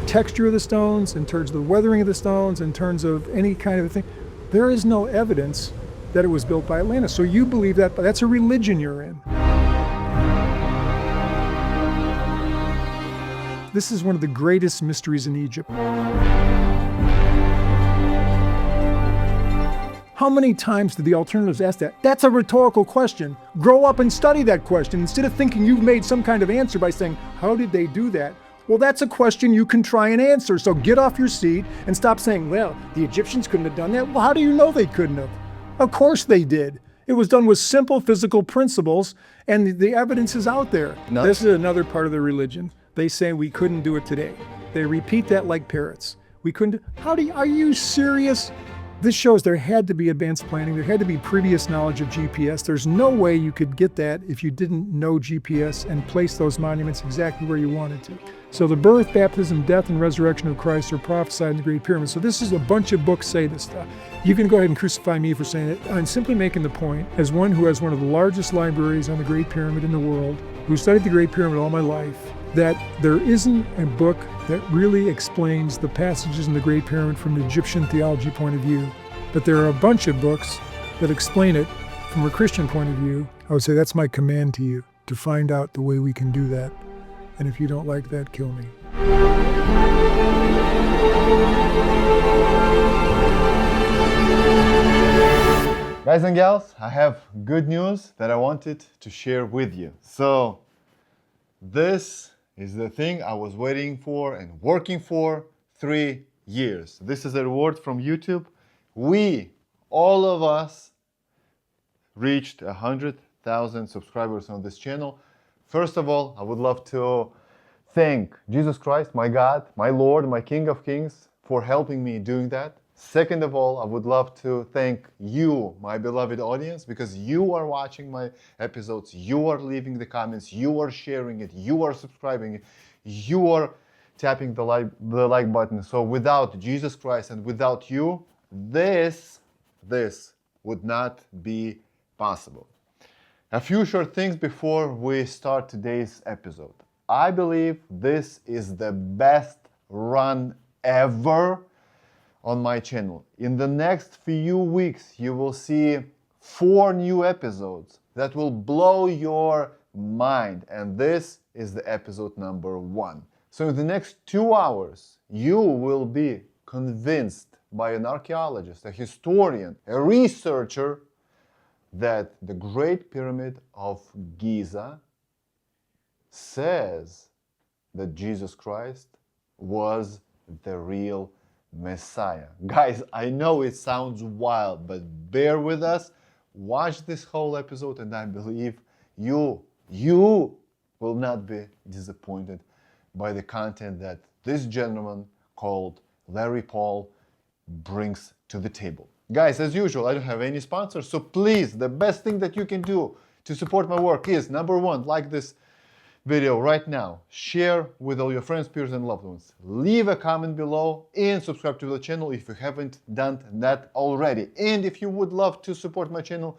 texture of the stones, in terms of the weathering of the stones, in terms of any kind of a thing. There is no evidence that it was built by Atlantis. So you believe that, but that's a religion you're in. This is one of the greatest mysteries in Egypt. How many times did the alternatives ask that? That's a rhetorical question. Grow up and study that question instead of thinking you've made some kind of answer by saying, how did they do that? Well, that's a question you can try and answer. So get off your seat and stop saying, well, the Egyptians couldn't have done that. Well, how do you know they couldn't have? Of course they did. It was done with simple physical principles, and the evidence is out there. No. This is another part of the religion. They say we couldn't do it today. They repeat that like parrots. We couldn't. Are you serious? This shows there had to be advanced planning. There had to be previous knowledge of GPS. There's no way you could get that if you didn't know GPS and place those monuments exactly where you wanted to. So the birth, baptism, death, and resurrection of Christ are prophesied in the Great Pyramid. So this is a bunch of books say this stuff. You can go ahead and crucify me for saying it. I'm simply making the point, as one who has one of the largest libraries on the Great Pyramid in the world, who studied the Great Pyramid all my life, that there isn't a book that really explains the passages in the Great Pyramid from an Egyptian theology point of view. But there are a bunch of books that explain it from a Christian point of view. I would say that's my command to you, to find out the way we can do that. And if you don't like that, kill me. Guys and gals, I have good news that I wanted to share with you. So, this is the thing I was waiting for and working for 3 years. This is a reward from YouTube. We, all of us, reached 100,000 subscribers on this channel. First of all, I would love to thank Jesus Christ, my God, my Lord, my King of Kings, for helping me doing that. Second of all, I would love to thank you, my beloved audience, because you are watching my episodes, you are leaving the comments, you are sharing it, you are subscribing it, you are tapping the like button. So without Jesus Christ and without you, this would not be possible. A few short things before we start today's episode. I believe this is the best run ever on my channel. In the next few weeks, you will see 4 new episodes that will blow your mind. And this is the episode number 1. So in the next 2 hours, you will be convinced by an archaeologist, a historian, a researcher, that the Great Pyramid of Giza says that Jesus Christ was the real Messiah. Guys, I know it sounds wild, but bear with us. Watch this whole episode and I believe you will not be disappointed by the content that this gentleman called Larry Pahl brings to the table. Guys, as usual, I don't have any sponsors, so please, the best thing that you can do to support my work is, number 1, like this video right now, share with all your friends, peers, and loved ones. Leave a comment below and subscribe to the channel if you haven't done that already. And if you would love to support my channel,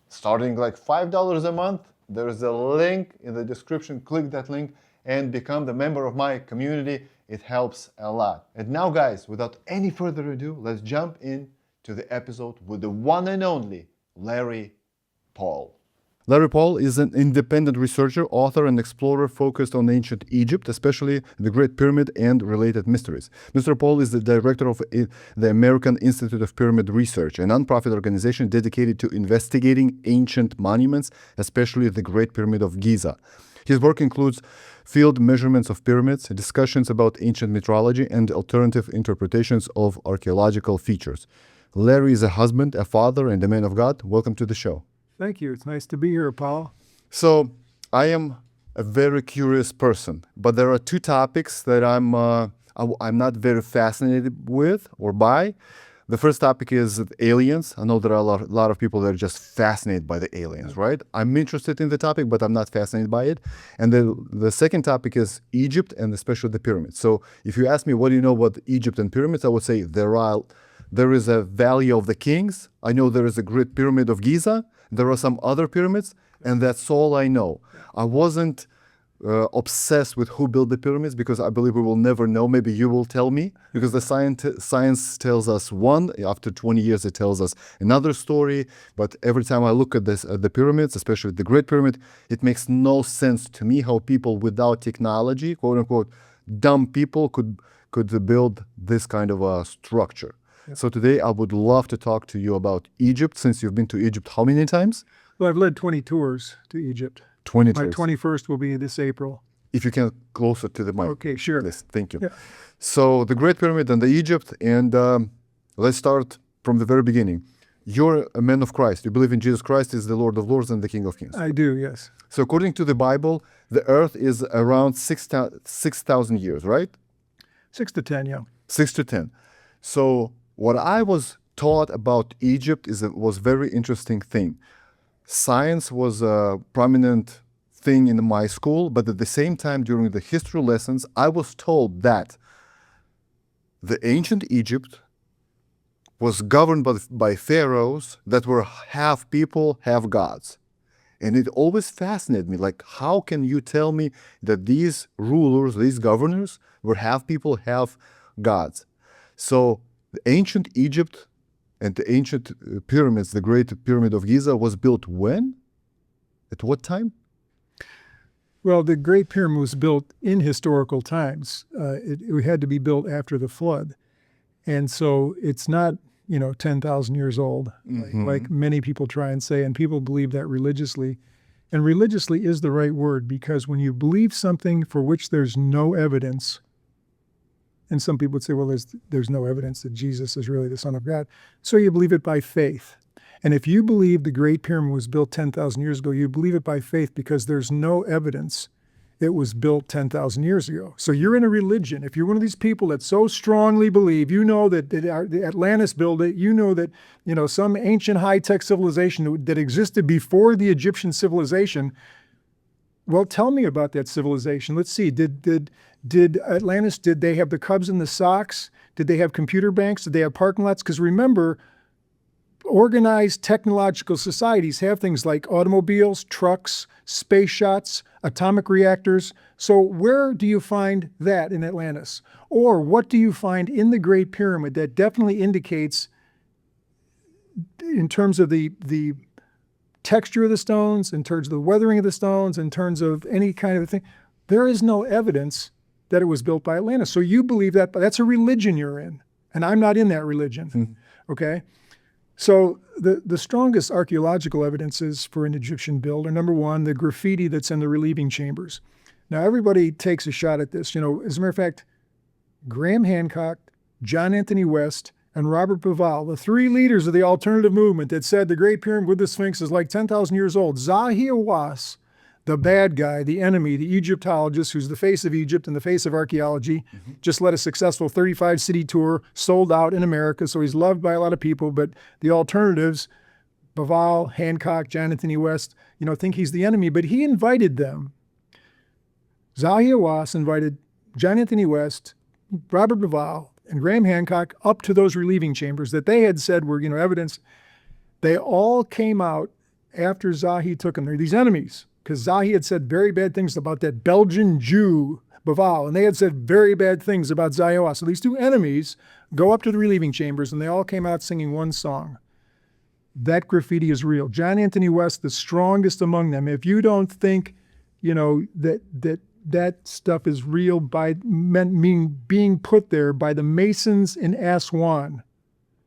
starting like $5 a month, there is a link in the description. Click that link and become the member of my community. It helps a lot. And now, guys, without any further ado, let's jump in to the episode with the one and only Larry Pahl. Larry Pahl is an independent researcher, author, and explorer focused on ancient Egypt, especially the Great Pyramid and related mysteries. Mr. Pahl is the director of the American Institute of Pyramid Research, a nonprofit organization dedicated to investigating ancient monuments, especially the Great Pyramid of Giza. His work includes field measurements of pyramids, discussions about ancient mythology, and alternative interpretations of archaeological features. Larry is a husband, a father, and a man of God. Welcome to the show. Thank you. It's nice to be here, Paul. So, I am a very curious person, but there are 2 topics that I'm not very fascinated with or by. The first topic is aliens. I know there are a lot of people that are just fascinated by the aliens, right? I'm interested in the topic, but I'm not fascinated by it. And the second topic is Egypt and especially the pyramids. So if you ask me, what do you know about Egypt and pyramids? I would say there is a Valley of the Kings. I know there is a Great Pyramid of Giza. There are some other pyramids, and that's all I know. I wasn't obsessed with who built the pyramids because I believe we will never know. Maybe you will tell me, because the science tells us one. After 20 years, it tells us another story. But every time I look at the pyramids, especially the Great Pyramid, it makes no sense to me how people without technology, quote unquote, dumb people could build this kind of a structure. Yep. So today I would love to talk to you about Egypt, since you've been to Egypt how many times? Well, I've led 20 tours to Egypt. 20 My tours. 21st will be this April. If you can closer to the mic. Okay, sure. Yes, thank you. Yeah. So the Great Pyramid and the Egypt, and let's start from the very beginning. You're a man of Christ. You believe in Jesus Christ is the Lord of Lords and the King of Kings. I do, yes. So according to the Bible, the earth is around 6,000 years, right? 6 to 10, yeah. 6 to 10. So what I was taught about Egypt was very interesting thing. Science was a prominent thing in my school, but at the same time, during the history lessons, I was told that the ancient Egypt was governed by pharaohs that were half people, half gods. And it always fascinated me, like, how can you tell me that these rulers, these governors, were half people, half gods? So the ancient Egypt and the ancient pyramids, the Great Pyramid of Giza, was built when? At what time? Well, the Great Pyramid was built in historical times. It had to be built after the flood. And so it's not, 10,000 years old, like many people try and say, and people believe that religiously. And religiously is the right word, because when you believe something for which there's no evidence, and some people would say, well, there's no evidence that Jesus is really the Son of God. So you believe it by faith. And if you believe the Great Pyramid was built 10,000 years ago, you believe it by faith because there's no evidence it was built 10,000 years ago. So you're in a religion. If you're one of these people that so strongly believe, that the Atlantis built it, that, some ancient high-tech civilization that existed before the Egyptian civilization, well, tell me about that civilization. Let's see. Did Atlantis, did they have the Cubs and the Sox? Did they have computer banks? Did they have parking lots? Because remember, organized technological societies have things like automobiles, trucks, space shots, atomic reactors. So where do you find that in Atlantis? Or what do you find in the Great Pyramid that definitely indicates, in terms of the texture of the stones, in terms of the weathering of the stones, in terms of any kind of thing, there is no evidence that it was built by Atlantis. So you believe that, but that's a religion you're in. And I'm not in that religion, okay? So the strongest archaeological evidences for an Egyptian build are, number one, the graffiti that's in the relieving chambers. Now, everybody takes a shot at this. As a matter of fact, Graham Hancock, John Anthony West, and Robert Pahl, the three leaders of the alternative movement that said the Great Pyramid with the Sphinx is like 10,000 years old. Zahi Hawass, the bad guy, the enemy, the Egyptologist who's the face of Egypt and the face of archaeology, just led a successful 35-city tour, sold out in America, so he's loved by a lot of people. But the alternatives, Pahl, Hancock, John Anthony West, think he's the enemy. But he invited them. Zahi Hawass invited John Anthony West, Robert Pahl, and Graham Hancock up to those relieving chambers that they had said were, evidence. They all came out after Zahi took them. They're these enemies, because Zahi had said very bad things about that Belgian Jew, Pahl, and they had said very bad things about Zahi Hawass. So these two enemies go up to the relieving chambers, and they all came out singing one song. That graffiti is real. John Anthony West, the strongest among them. If you don't think, that stuff is real being put there by the masons in Aswan,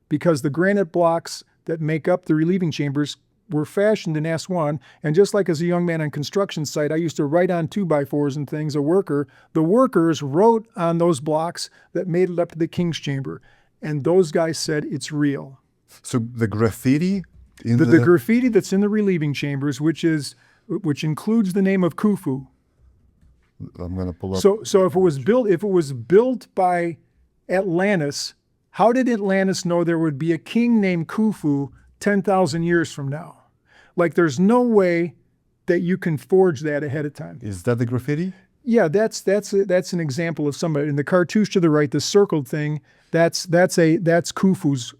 because the granite blocks that make up the relieving chambers were fashioned in Aswan. And just like as a young man on construction site, I used to write on 2x4s and things, the workers wrote on those blocks that made it up to the king's chamber. And those guys said it's real. So the graffiti? The graffiti that's in the relieving chambers, which includes the name of Khufu. I'm going to pull up. So if it was built by Atlantis, how did Atlantis know there would be a king named Khufu 10,000 years from now? Like, there's no way that you can forge that ahead of time. Is that the graffiti? Yeah, that's an example of somebody. In the cartouche to the right, the circled thing, that's Khufu's.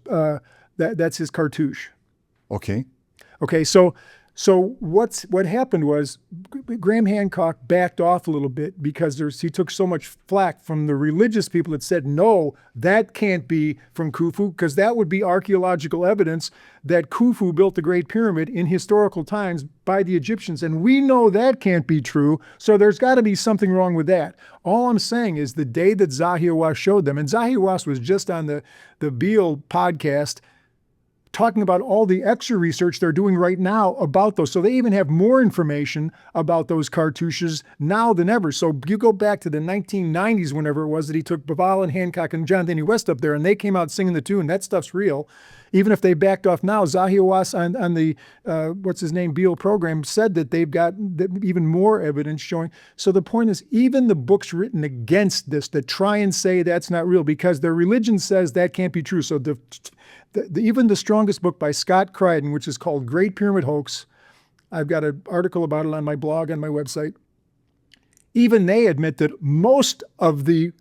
That's his cartouche. Okay. Okay, so So what happened was Graham Hancock backed off a little bit because he took so much flack from the religious people that said, no, that can't be from Khufu, because that would be archaeological evidence that Khufu built the Great Pyramid in historical times by the Egyptians. And we know that can't be true, so there's got to be something wrong with that. All I'm saying is the day that Zahi Hawass showed them, and Zahi Hawass was just on the Pahl podcast talking about all the extra research they're doing right now about those. So they even have more information about those cartouches now than ever. So you go back to the 1990s, whenever it was that he took Pahl and Hancock and John Daniel West up there, and they came out singing the tune. That stuff's real. Even if they backed off now, Zahi Hawass on the, Pahl program said that they've got even more evidence showing. So the point is, even the books written against this that try and say that's not real because their religion says that can't be true. So even the strongest book by Scott Crichton, which is called Great Pyramid Hoax, I've got an article about it on my blog, on my website. Even they admit that most of the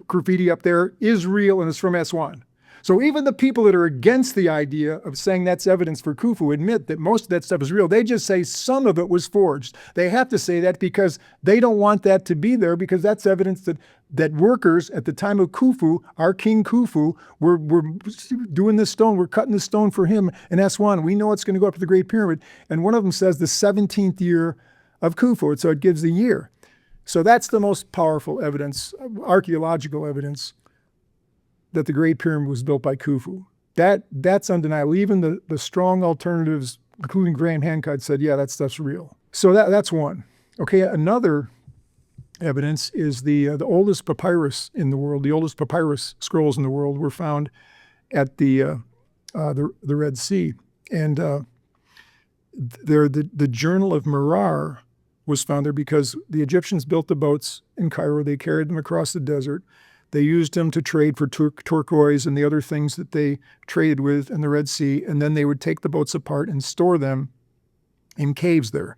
graffiti up there is real and is from Aswan. So even the people that are against the idea of saying that's evidence for Khufu admit that most of that stuff is real. They just say some of it was forged. They have to say that because they don't want that to be there, because that's evidence that workers at the time of Khufu, our king Khufu, were doing this stone. We're cutting the stone for him in Aswan. We know it's going to go up to the Great Pyramid. And one of them says the 17th year of Khufu. So it gives the year. So that's the most powerful evidence, archaeological evidence, that the Great Pyramid was built by Khufu. That's undeniable. Even the strong alternatives, including Graham Hancock, said, yeah, that stuff's real. So that's one. Okay, another evidence is the oldest papyrus in the world. The oldest papyrus scrolls in the world were found at the Red Sea. And the Journal of Merar was found there because the Egyptians built the boats in Cairo. They carried them across the desert. They used them to trade for turquoise and the other things that they traded with in the Red Sea, and then they would take the boats apart and store them in caves there.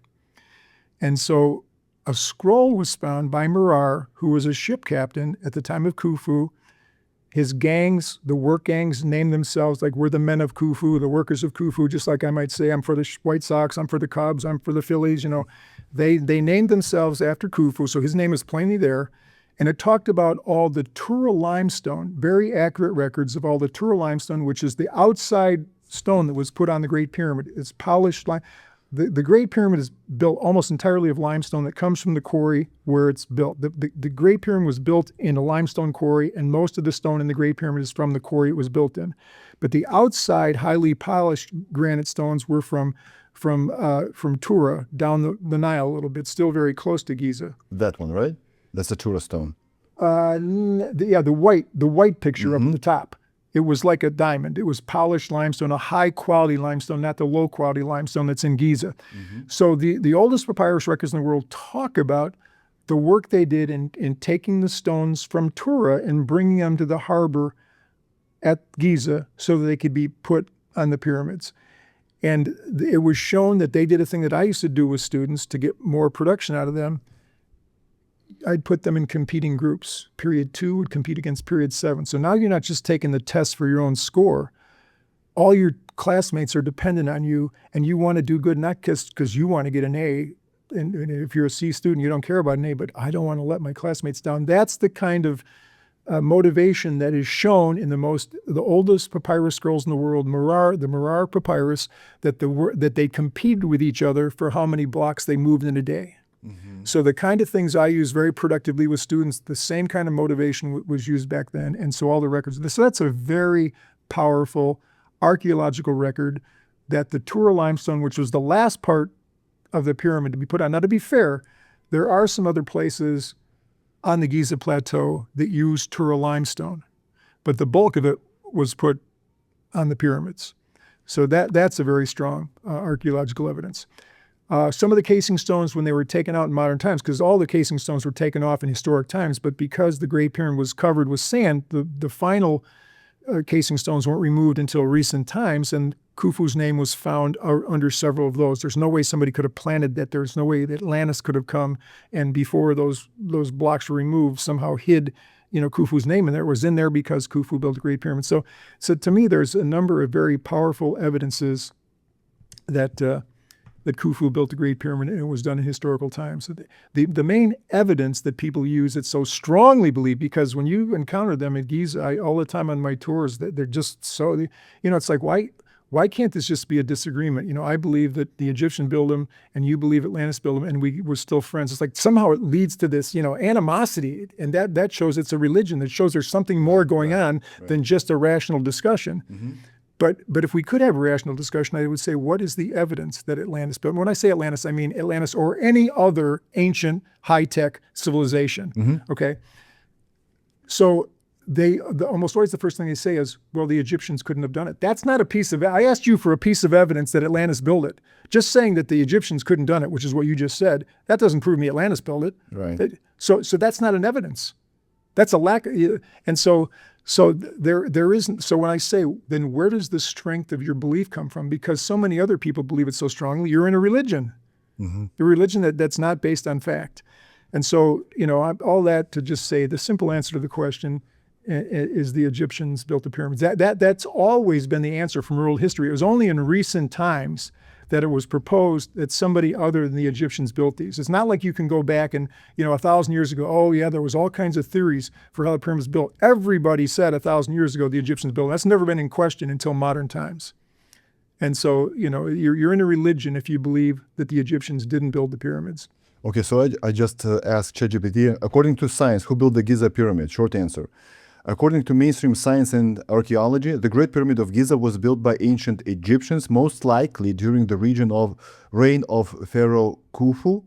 And so a scroll was found by Merar, who was a ship captain at the time of Khufu. His gangs, the work gangs, named themselves like, we're the men of Khufu, the workers of Khufu, just like I might say, I'm for the White Sox, I'm for the Cubs, I'm for the Phillies, you know. They named themselves after Khufu, so his name is plainly there. And it talked about all the Tura limestone, very accurate records of all the Tura limestone, which is the outside stone that was put on the Great Pyramid. It's polished lime. The Great Pyramid is built almost entirely of limestone that comes from the quarry where it's built. The Great Pyramid was built in a limestone quarry, and most of the stone in the Great Pyramid is from the quarry it was built in. But the outside highly polished granite stones were from Tura down the Nile a little bit, still very close to Giza. That one, right? That's the Tura stone. The white picture up at the top. It was like a diamond. It was polished limestone, a high-quality limestone, not the low-quality limestone that's in Giza. So the oldest papyrus records in the world talk about the work they did in taking the stones from Tura and bringing them to the harbor at Giza so that they could be put on the pyramids. And it was shown that they did a thing that I used to do with students to get more production out of them. I'd put them in competing groups. Period 2 would compete against period 7. So now you're not just taking the test for your own score. All your classmates are dependent on you, and you want to do good, not just because you want to get an A. And if you're a C student, you don't care about an A, but I don't want to let my classmates down. That's the kind of motivation that is shown in the oldest papyrus scrolls in the world, the Merar papyrus, that they competed with each other for how many blocks they moved in a day. So the kind of things I use very productively with students, the same kind of motivation was used back then. And so all the records. So that's a very powerful archaeological record that the Tura limestone, which was the last part of the pyramid to be put on. Now, to be fair, there are some other places on the Giza Plateau that use Tura limestone, but the bulk of it was put on the pyramids. So that's a very strong archaeological evidence. Some of the casing stones, when they were taken out in modern times, because all the casing stones were taken off in historic times, but because the Great Pyramid was covered with sand, the final casing stones weren't removed until recent times, and Khufu's name was found under several of those. There's no way somebody could have planted that. There's no way that Atlantis could have come and before those blocks were removed somehow hid Khufu's name in there. It was in there because Khufu built the Great Pyramid. So to me, there's a number of very powerful evidences that that Khufu built the Great Pyramid and it was done in historical times. So the main evidence that people use that so strongly believe, because when you encounter them at Giza, all the time on my tours, they're just so, it's like, why can't this just be a disagreement? I believe that the Egyptian built them and you believe Atlantis built them and we're still friends. It's like somehow it leads to this, animosity. And that shows it's a religion. That shows there's something more going on than just a rational discussion. Mm-hmm. But if we could have a rational discussion, I would say, what is the evidence that Atlantis built? And when I say Atlantis, I mean Atlantis or any other ancient high-tech civilization, okay? So almost always the first thing they say is, well, the Egyptians couldn't have done it. That's not a piece of, I asked you for a piece of evidence that Atlantis built it. Just saying that the Egyptians couldn't have done it, which is what you just said, that doesn't prove me Atlantis built it. Right. So that's not an evidence. That's a lack, and so there isn't, so when I say, then where does the strength of your belief come from? Because so many other people believe it so strongly, you're in a religion. The religion that's not based on fact. And so, all that to just say the simple answer to the question is the Egyptians built the pyramids. That's always been the answer from world history. It was only in recent times that it was proposed that somebody other than the Egyptians built these. It's not like you can go back and, 1,000 years ago, oh yeah, there was all kinds of theories for how the pyramids built. Everybody said 1,000 years ago the Egyptians built. That's never been in question until modern times. And so, you're in a religion if you believe that the Egyptians didn't build the pyramids. Okay, so I just asked ChatGPT, according to science, who built the Giza Pyramid? Short answer. According to mainstream science and archaeology, the Great Pyramid of Giza was built by ancient Egyptians, most likely during the reign of Pharaoh Khufu,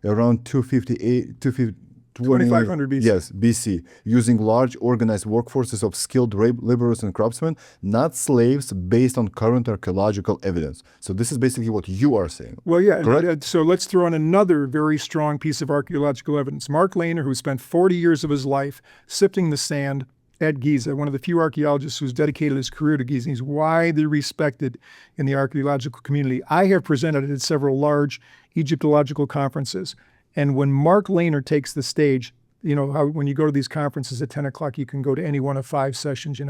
around 2500 BC. Yes, BC, using large organized workforces of skilled laborers and craftsmen, not slaves, based on current archaeological evidence. So this is basically what you are saying. Well, yeah. Correct? So let's throw in another very strong piece of archaeological evidence. Mark Lehner, who spent 40 years of his life sifting the sand at Giza, one of the few archaeologists who's dedicated his career to Giza. He's widely respected in the archaeological community. I have presented at several large Egyptological conferences. And when Mark Lehner takes the stage, how when you go to these conferences at 10 o'clock, you can go to any one of 5 sessions,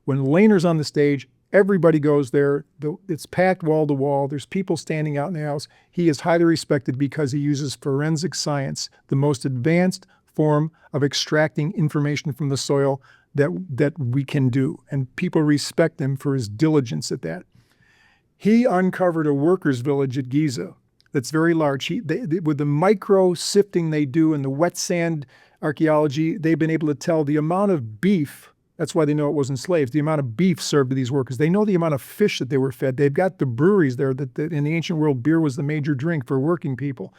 When Lehner's on the stage, everybody goes there. It's packed wall to wall. There's people standing out in the aisles. He is highly respected because he uses forensic science, the most advanced form of extracting information from the soil that we can do. And people respect him for his diligence at that. He uncovered a workers' village at Giza that's very large. With the micro sifting they do and the wet sand archaeology, they've been able to tell the amount of beef, that's why they know it wasn't slaves, the amount of beef served to these workers. They know the amount of fish that they were fed. They've got the breweries there that in the ancient world, beer was the major drink for working people.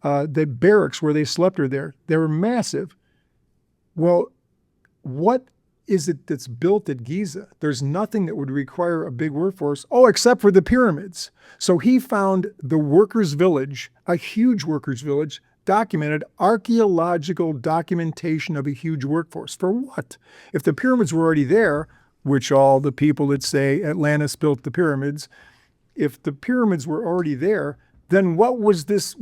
The barracks where they slept are there. They were massive. Well, what is it that's built at Giza? There's nothing that would require a big workforce, except for the pyramids. So he found the workers' village, a huge workers' village, documented archaeological documentation of a huge workforce. For what? If the pyramids were already there, which all the people that say Atlantis built the pyramids, if the pyramids were already there, then what was this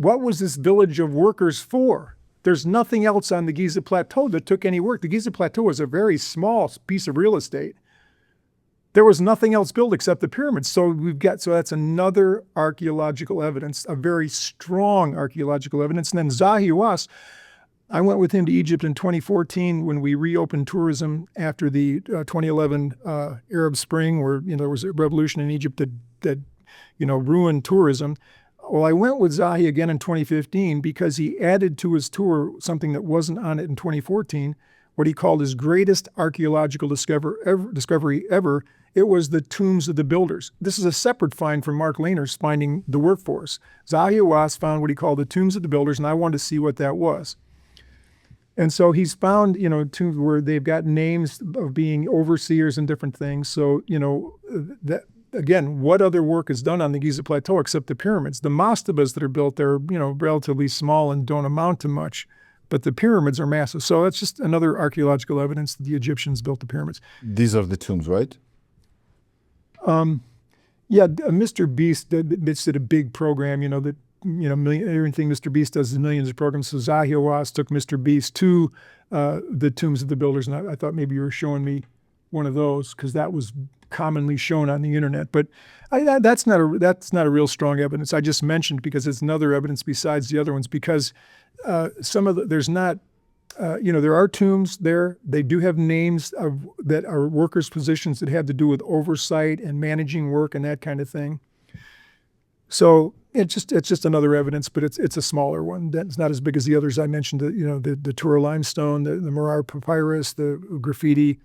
village of workers for? There's nothing else on the Giza Plateau that took any work. The Giza Plateau was a very small piece of real estate. There was nothing else built except the pyramids. So that's another archaeological evidence, a very strong archaeological evidence. And then Zahi Hawass, I went with him to Egypt in 2014 when we reopened tourism after the 2011 Arab Spring, where there was a revolution in Egypt that ruined tourism. Well, I went with Zahi again in 2015 because he added to his tour something that wasn't on it in 2014, what he called his greatest archaeological discovery ever. It was the tombs of the builders. This is a separate find from Mark Lehner's finding the workforce. Zahi Hawass found what he called the tombs of the builders, and I wanted to see what that was. And so he's found, tombs where they've got names of being overseers and different things. So, that. Again, what other work is done on the Giza Plateau except the pyramids? The mastabas that are built there, relatively small and don't amount to much, but the pyramids are massive. So that's just another archaeological evidence that the Egyptians built the pyramids. These are the tombs, right? Yeah, Mr. Beast did a big program, everything Mr. Beast does is millions of programs. So Zahi Hawass took Mr. Beast to the tombs of the builders, and I thought maybe you were showing me one of those, because that was commonly shown on the internet. But that's not a real strong evidence. I just mentioned because it's another evidence besides the other ones, because there's not, there are tombs there. They do have names that are workers' positions that have to do with oversight and managing work and that kind of thing. So it's just another evidence, but it's a smaller one. That's not as big as the others I mentioned. The Tura limestone, the Merar papyrus, the Graffiti,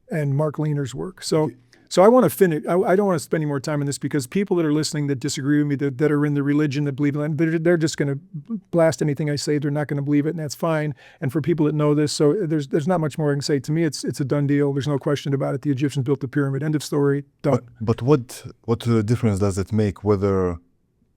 and Mark Lehner's work. So I want to finish. I don't want to spend any more time on this, because people that are listening that disagree with me, that are in the religion, that believe in it, they're just going to blast anything I say. They're not going to believe it, and that's fine. And for people that know this, so there's not much more I can say. To me, it's a done deal. There's no question about it. The Egyptians built the pyramid. End of story. Done. But what difference does it make whether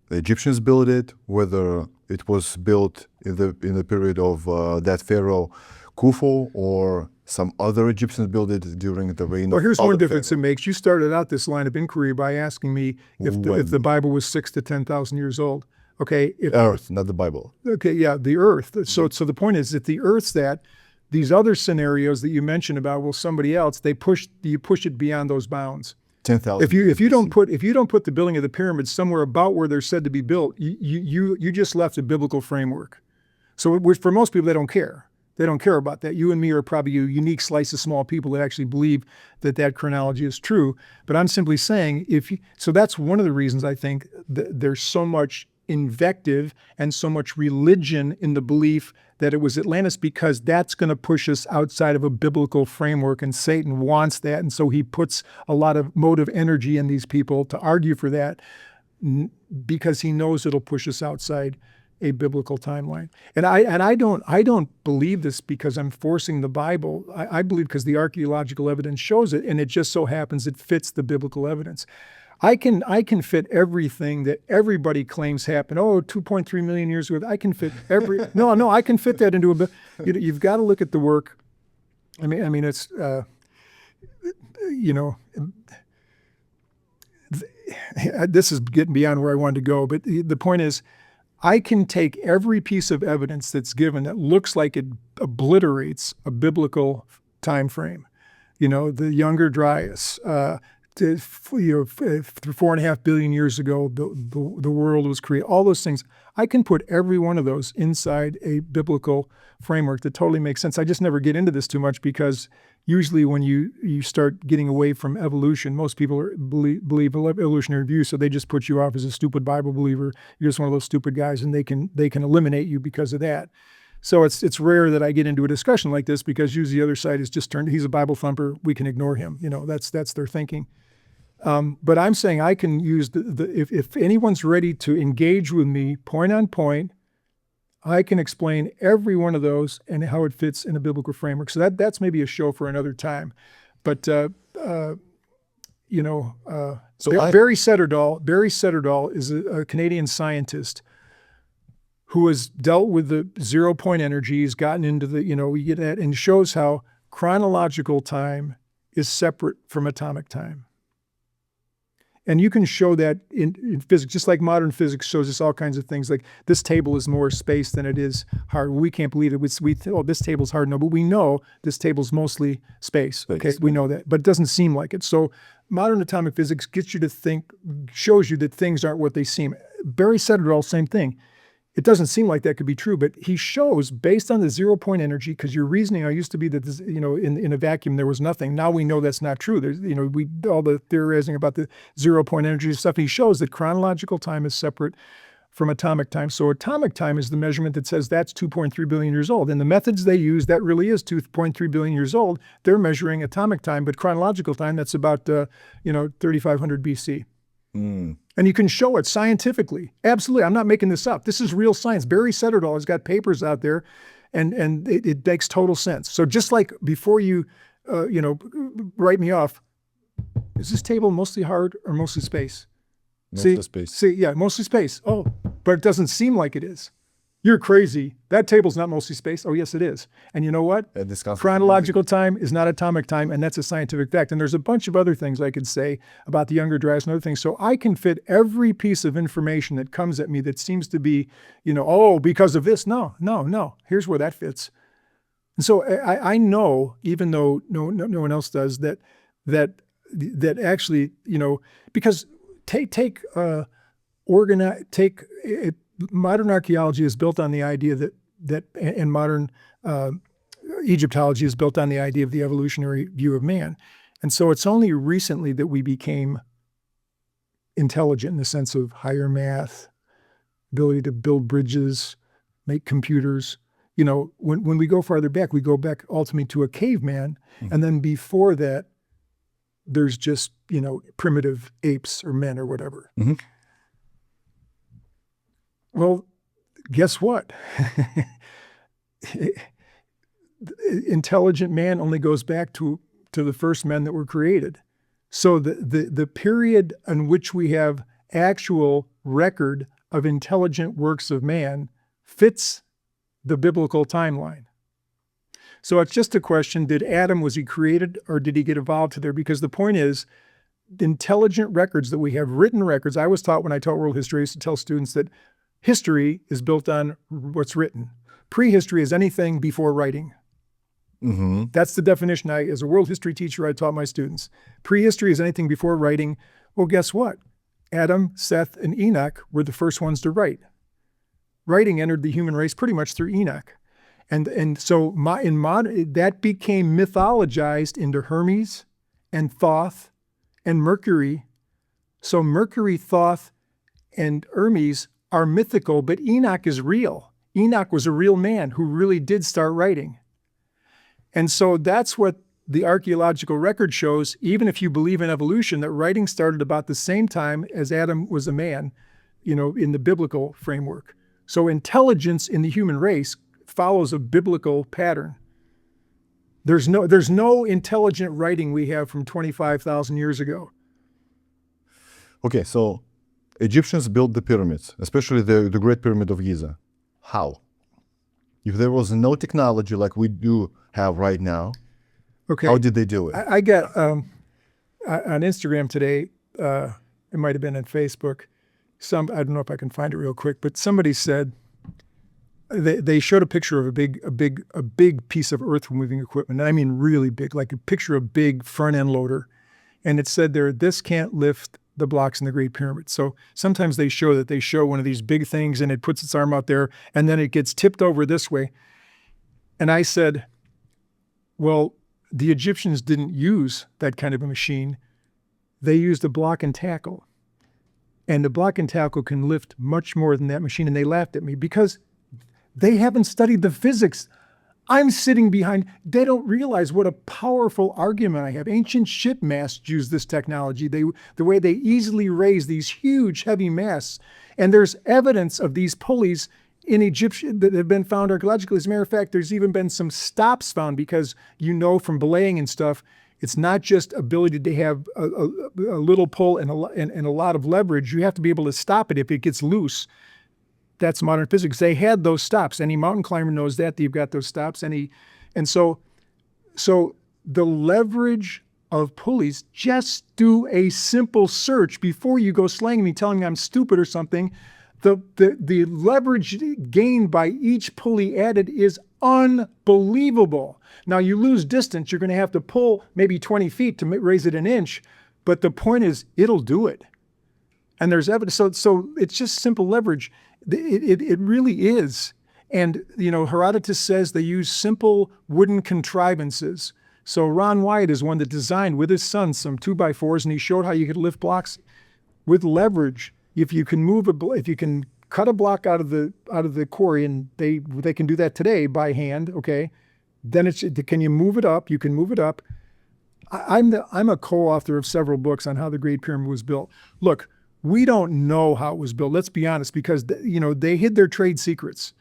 the Egyptians built it, whether it was built in the period of that pharaoh Khufu, or some other Egyptians built it during the reign of Well, here's other one difference pharaohs? it makes. You started out this line of inquiry by asking me if the Bible was 6,000 to 10,000 years old. Okay. Earth, not the Bible. Okay, yeah, the Earth. So the point is that the Earth's that. These other scenarios that you mentioned about, well, somebody else, you push it beyond those bounds. 10,000. If you don't put the building of the pyramids somewhere about where they're said to be built, you just left a biblical framework. So for most people, they don't care. They don't care about that. You and me are probably a unique slice of small people that actually believe that chronology is true. But I'm simply saying, so that's one of the reasons I think that there's so much invective and so much religion in the belief that it was Atlantis, because that's going to push us outside of a biblical framework, and Satan wants that. And so he puts a lot of motive energy in these people to argue for that, because he knows it'll push us outside a biblical timeline. And I don't believe this because I'm forcing the Bible. I believe because the archaeological evidence shows it, and it just so happens it fits the biblical evidence. I can fit everything that everybody claims happened. 2.3 million years ago. I can fit no, I can fit that into you've got to look at the work. I mean, it's this is getting beyond where I wanted to go, but the point is, I can take every piece of evidence that's given that looks like it obliterates a biblical time frame. The Younger Dryas, 4.5 billion years ago, the world was created. All those things, I can put every one of those inside a biblical framework that totally makes sense. I just never get into this too much, because usually when you start getting away from evolution, most people believe evolutionary views, so they just put you off as a stupid Bible believer. You're just one of those stupid guys, and they can eliminate you because of that. So it's rare that I get into a discussion like this, because usually the other side is just he's a Bible thumper, we can ignore him. That's their thinking. But I'm saying I can use if anyone's ready to engage with me point on point, I can explain every one of those and how it fits in a biblical framework. So that's maybe a show for another time. But Barry Setterdahl is a Canadian scientist who has dealt with the 0-point energy. He's gotten into we get that, and shows how chronological time is separate from atomic time. And you can show that in physics, just like modern physics shows us all kinds of things. Like this table is more space than it is hard. We can't believe it. This table's hard. No, but we know this table's mostly space. Okay, we know that, but it doesn't seem like it. So modern atomic physics gets you to think, shows you that things aren't what they seem. Barry Setterdahl, same thing. It doesn't seem like that could be true, but he shows based on the 0-point energy, because your reasoning used to be that this, in a vacuum there was nothing. Now we know that's not true. There's all the theorizing about the 0-point energy stuff. He shows that chronological time is separate from atomic time. So atomic time is the measurement that says that's 2.3 billion years old. And the methods they use, that really is 2.3 billion years old. They're measuring atomic time, but chronological time, that's about 3,500 BC. And you can show it scientifically. Absolutely. I'm not making this up. This is real science. Barry Setterdahl has got papers out there, and it makes total sense. So just like before you, write me off, is this table mostly hard or mostly space? Mostly space. Yeah, mostly space. Oh, but it doesn't seem like it is. You're crazy. That table's not mostly space. Oh, yes, it is. And you know what? Chronological time is not atomic time, and that's a scientific fact. And there's a bunch of other things I could say about the Younger Dryas and other things. So I can fit every piece of information that comes at me that seems to be, because of this. No. Here's where that fits. And so I know, even though no one else does, that that actually, because take modern archaeology is built on the idea that and modern Egyptology is built on the idea of the evolutionary view of man. And so it's only recently that we became intelligent in the sense of higher math, ability to build bridges, make computers. When we go farther back, we go back ultimately to a caveman. Mm-hmm. And then before that, there's just, primitive apes or men or whatever. Mm-hmm. Well, guess what? Intelligent man only goes back to the first men that were created. So the period in which we have actual record of intelligent works of man fits the biblical timeline. So it's just a question, was he created or did he get evolved to there? Because the point is, the intelligent records that we have, written records, I was taught when I taught world history, I used to tell students that history is built on what's written. Prehistory is anything before writing. Mm-hmm. That's the definition. As a world history teacher, I taught my students. Prehistory is anything before writing. Well, guess what? Adam, Seth, and Enoch were the first ones to write. Writing entered the human race pretty much through Enoch. And so that became mythologized into Hermes and Thoth and Mercury. So Mercury, Thoth, and Hermes are mythical, but Enoch is real. Enoch was a real man who really did start writing. And so that's what the archaeological record shows, even if you believe in evolution, that writing started about the same time as Adam was a man, in the biblical framework. So intelligence in the human race follows a biblical pattern. There's no intelligent writing we have from 25,000 years ago. Okay, so Egyptians built the pyramids, especially the Great Pyramid of Giza. How? If there was no technology like we do have right now, okay, how did they do it? I got on Instagram today, it might have been on Facebook, I don't know if I can find it real quick, but somebody said, they showed a picture of a big piece of earth moving equipment. And I mean really big, like a picture of a big front end loader. And it said there, this can't lift the blocks in the Great Pyramid. So sometimes they show one of these big things and it puts its arm out there and then it gets tipped over this way. And I said, well, the Egyptians didn't use that kind of a machine. They used a block and tackle. And the block and tackle can lift much more than that machine. And they laughed at me because they haven't studied the physics. I'm sitting behind. They don't realize what a powerful argument I have. Ancient ship masts use this technology. The way they easily raise these huge, heavy masts. And there's evidence of these pulleys in Egypt that have been found archaeologically. As a matter of fact, there's even been some stops found because from belaying and stuff, it's not just ability to have a little pull and a lot of leverage. You have to be able to stop it if it gets loose. That's modern physics. They had those stops. Any mountain climber knows that. You've got those stops. And so the leverage of pulleys, just do a simple search before you go slaying me, telling me I'm stupid or something. The leverage gained by each pulley added is unbelievable. Now you lose distance. You're going to have to pull maybe 20 feet to raise it an inch. But the point is, it'll do it. And there's evidence. So it's just simple leverage. It really is. And, Herodotus says they use simple wooden contrivances. So Ron Wyatt is one that designed with his son some 2x4s, and he showed how you could lift blocks with leverage. If you can cut a block out of the quarry, and they can do that today by hand, okay, then can you move it up? You can move it up. I'm a co-author of several books on how the Great Pyramid was built. Look, we don't know how it was built. Let's be honest, because they hid their trade secrets.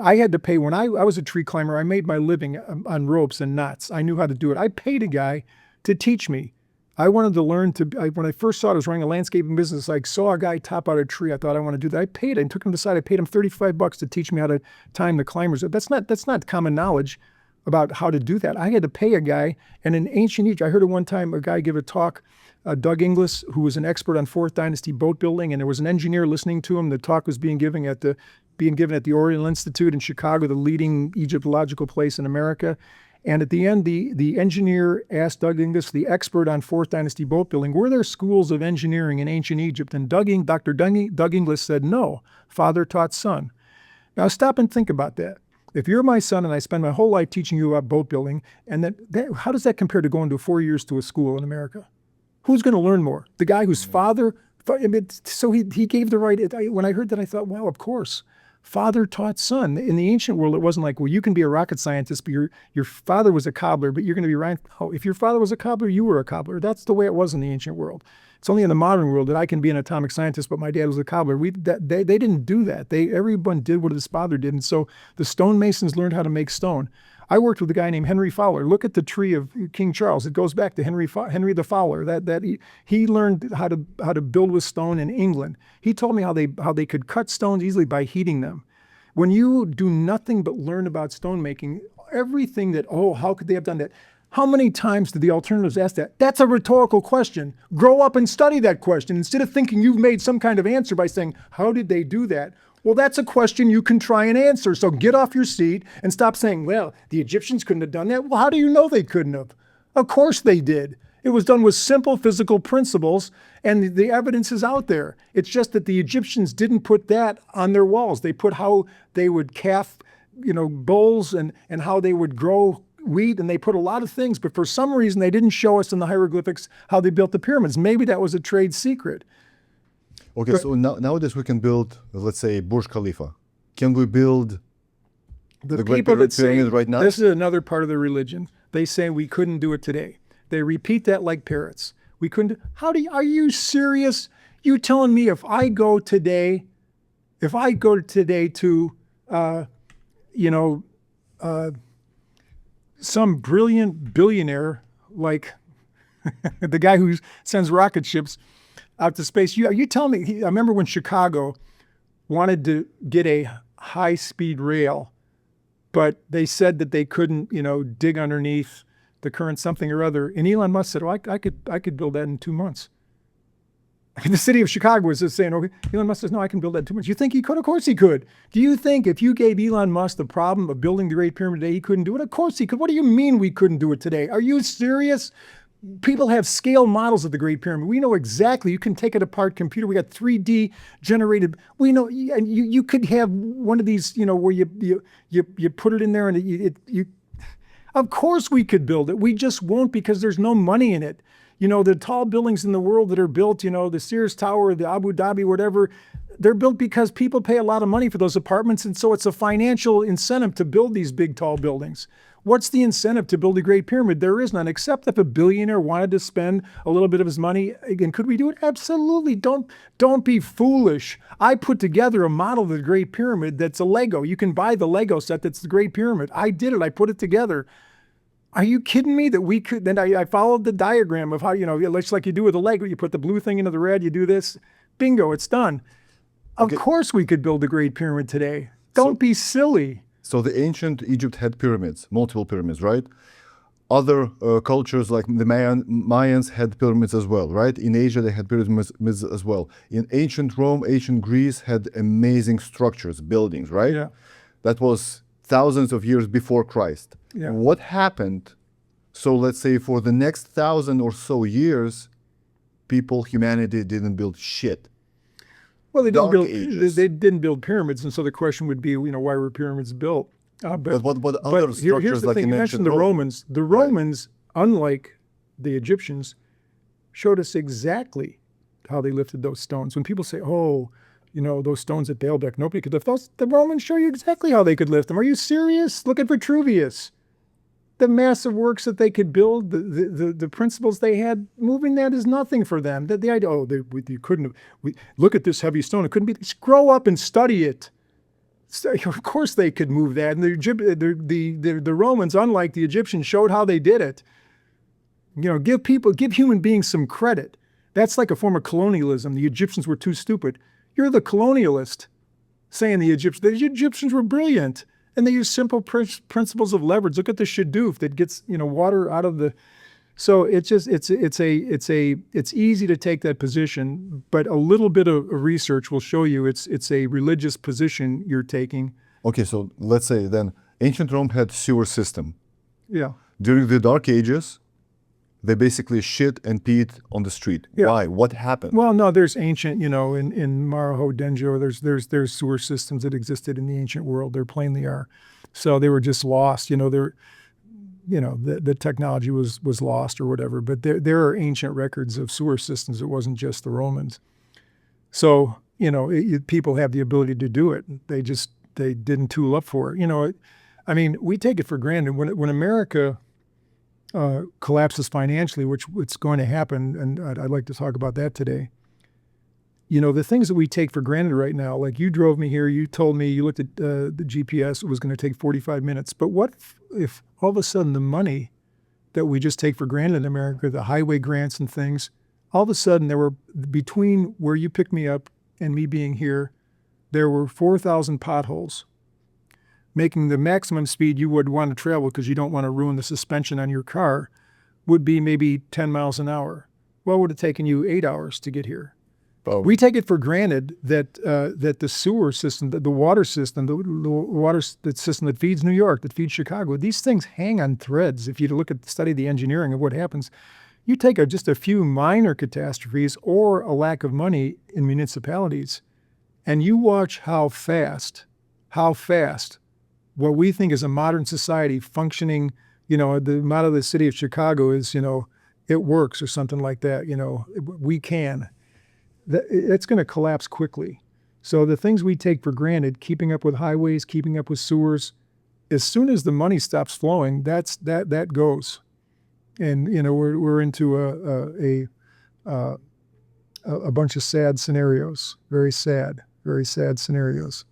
I had to pay when I was a tree climber. I made my living on ropes and knots. I knew how to do it. I paid a guy to teach me. I wanted to learn when I first saw it, I was running a landscaping business. I saw a guy top out a tree. I thought I want to do that. I paid him, took him to the side. I paid him $35 to teach me how to time the climbers. That's not common knowledge about how to do that. I had to pay a guy. And in ancient Egypt, I heard at one time a guy give a talk, Doug Inglis, who was an expert on 4th Dynasty boat building, and there was an engineer listening to him. The talk was being given at the Oriental Institute in Chicago, the leading Egyptological place in America. And at the end, the engineer asked Doug Inglis, the expert on Fourth Dynasty boat building, were there schools of engineering in ancient Egypt? And Dr. Doug Inglis said, no, father taught son. Now stop and think about that. If you're my son and I spend my whole life teaching you about boat building, and how does that compare to going to 4 years to a school in America? Who's going to learn more? The guy whose father, so he gave the right, when I heard that I thought, wow, of course. Father taught son. In the ancient world, it wasn't like, well, you can be a rocket scientist, but your father was a cobbler, but you're going to be right. Oh, if your father was a cobbler, you were a cobbler. That's the way it was in the ancient world. It's only in the modern world that I can be an atomic scientist, but my dad was a cobbler. They didn't do that. Everyone did what his father did. And so the stonemasons learned how to make stone. I worked with a guy named Henry Fowler. Look at the tree of King Charles. It goes back to Henry the Fowler. He learned how to build with stone in England. He told me how they could cut stones easily by heating them. When you do nothing but learn about stone making, everything that, oh, how could they have done that? How many times did the alternatives ask that? That's a rhetorical question. Grow up and study that question instead of thinking you've made some kind of answer by saying, how did they do that? Well, that's a question you can try and answer. So get off your seat and stop saying, well, the Egyptians couldn't have done that. Well, how do you know they couldn't have? Of course they did. It was done with simple physical principles, and the evidence is out there. It's just that the Egyptians didn't put that on their walls. They put how they would calf, bulls and how they would grow wheat, and they put a lot of things, but for some reason they didn't show us in the hieroglyphics how they built the pyramids. Maybe that was a trade secret. Okay, so nowadays we can build, let's say, Burj Khalifa. Can we build the Great Pyramid right now? This is another part of their religion. They say we couldn't do it today. They repeat that like parrots. We couldn't. Are you serious? You telling me if I go today to, some brilliant billionaire like the guy who sends rocket ships out to space. You telling me, I remember when Chicago wanted to get a high-speed rail, but they said that they couldn't, dig underneath the current something or other. And Elon Musk said, I could build that in 2 months. The city of Chicago was just saying, okay, Elon Musk says, no, I can build that in 2 months. You think he could? Of course he could. Do you think if you gave Elon Musk the problem of building the Great Pyramid today, he couldn't do it? Of course he could. What do you mean we couldn't do it today? Are you serious? People have scale models of the Great Pyramid. We know exactly. You can take it apart, computer. We got 3D generated. We know, and you could have one of these, where you put it in there and you. Of course we could build it. We just won't because there's no money in it. The tall buildings in the world that are built, the Sears Tower, the Abu Dhabi, whatever, they're built because people pay a lot of money for those apartments. And so it's a financial incentive to build these big, tall buildings. What's the incentive to build a Great Pyramid? There is none, except if a billionaire wanted to spend a little bit of his money. Again, could we do it? Absolutely. Don't be foolish. I put together a model of the Great Pyramid that's a Lego. You can buy the Lego set that's the Great Pyramid. I did it. I put it together. Are you kidding me that we could? Then I followed the diagram of how, just like you do with a Lego, you put the blue thing into the red, you do this, bingo, it's done. Of course we could build the Great Pyramid today. Don't be silly. So the ancient Egypt had pyramids, multiple pyramids, right? Other cultures like the Mayans had pyramids as well, right? In Asia, they had pyramids as well. In ancient Rome, ancient Greece had amazing structures, buildings, right? Yeah. That was thousands of years before Christ. Yeah. What happened? So let's say for the next 1,000 or so years, humanity didn't build shit. Well, they didn't build pyramids, and so the question would be, why were pyramids built? But what other structures here's the like thing, you mentioned the Romans. The Romans, unlike the Egyptians, showed us exactly how they lifted those stones. When people say, oh, those stones at Baalbek, nobody could lift those. The Romans show you exactly how they could lift them. Are you serious? Look at Vitruvius. The massive works that they could build, the principles they had, moving that is nothing for them. The idea, you couldn't have, look at this heavy stone. It couldn't be, just grow up and study it. So, of course they could move that. And the Romans, unlike the Egyptians, showed how they did it. Give human beings some credit. That's like a form of colonialism. The Egyptians were too stupid. You're the colonialist saying the Egyptians were brilliant. And they use simple principles of leverage. Look at the shadoof that gets water out of the. So it's easy to take that position, but a little bit of research will show you it's a religious position you're taking. Okay, so let's say then ancient Rome had sewer system. Yeah. During the Dark Ages, they basically shit and peed on the street. Yeah. Why? What happened? Well, no, there's ancient, in Marajo Denjo, there's sewer systems that existed in the ancient world. There plainly are. So they were just lost. The technology was lost or whatever. But there are ancient records of sewer systems. It wasn't just the Romans. So, people have the ability to do it. They didn't tool up for it. We take it for granted. When America collapses financially, which it's going to happen, and I'd like to talk about that today. The things that we take for granted right now, like you drove me here, you told me, you looked at the GPS, it was going to take 45 minutes. But what if all of a sudden the money that we just take for granted in America, the highway grants and things, all of a sudden there were, between where you picked me up and me being here, there were 4,000 potholes, making the maximum speed you would want to travel, because you don't want to ruin the suspension on your car, would be maybe 10 miles an hour. Well, it would have taken you 8 hours to get here. Oh. We take it for granted that the sewer system, the water system, the system that feeds New York, that feeds Chicago, these things hang on threads. If you study the engineering of what happens, you take just a few minor catastrophes or a lack of money in municipalities, and you watch how fast what we think is a modern society functioning, the motto of the city of Chicago is, it works, or something like that. We can. It's going to collapse quickly. So the things we take for granted, keeping up with highways, keeping up with sewers, as soon as the money stops flowing, that goes. And we're into a bunch of sad scenarios, very sad scenarios.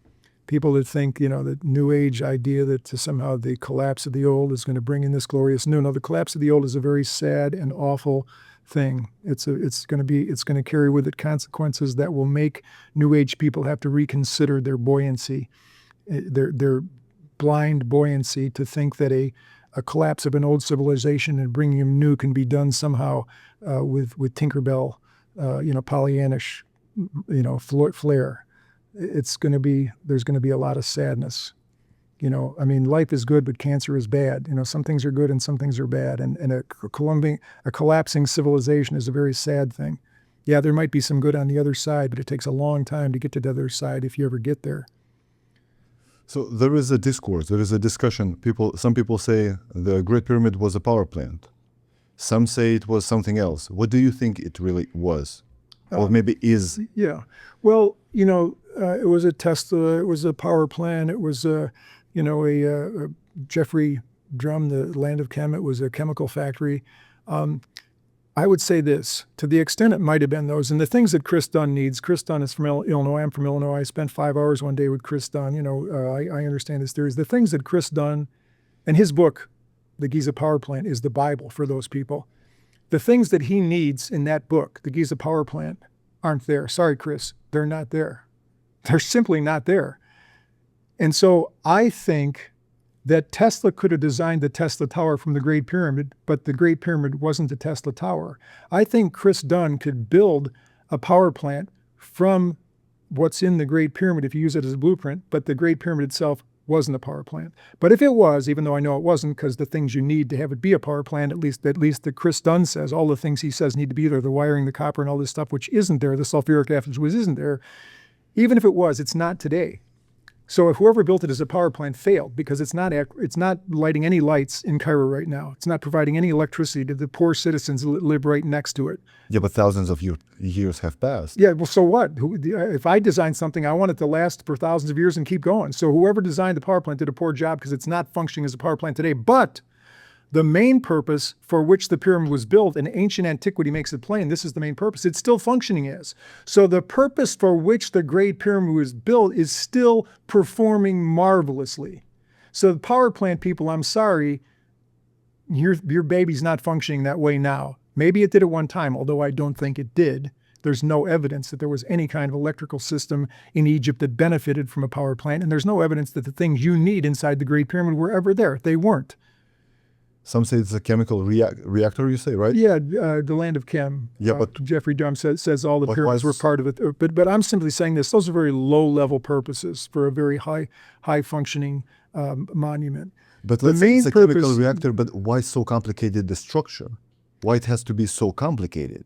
People that think, the New Age idea that somehow the collapse of the old is going to bring in this glorious new. No, the collapse of the old is a very sad and awful thing. It's going to carry with it consequences that will make New Age people have to reconsider their buoyancy, their blind buoyancy, to think that a collapse of an old civilization and bringing them new can be done somehow with Tinkerbell, Pollyannish, flair. There's going to be a lot of sadness. Life is good, but cancer is bad. Some things are good and some things are bad. And a collapsing civilization is a very sad thing. Yeah, there might be some good on the other side, but it takes a long time to get to the other side if you ever get there. So there is a discourse, there is a discussion. Some people say the Great Pyramid was a power plant. Some say it was something else. What do you think it really was? Or maybe is? Yeah. Well, it was a Tesla, it was a power plant, it was a Jeffrey Drum, the land of chem, it was a chemical factory. I would say this, to the extent it might have been those, and the things that Chris Dunn needs. Chris Dunn is from Illinois, I'm from Illinois. I spent 5 hours one day with Chris Dunn. I understand his theories. The things that Chris Dunn, and his book, The Giza Power Plant, is the Bible for those people. The things that he needs in that book, The Giza Power Plant, aren't there. Sorry, Chris, they're not there. They're simply not there. And so I think that Tesla could have designed the Tesla Tower from the Great Pyramid, but the Great Pyramid wasn't the Tesla Tower. I think Chris Dunn could build a power plant from what's in the Great Pyramid if you use it as a blueprint, but the Great Pyramid itself wasn't a power plant. But if it was, even though I know it wasn't, because the things you need to have it be a power plant, at least that Chris Dunn says, all the things he says need to be there, the wiring, the copper, and all this stuff, which isn't there, the sulfuric acid, which isn't there. Even if it was, it's not today. So if whoever built it as a power plant failed, because it's not lighting any lights in Cairo right now. It's not providing any electricity to the poor citizens that live right next to it. Yeah, but thousands of years have passed. Yeah, well, so what? If I design something, I want it to last for thousands of years and keep going. So whoever designed the power plant did a poor job, because it's not functioning as a power plant today. But the main purpose for which the pyramid was built, and ancient antiquity makes it plain, this is the main purpose, it's still functioning as. So the purpose for which the Great Pyramid was built is still performing marvelously. So the power plant people, I'm sorry, your baby's not functioning that way now. Maybe it did at one time, although I don't think it did. There's no evidence that there was any kind of electrical system in Egypt that benefited from a power plant, and there's no evidence that the things you need inside the Great Pyramid were ever there. They weren't. Some say it's a chemical reactor, you say, right? Yeah, the land of chem. Yeah, but Jeffrey Drum says all the pyramids were part of it. But I'm simply saying this. Those are very low-level purposes for a very high-functioning monument. But The let's say main it's a chemical purpose- reactor, but why so complicated the structure? Why it has to be so complicated?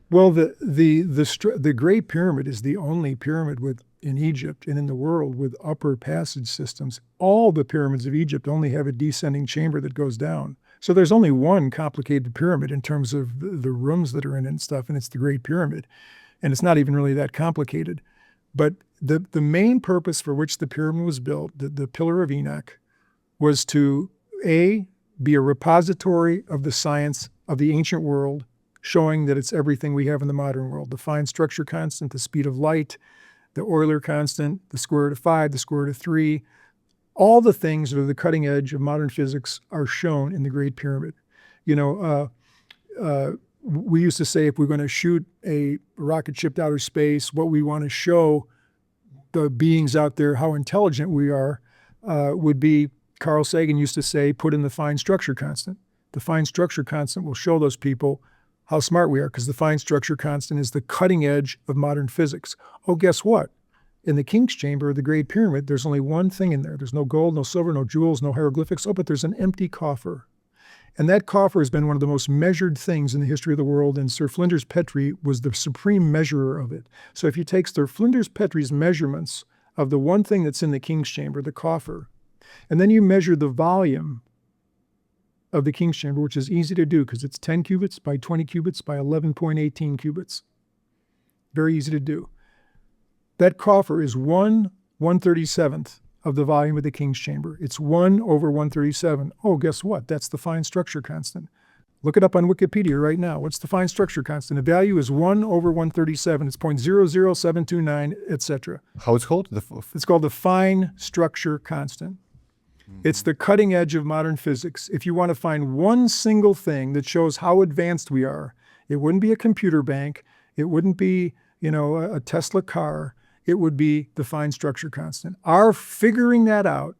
Well, the Great Pyramid is the only pyramid in Egypt and in the world with upper passage systems. All the pyramids of Egypt only have a descending chamber that goes down. So there's only one complicated pyramid in terms of the rooms that are in it and stuff, and it's the Great Pyramid. And it's not even really that complicated. But the main purpose for which the pyramid was built, the Pillar of Enoch, was to, A, be a repository of the science of the ancient world, showing that it's everything we have in the modern world. The fine structure constant, the speed of light, the Euler constant, the square root of 5, the square root of 3, all the things that are the cutting edge of modern physics are shown in the Great Pyramid. You know, we used to say if we're going to shoot a rocket ship to outer space, what we want to show the beings out there how intelligent we are would be, Carl Sagan used to say, put in the fine structure constant. The fine structure constant will show those people how smart we are, because the fine structure constant is the cutting edge of modern physics. Oh, guess what? In the King's Chamber of the Great Pyramid, there's only one thing in there. There's no gold, no silver, no jewels, no hieroglyphics. Oh, but there's an empty coffer. And that coffer has been one of the most measured things in the history of the world, and Sir Flinders Petrie was the supreme measurer of it. So if you take Sir Flinders Petrie's measurements of the one thing that's in the King's Chamber, the coffer, and then you measure the volume of the King's Chamber, which is easy to do because it's 10 cubits by 20 cubits by 11.18 cubits. Very easy to do. That coffer is 1/137th of the volume of the King's Chamber. It's 1/137. Oh, guess what? That's the fine structure constant. Look it up on Wikipedia right now. What's the fine structure constant? The value is 1/137. It's 0.00729, etc. How it's called? It's called the fine structure constant. It's the cutting edge of modern physics. If you want to find one single thing that shows how advanced we are, it wouldn't be a computer bank. It wouldn't be, a Tesla car. It would be the fine structure constant. Our figuring that out,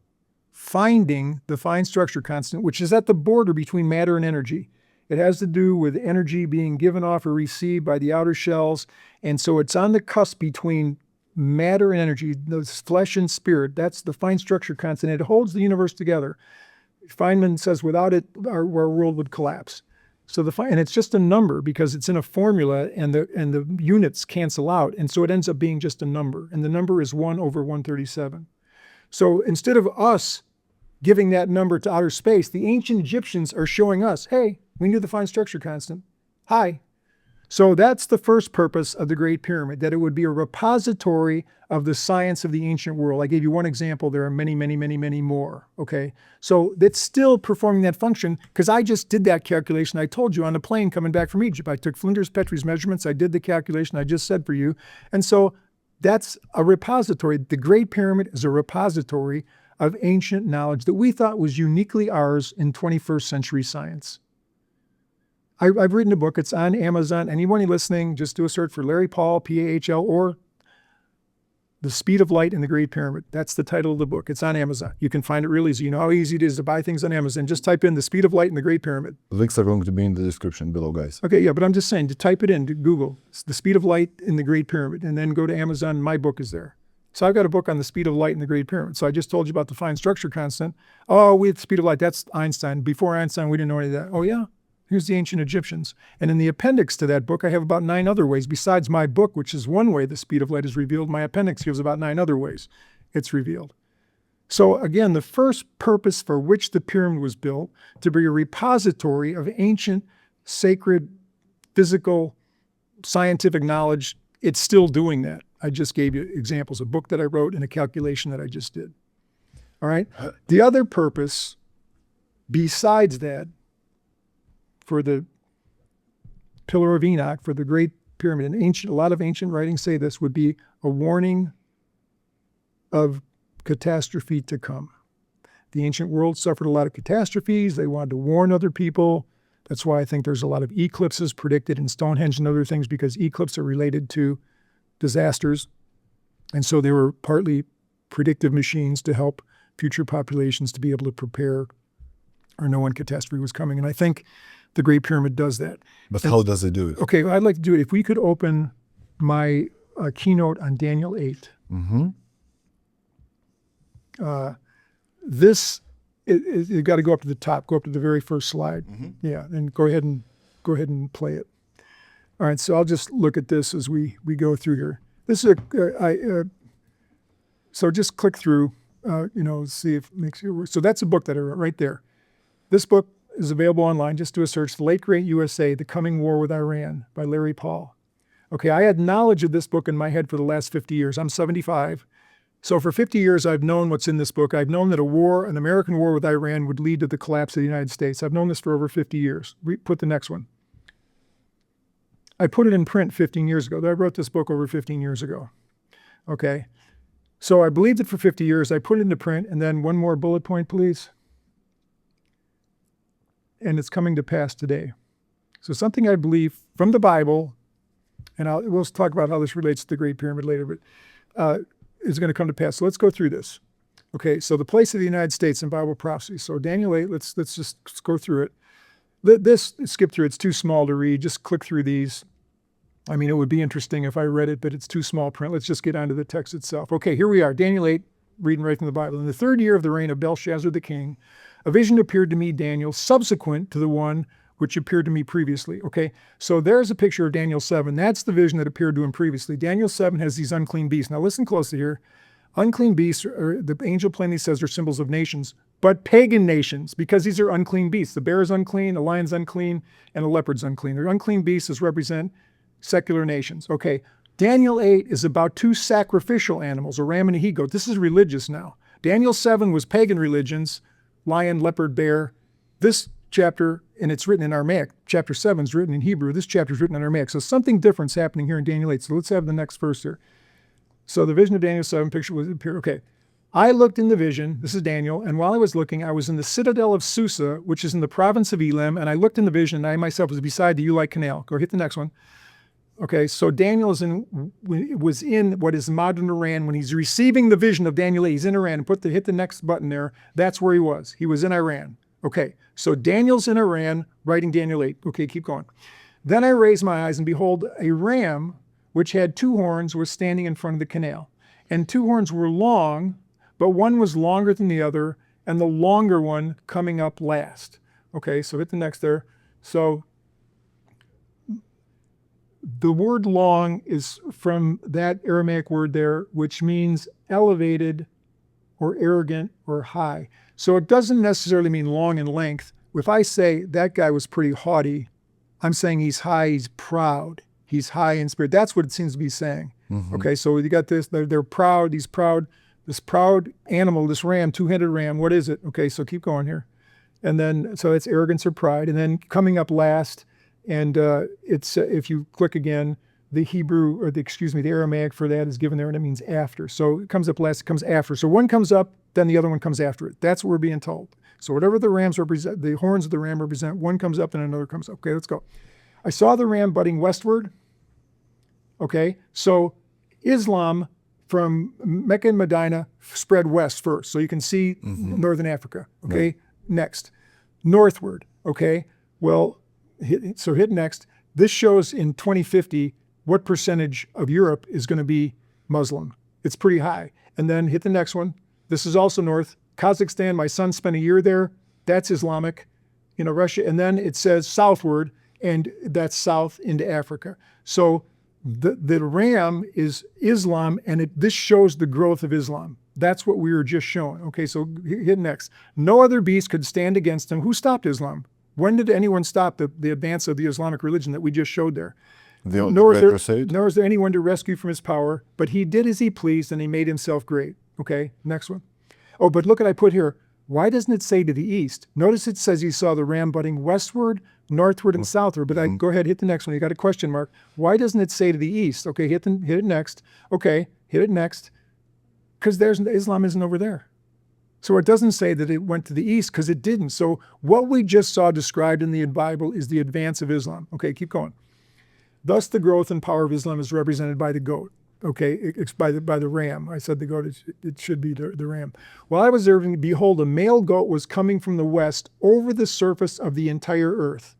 finding the fine structure constant, which is at the border between matter and energy. It has to do with energy being given off or received by the outer shells. And so it's on the cusp between matter and energy, those flesh and spirit. That's the fine structure constant. It holds the universe together. Feynman says without it, our world would collapse. So and it's just a number because it's in a formula, and the units cancel out, and so it ends up being just a number, and the number is 1/137. So instead of us giving that number to outer space, the ancient Egyptians are showing us, hey, we knew the fine structure constant. Hi. So that's the first purpose of the Great Pyramid, that it would be a repository of the science of the ancient world. I gave you one example. There are many, many, many, many more, okay? So it's still performing that function because I just did that calculation I told you on the plane coming back from Egypt. I took Flinders Petrie's measurements. I did the calculation I just said for you. And so that's a repository. The Great Pyramid is a repository of ancient knowledge that we thought was uniquely ours in 21st century science. I've written a book. It's on Amazon. Anyone listening, just do a search for Larry Pahl, P-A-H-L, or The Speed of Light in the Great Pyramid. That's the title of the book. It's on Amazon. You can find it real easy. You know how easy it is to buy things on Amazon. Just type in The Speed of Light in the Great Pyramid. Links are going to be in the description below, guys. Okay, yeah, but I'm just saying, to type it in to Google, The Speed of Light in the Great Pyramid, and then go to Amazon. My book is there. So I've got a book on the speed of light in the Great Pyramid. So I just told you about the fine structure constant. Oh, we have the speed of light. That's Einstein. Before Einstein, we didn't know any of that. Oh, yeah? Here's the ancient Egyptians. And in the appendix to that book, I have about 9 other ways. Besides my book, which is one way the speed of light is revealed, my appendix gives about 9 other ways it's revealed. So again, the first purpose for which the pyramid was built, to be a repository of ancient, sacred, physical, scientific knowledge, it's still doing that. I just gave you examples, a book that I wrote and a calculation that I just did. All right? The other purpose, besides that, for the Pillar of Enoch, for the Great Pyramid, and a lot of ancient writings say this, would be a warning of catastrophe to come. The ancient world suffered a lot of catastrophes. They wanted to warn other people. That's why I think there's a lot of eclipses predicted in Stonehenge and other things, because eclipses are related to disasters. And so they were partly predictive machines to help future populations to be able to prepare or know when catastrophe was coming. And I think the Great Pyramid does that. But how does it do it? Okay, well, I'd like to do it. If we could open my keynote on Daniel 8. Mm-hmm. This You got to go up to the top, go up to the very first slide. Yeah, and go ahead and play it. All right, so I'll just look at this as we go through here. This is so just click through, see if it makes it work. So that's a book that I wrote right there. This book is available online. Just do a search, The Late Great USA, The Coming War with Iran by Larry Pahl. Okay, I had knowledge of this book in my head for the last 50 years. I'm 75. So for 50 years, I've known what's in this book. I've known that an American war with Iran would lead to the collapse of the United States. I've known this for over 50 years. Put the next one. I put it in print 15 years ago. I wrote this book over 15 years ago. Okay, so I believed it for 50 years. I put it into print, and then one more bullet point, please. And it's coming to pass today. So something I believe from the Bible, and we'll talk about how this relates to the Great Pyramid later, but is going to come to pass. So let's go through this. Okay, so the place of the United States in Bible prophecy. So Daniel 8, let's just go through it. Skip through, it's too small to read. Just click through these. I mean, it would be interesting if I read it, but it's too small print. Let's just get onto the text itself. Okay, here we are, Daniel 8, reading right from the Bible. In the 3rd year of the reign of Belshazzar the king, a vision appeared to me, Daniel, subsequent to the one which appeared to me previously. Okay, so there's a picture of Daniel 7. That's the vision that appeared to him previously. Daniel 7 has these unclean beasts. Now listen closely here. Unclean beasts, or the angel plainly says, are symbols of nations, but pagan nations, because these are unclean beasts. The bear is unclean, the lion's unclean, and the leopard's unclean. They're unclean beasts represent secular nations. Okay, Daniel 8 is about 2 sacrificial animals, a ram and a he-goat. This is religious now. Daniel 7 was pagan religions, lion, leopard, bear. This chapter, and it's written in Aramaic. Chapter 7 is written in Hebrew. This chapter is written in Aramaic. So something different's happening here in Daniel 8. So let's have the next verse here. So the vision of Daniel 7 picture was appear. Okay. I looked in the vision, this is Daniel, and while I was looking, I was in the citadel of Susa, which is in the province of Elam, and I looked in the vision, and I myself was beside the Ulite Canal. Go hit the next one. Okay, so Daniel was in what is modern Iran when he's receiving the vision of Daniel 8. He's in Iran. Hit the next button there. That's where he was. He was in Iran. Okay, so Daniel's in Iran writing Daniel 8. Okay, keep going. Then I raised my eyes, and behold, a ram which had 2 horns was standing in front of the canal. And 2 horns were long, but one was longer than the other, and the longer one coming up last. Okay, so hit the next there. So the word long is from that Aramaic word there, which means elevated or arrogant or high. So it doesn't necessarily mean long in length. If I say that guy was pretty haughty, I'm saying he's high, he's proud, he's high in spirit. That's what it seems to be saying. Mm-hmm. Okay, so you got this, they're proud, he's proud, this proud animal, this ram, 2-headed ram, what is it? Okay, so keep going here. And then, so it's arrogance or pride. And then coming up last, and it's, if you click again, the Aramaic for that is given there, and it means after. So it comes up last, it comes after. So one comes up, then the other one comes after it. That's what we're being told. So whatever the rams represent, the horns of the ram represent, one comes up, then another comes up. Okay, let's go. I saw the ram butting westward. Okay, so Islam from Mecca and Medina spread west first. So you can see northern Africa. Okay, right. Next, northward. Okay, well, hit next. This shows in 2050 what percentage of Europe is going to be Muslim. It's pretty high. And then hit the next one. This is also north. Kazakhstan, my son spent a year there. That's Islamic. Russia. And then it says southward, and that's south into Africa. So the ram is Islam, and this shows the growth of Islam. That's what we were just showing. Okay, so hit next. No other beast could stand against him. Who stopped Islam? When did anyone stop the advance of the Islamic religion that we just showed there? Nor is there anyone to rescue from his power, but he did as he pleased, and he made himself great. Okay, next one. Oh, but look what I put here. Why doesn't it say to the east? Notice it says he saw the ram butting westward, northward, and southward. But go ahead, hit the next one. You got a question mark. Why doesn't it say to the east? Okay, hit it next. Okay, hit it next. Because Islam isn't over there. So it doesn't say that it went to the east, because it didn't. So what we just saw described in the Bible is the advance of Islam. Okay, keep going. Thus the growth and power of Islam is represented by the goat. Okay, it's by the ram. I said the goat, it should be the ram. While I was observing, behold, a male goat was coming from the west over the surface of the entire earth.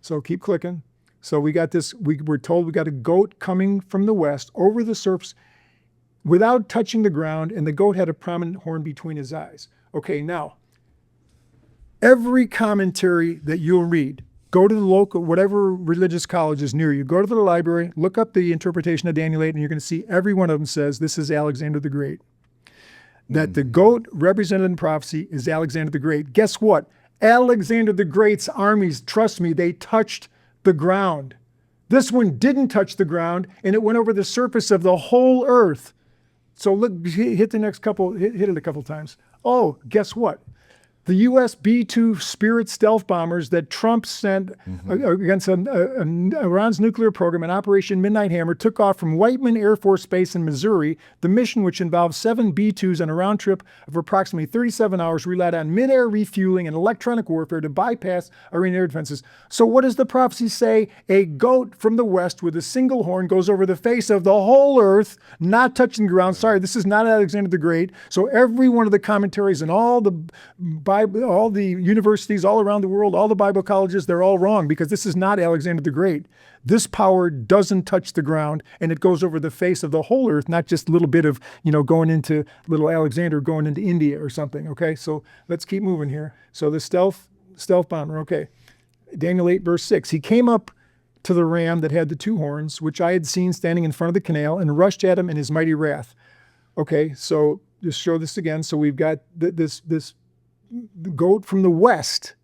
So keep clicking. So we got this, we're told we got a goat coming from the west over the surface without touching the ground, and the goat had a prominent horn between his eyes. Okay, now, Every commentary that you'll read, go to the local, whatever religious college is near you, go to the library, look up the interpretation of Daniel 8, and you're going to see every one of them says this is Alexander the Great. That the goat represented in prophecy is Alexander the Great. Guess what? Alexander the Great's armies, trust me, they touched the ground. This one didn't touch the ground, and it went over the surface of the whole earth. So look, hit the next couple, hit it a couple times. Oh, guess what? The U.S. B-2 Spirit stealth bombers that Trump sent against Iran's nuclear program in Operation Midnight Hammer took off from Whiteman Air Force Base in Missouri. The mission, which involved 7 B-2s on a round trip of approximately 37 hours, relied on mid-air refueling and electronic warfare to bypass Iranian air defenses. So what does the prophecy say? A goat from the west with a single horn goes over the face of the whole earth, not touching the ground. Sorry, this is not Alexander the Great. So every one of the commentaries and all the all the universities all around the world, all the Bible colleges, they're all wrong because this is not Alexander the Great. This power doesn't touch the ground and it goes over the face of the whole earth, not just a little bit of, going into little Alexander going into India or something. Okay, so let's keep moving here. So the stealth bomber, okay. Daniel 8 verse 6, he came up to the ram that had the 2 horns, which I had seen standing in front of the canal, and rushed at him in his mighty wrath. Okay, so just show this again. So we've got this goat from the west,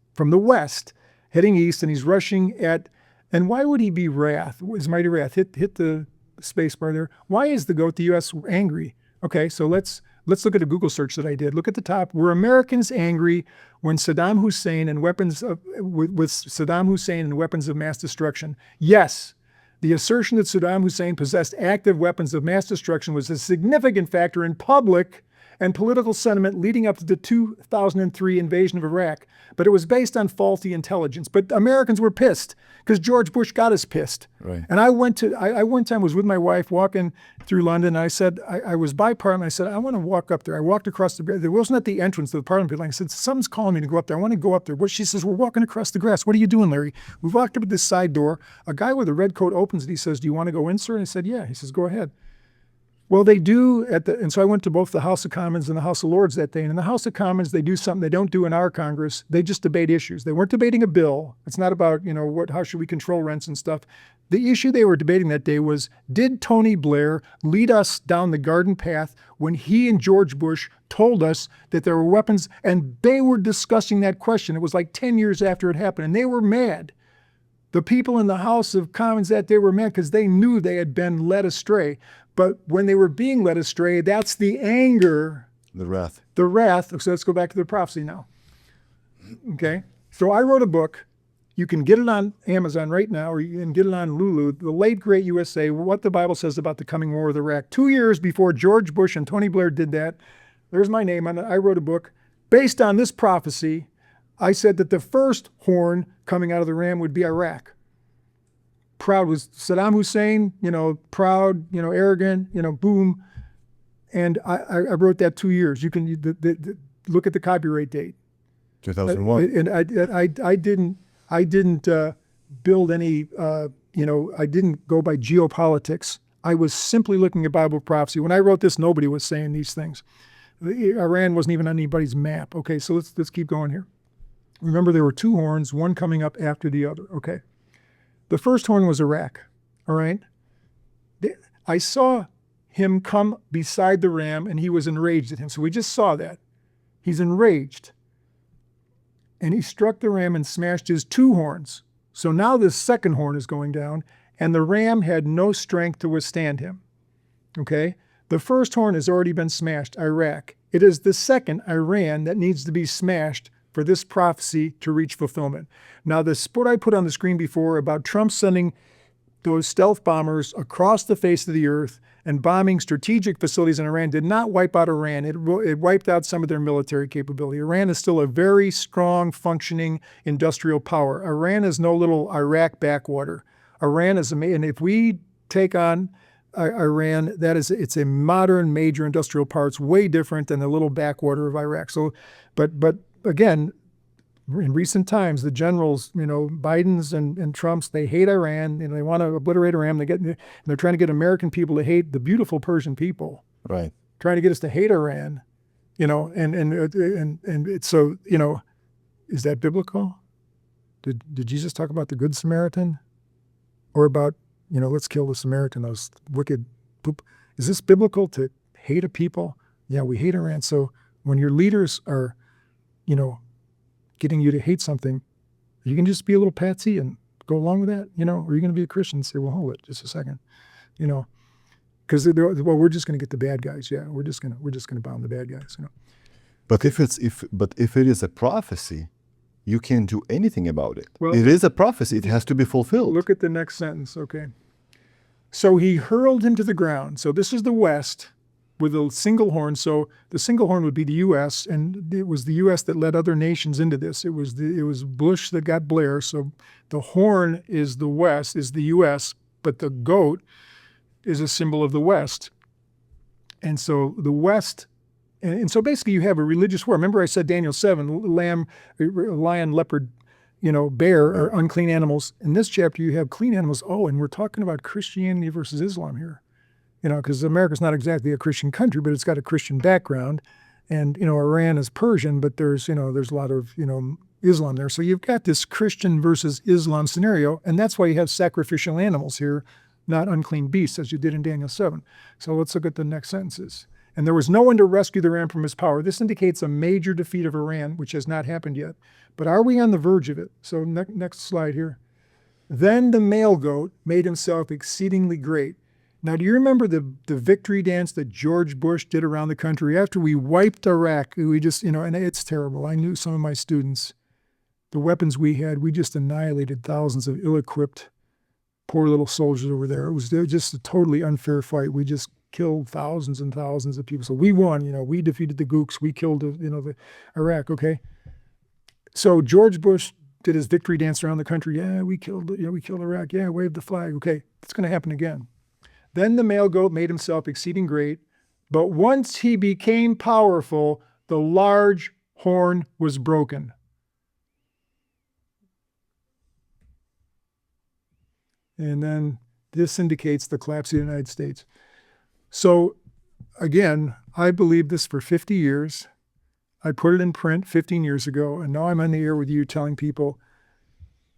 heading east, and he's rushing at, and why would he be wrath? His mighty wrath. Hit the space bar there. Why is the goat, the U.S., angry? Okay, so let's look at a Google search that I did. Look at the top. Were Americans angry when Saddam Hussein and with Saddam Hussein and weapons of mass destruction? Yes. The assertion that Saddam Hussein possessed active weapons of mass destruction was a significant factor in public and political sentiment leading up to the 2003 invasion of Iraq, but it was based on faulty intelligence. But Americans were pissed because George Bush got us pissed. Right. And I one time was with my wife walking through London, and I said, I was by Parliament, I said, I want to walk up there. I walked across there wasn't at the entrance to the Parliament building. I said, something's calling me to go up there. I want to go up there. Well, she says, we're walking across the grass. What are you doing, Larry? We walked up at this side door. A guy with a red coat opens it. He says, do you want to go in, sir? And I said, yeah. He says, go ahead. Well, they do and so I went to both the House of Commons and the House of Lords that day. And in the House of Commons, they do something they don't do in our Congress. They just debate issues. They weren't debating a bill. It's not about, how should we control rents and stuff. The issue they were debating that day was, did Tony Blair lead us down the garden path when he and George Bush told us that there were weapons? And they were discussing that question. It was like 10 years after it happened, and they were mad. The people in the House of Commons that day were mad because they knew they had been led astray. But when they were being led astray, that's the anger. The wrath. The wrath. So let's go back to the prophecy now. Okay. So I wrote a book. You can get it on Amazon right now, or you can get it on Lulu, The Late Great USA, What the Bible Says About the Coming War with Iraq. 2 years before George Bush and Tony Blair did that, there's my name on it. I wrote a book. Based on this prophecy, I said that the first horn coming out of the ram would be Iraq. Proud was Saddam Hussein, proud, arrogant, boom. And I wrote that 2 years. You can look at the copyright date. 2001. And I didn't build any, I didn't go by geopolitics. I was simply looking at Bible prophecy. When I wrote this, nobody was saying these things. Iran wasn't even on anybody's map. Okay, so let's keep going here. Remember, there were 2 horns, one coming up after the other. Okay. The first horn was Iraq, all right? I saw him come beside the ram, and he was enraged at him. So we just saw that. He's enraged. And he struck the ram and smashed his 2 horns. So now the second horn is going down, and the ram had no strength to withstand him, okay? The first horn has already been smashed, Iraq. It is the second, Iran, that needs to be smashed for this prophecy to reach fulfillment. Now, this what I put on the screen before about Trump sending those stealth bombers across the face of the earth and bombing strategic facilities in Iran did not wipe out Iran. It wiped out some of their military capability. Iran is still a very strong, functioning industrial power. Iran is no little Iraq backwater. Iran is amazing. And if we take on Iran, it's a modern major industrial power. It's way different than the little backwater of Iraq. So, but again, in recent times, the generals, Biden's and Trump's, they hate Iran. They want to obliterate Iran. They're trying to get American people to hate the beautiful Persian people. Right. Trying to get us to hate Iran, and it's so, Is that biblical? Did Jesus talk about the Good Samaritan? Or about, let's kill the Samaritan, those wicked poop? Is this biblical to hate a people? Yeah, we hate Iran. So when your leaders are, getting you to hate something, you can just be a little patsy and go along with that, or are you going to be a Christian and say, well, hold it just a second, because we're just going to get the bad guys. Yeah, we're just going to bomb the bad guys. But if it is a prophecy, you can't do anything about it. Well, it is a prophecy. It has to be fulfilled. Look at the next sentence. Okay. So he hurled him to the ground. So this is the West with a single horn. So the single horn would be the U.S., and it was the U.S. that led other nations into this. It was Bush that got Blair. So the horn is the West, is the U.S., but the goat is a symbol of the West. And so the West, and so basically you have a religious war. Remember I said Daniel 7, lion, leopard, bear are unclean animals. In this chapter you have clean animals. Oh, and we're talking about Christianity versus Islam here. Because America's not exactly a Christian country, but it's got a Christian background. And, Iran is Persian, but there's a lot of, Islam there. So you've got this Christian versus Islam scenario, and that's why you have sacrificial animals here, not unclean beasts, as you did in Daniel 7. So let's look at the next sentences. And there was no one to rescue the ram from his power. This indicates a major defeat of Iran, which has not happened yet. But are we on the verge of it? So next slide here. Then the male goat made himself exceedingly great. Now, do you remember the victory dance that George Bush did around the country after we wiped Iraq? We just, and it's terrible. I knew some of my students, the weapons we had, we just annihilated thousands of ill-equipped, poor little soldiers over there. It was just a totally unfair fight. We just killed thousands and thousands of people. So we won, we defeated the Gooks. We killed, the Iraq, okay? So George Bush did his victory dance around the country. Yeah, we killed Iraq. Yeah, waved the flag. Okay, it's going to happen again. Then the male goat made himself exceeding great, but once he became powerful, the large horn was broken. And then this indicates the collapse of the United States. So again, I believed this for 50 years. I put it in print 15 years ago, and now I'm on the air with you telling people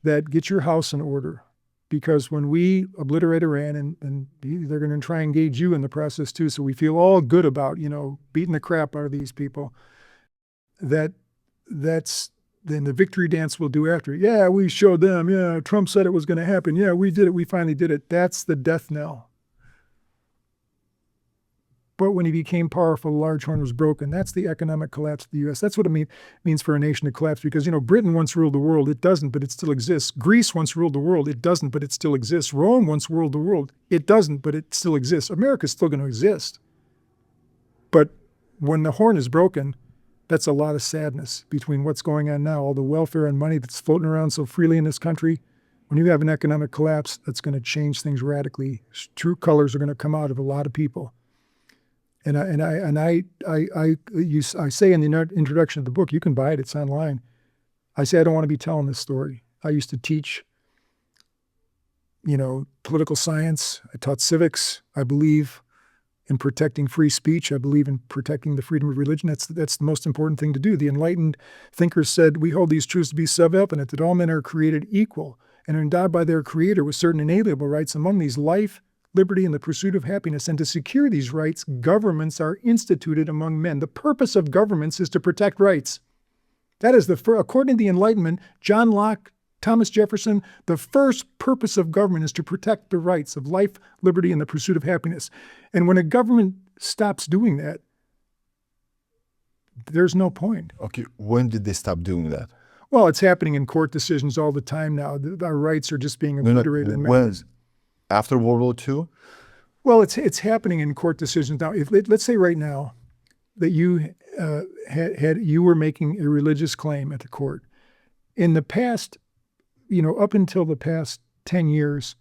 that get your house in order. Because when we obliterate Iran, and they're going to try and engage you in the process too, so we feel all good about, beating the crap out of these people, that's then the victory dance we'll do after. Yeah, we showed them. Yeah, Trump said it was going to happen. Yeah, we did it. We finally did it. That's the death knell. But when he became powerful, the large horn was broken. That's the economic collapse of the U.S. That's what it means for a nation to collapse because, Britain once ruled the world. It doesn't, but it still exists. Greece once ruled the world. It doesn't, but it still exists. Rome once ruled the world. It doesn't, but it still exists. America's still going to exist. But when the horn is broken, that's a lot of sadness between what's going on now, all the welfare and money that's floating around so freely in this country. When you have an economic collapse, that's going to change things radically. True colors are going to come out of a lot of people. And I say in the introduction of the book, you can buy it, it's online. I say I don't want to be telling this story. I used to teach, political science. I taught civics. I believe in protecting free speech. I believe in protecting the freedom of religion. That's the most important thing to do. The enlightened thinkers said, we hold these truths to be self-evident, that all men are created equal and are endowed by their Creator with certain inalienable rights, among these life, liberty, and the pursuit of happiness. And to secure these rights, governments are instituted among men. The purpose of governments is to protect rights. That is according to the Enlightenment, John Locke, Thomas Jefferson, the first purpose of government is to protect the rights of life, liberty, and the pursuit of happiness. And when a government stops doing that, there's no point. Okay, when did they stop doing that? Well, it's happening in court decisions all the time now. Our rights are just being obliterated. When? After World War II? Well, it's happening in court decisions now. Let's say right now that you you were making a religious claim at the court. In the past, up until the past 10 years,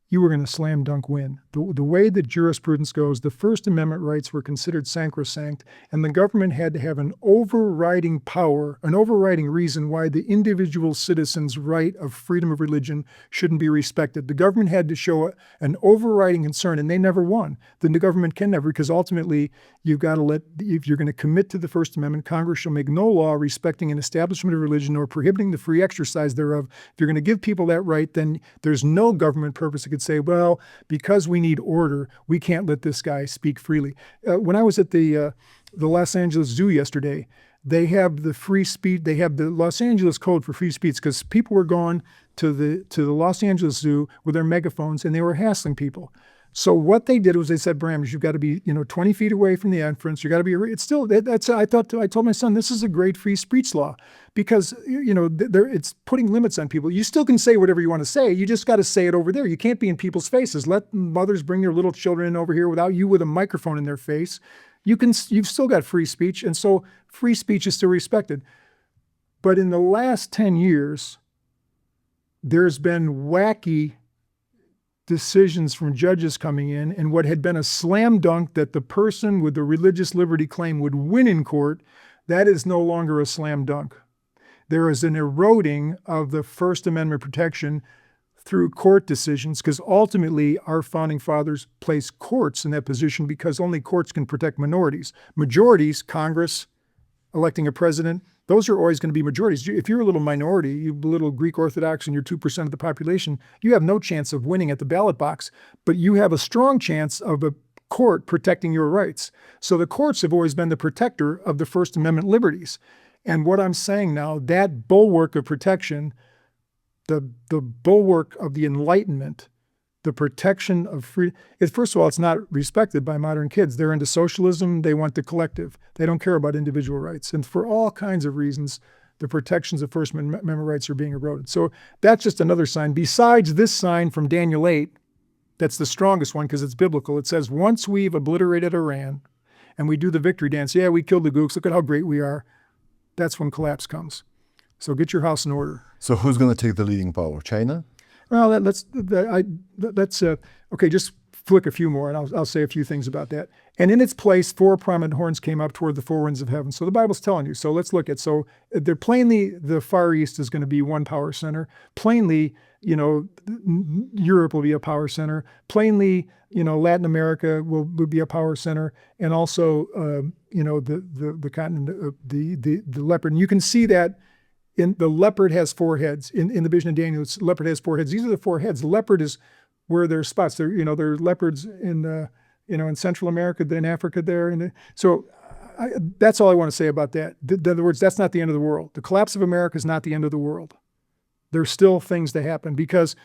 you were going to slam dunk win. The way that jurisprudence goes, the First Amendment rights were considered sacrosanct, and the government had to have an overriding power, an overriding reason why the individual citizen's right of freedom of religion shouldn't be respected. The government had to show an overriding concern, and they never won. The government can never, because ultimately You've got to if you're going to commit to the First Amendment, Congress shall make no law respecting an establishment of religion or prohibiting the free exercise thereof. If you're going to give people that right, then there's no government purpose that could say, well, because we need order, we can't let this guy speak freely. When I was at the Los Angeles Zoo yesterday, they have the free speech. They have the Los Angeles Code for free speech because people were going to the Los Angeles Zoo with their megaphones and they were hassling people. So what they did was they said, parameters, you've got to be 20 feet away from the entrance. You got to be. It's still I told my son this is a great free speech law because it's putting limits on people. You still can say whatever you want to say. You just got to say it over there. You can't be in people's faces. Let mothers bring their little children in over here without you with a microphone in their face. You've still got free speech, and so free speech is still respected. But in the last 10 years, there's been wacky decisions from judges coming in, and what had been a slam dunk that the person with the religious liberty claim would win in court, that is no longer a slam dunk. There is an eroding of the First Amendment protection through court decisions, because ultimately our founding fathers placed courts in that position because only courts can protect minorities. Majorities, Congress, electing a president, those are always going to be majorities. If you're a little minority, you're a little Greek Orthodox and you're 2% of the population, you have no chance of winning at the ballot box, but you have a strong chance of a court protecting your rights. So the courts have always been the protector of the First Amendment liberties. And what I'm saying now, that bulwark of protection, the bulwark of the Enlightenment, the protection of freedom, first of all, it's not respected by modern kids. They're into socialism. They want the collective. They don't care about individual rights. And for all kinds of reasons, the protections of First Amendment rights are being eroded. So that's just another sign. Besides this sign from Daniel 8, that's the strongest one because it's biblical. It says, once we've obliterated Iran and we do the victory dance, yeah, we killed the gooks, look at how great we are, that's when collapse comes. So get your house in order. So who's going to take the leading power? China? Well, okay, just flick a few more and I'll say a few things about that. And in its place, 4 prominent horns came up toward the 4 winds of heaven. So the Bible's telling you. So let's look at, they're plainly the Far East is going to be one power center. Plainly, Europe will be a power center. Plainly, Latin America will be a power center. And also, the continent, the leopard. And you can see that the leopard has 4 heads. In the vision of Daniel, the leopard has 4 heads. These are the 4 heads. The leopard is where there's spots. There are leopards in Central America, in Africa there. That's all I want to say about that. In other words, that's not the end of the world. The collapse of America is not the end of the world. There's still things to happen because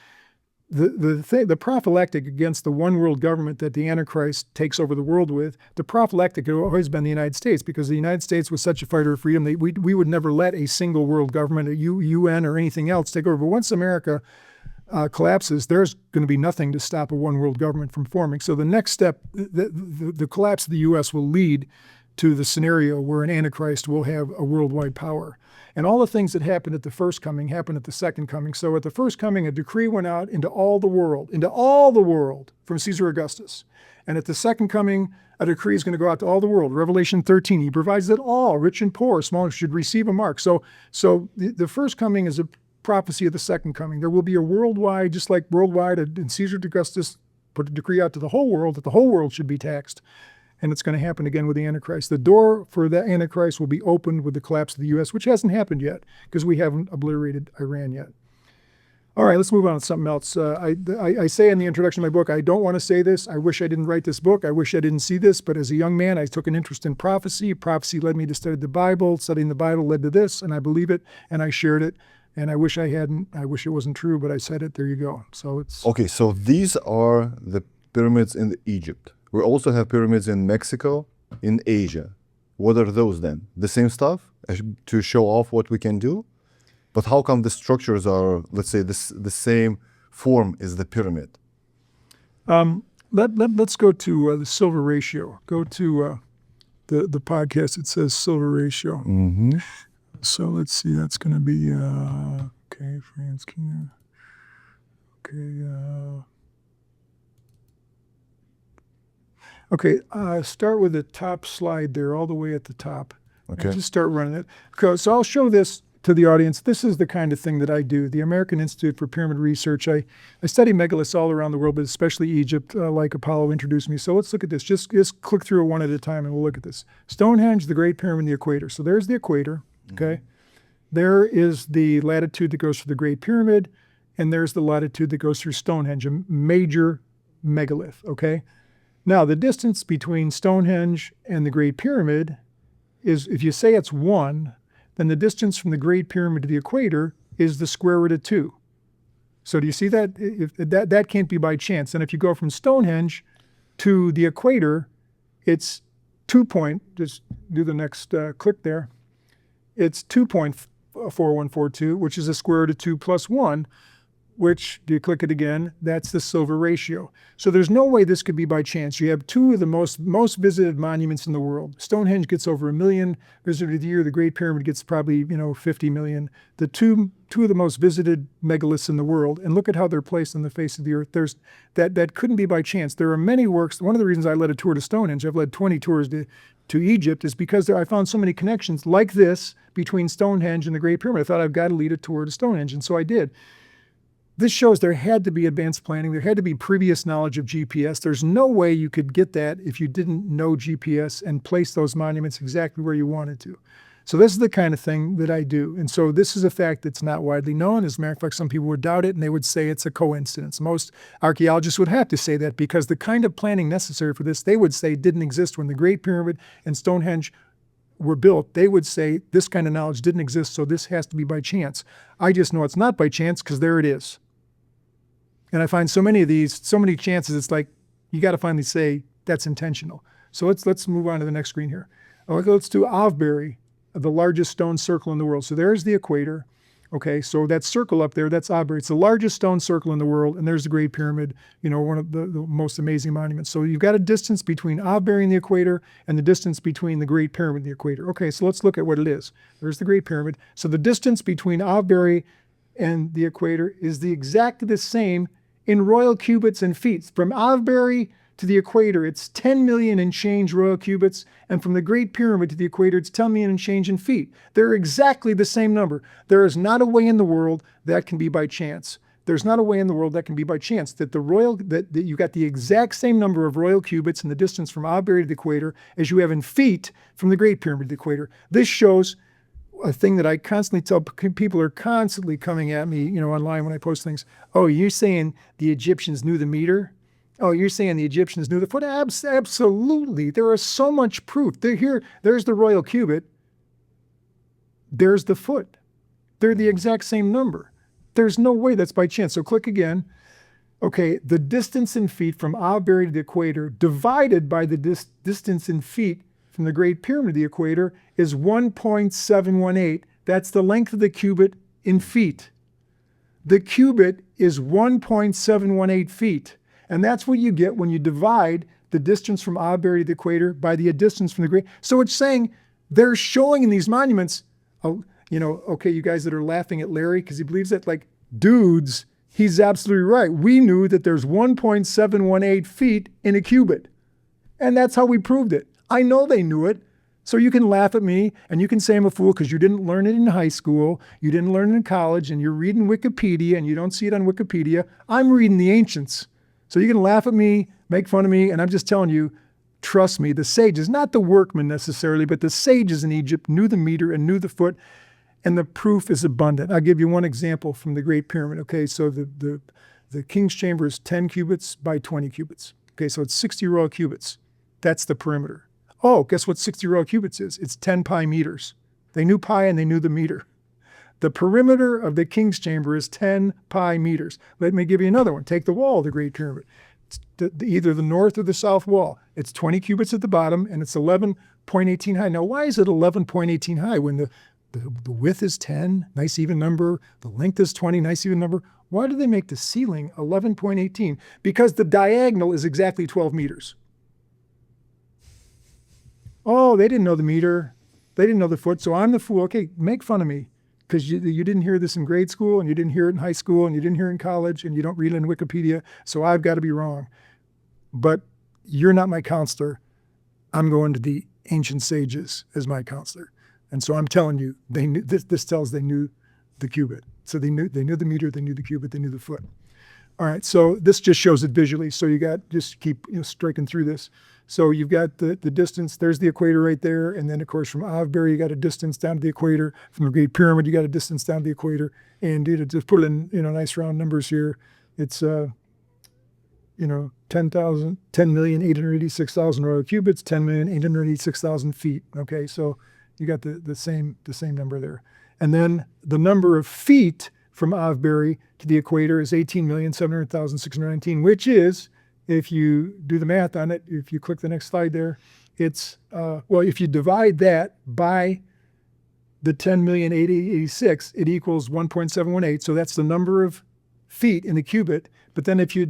the prophylactic against the one world government that the Antichrist takes over the world with, the prophylactic has always been the United States because the United States was such a fighter of freedom that we would never let a single world government, a UN or anything else take over. But once America collapses, there's going to be nothing to stop a one world government from forming. So the next step, the collapse of the U.S. will lead to the scenario where an Antichrist will have a worldwide power. And all the things that happened at the first coming happened at the second coming. So at the first coming, a decree went out into all the world from Caesar Augustus. And at the second coming, a decree is going to go out to all the world. Revelation 13, he provides that all, rich and poor, small, should receive a mark. So the first coming is a prophecy of the second coming. There will be a worldwide, just like worldwide, and Caesar Augustus put a decree out to the whole world that the whole world should be taxed. And it's going to happen again with the Antichrist. The door for the Antichrist will be opened with the collapse of the U.S., which hasn't happened yet because we haven't obliterated Iran yet. All right, let's move on to something else. I say in the introduction of my book, I don't want to say this. I wish I didn't write this book. I wish I didn't see this. But as a young man, I took an interest in prophecy. Prophecy led me to study the Bible. Studying the Bible led to this, and I believe it, and I shared it. And I wish I hadn't. I wish it wasn't true, but I said it. There you go. So it's... Okay, so these are the pyramids in Egypt. We also have pyramids in Mexico, in Asia. What are those then? The same stuff to show off what we can do? But how come the structures are, let's say, the same form as the pyramid? Let's go to the silver ratio. Go to the podcast. It says silver ratio. Mm-hmm. So let's see. That's going to be, okay, France, Kenya. Okay, start with the top slide there, all the way at the top. Okay. And just start running it. Okay, so I'll show this to the audience, this is the kind of thing that I do. The American Institute for Pyramid Research, I study megaliths all around the world, but especially Egypt, like Apollo introduced me. So let's look at this. Just click through one at a time and we'll look at this. Stonehenge, the Great Pyramid, the equator. So there's the equator, okay? There is the latitude that goes through the Great Pyramid, and there's the latitude that goes through Stonehenge, a major megalith, okay? Now, the distance between Stonehenge and the Great Pyramid is, if you say it's 1, then the distance from the Great Pyramid to the equator is the square root of 2. So do you see that? That can't be by chance. And if you go from Stonehenge to the equator, it's 2 point, just do the next click there. It's 2.4142, which is the square root of 2 plus 1, which, do you click it again? That's the silver ratio. So there's no way this could be by chance. You have 2 of the most visited monuments in the world. Stonehenge gets over 1 million visitors a year. The Great Pyramid gets probably, 50 million. The two of the most visited megaliths in the world, and look at how they're placed on the face of the earth. That couldn't be by chance. There are many works. One of the reasons I led a tour to Stonehenge, I've led 20 tours to Egypt, is because I found so many connections like this between Stonehenge and the Great Pyramid. I thought I've got to lead a tour to Stonehenge, and so I did. This shows there had to be advanced planning. There had to be previous knowledge of GPS. There's no way you could get that if you didn't know GPS and place those monuments exactly where you wanted to. So this is the kind of thing that I do. And so this is a fact that's not widely known. As a matter of fact, some people would doubt it and they would say it's a coincidence. Most archaeologists would have to say that because the kind of planning necessary for this, they would say didn't exist when the Great Pyramid and Stonehenge were built. They would say this kind of knowledge didn't exist, so this has to be by chance. I just know it's not by chance because there it is. And I find so many of these, so many chances, it's like you got to finally say that's intentional. So let's move on to the next screen here. Let's do Avebury, the largest stone circle in the world. So there's the equator. Okay, so that circle up there, that's Avebury. It's the largest stone circle in the world, and there's the Great Pyramid, one of the most amazing monuments. So you've got a distance between Avebury and the equator and the distance between the Great Pyramid and the equator. Okay, so let's look at what it is. There's the Great Pyramid. So the distance between Avebury and the equator is exactly the same in royal cubits and feet. From Avebury to the equator, it's 10 million and change royal cubits, and from the Great Pyramid to the equator, it's 10 million and change in feet. They're exactly the same number. There is not a way in the world that can be by chance. There's not a way in the world that can be by chance that that you got the exact same number of royal cubits in the distance from Avebury to the equator as you have in feet from the Great Pyramid to the equator. This shows a thing that I constantly tell people are constantly coming at me, online when I post things. Oh, you're saying the Egyptians knew the meter? Oh, you're saying the Egyptians knew the foot? Absolutely. There is so much proof. There's the royal cubit. There's the foot. They're the exact same number. There's no way that's by chance. So click again. Okay, the distance in feet from Avebury to the equator divided by the distance in feet from the Great Pyramid to the equator is 1.718. That's the length of the cubit in feet. The cubit is 1.718 feet. And that's what you get when you divide the distance from Avebury to the equator by the distance from the Great. So it's saying they're showing in these monuments, okay, you guys that are laughing at Larry because he believes that, like, dudes, he's absolutely right. We knew that there's 1.718 feet in a cubit. And that's how we proved it. I know they knew it. So you can laugh at me and you can say I'm a fool because you didn't learn it in high school, you didn't learn it in college, and you're reading Wikipedia and you don't see it on Wikipedia. I'm reading the ancients. So you can laugh at me, make fun of me, and I'm just telling you, trust me, the sages, not the workmen necessarily, but the sages in Egypt knew the meter and knew the foot, and the proof is abundant. I'll give you one example from the Great Pyramid. Okay, so the king's chamber is 10 cubits by 20 cubits. Okay, so it's 60 royal cubits. That's the perimeter. Oh, guess what 60 royal cubits is? It's 10 pi meters. They knew pi and they knew the meter. The perimeter of the king's chamber is 10 pi meters. Let me give you another one. Take the wall of the Great Pyramid. It's either the north or the south wall. It's 20 cubits at the bottom and it's 11.18 high. Now, why is it 11.18 high when the width is 10, nice even number, the length is 20, nice even number? Why do they make the ceiling 11.18? Because the diagonal is exactly 12 meters. Oh, they didn't know the meter. They didn't know the foot, so I'm the fool. Okay, make fun of me because you didn't hear this in grade school and you didn't hear it in high school and you didn't hear it in college and you don't read it in Wikipedia, so I've got to be wrong. But you're not my counselor. I'm going to the ancient sages as my counselor. And so I'm telling you, they knew this tells they knew the cubit. So they knew the meter, they knew the cubit, they knew the foot. All right, so this just shows it visually. So you got, just keep striking through this. So you've got the distance, there's the equator right there. And then of course from Avebury, you got a distance down to the equator. From the Great Pyramid, you got a distance down to the equator. And just put it in, nice round numbers here. It's, 10,886,000 royal cubits, 10,886,000 feet. Okay, so you got the same number there. And then the number of feet from Avebury to the equator is 18,700,619, which is, if you do the math on it, if you click the next slide there, it's, if you divide that by the 10,886, it equals 1.718. So that's the number of feet in the cubit. But then if you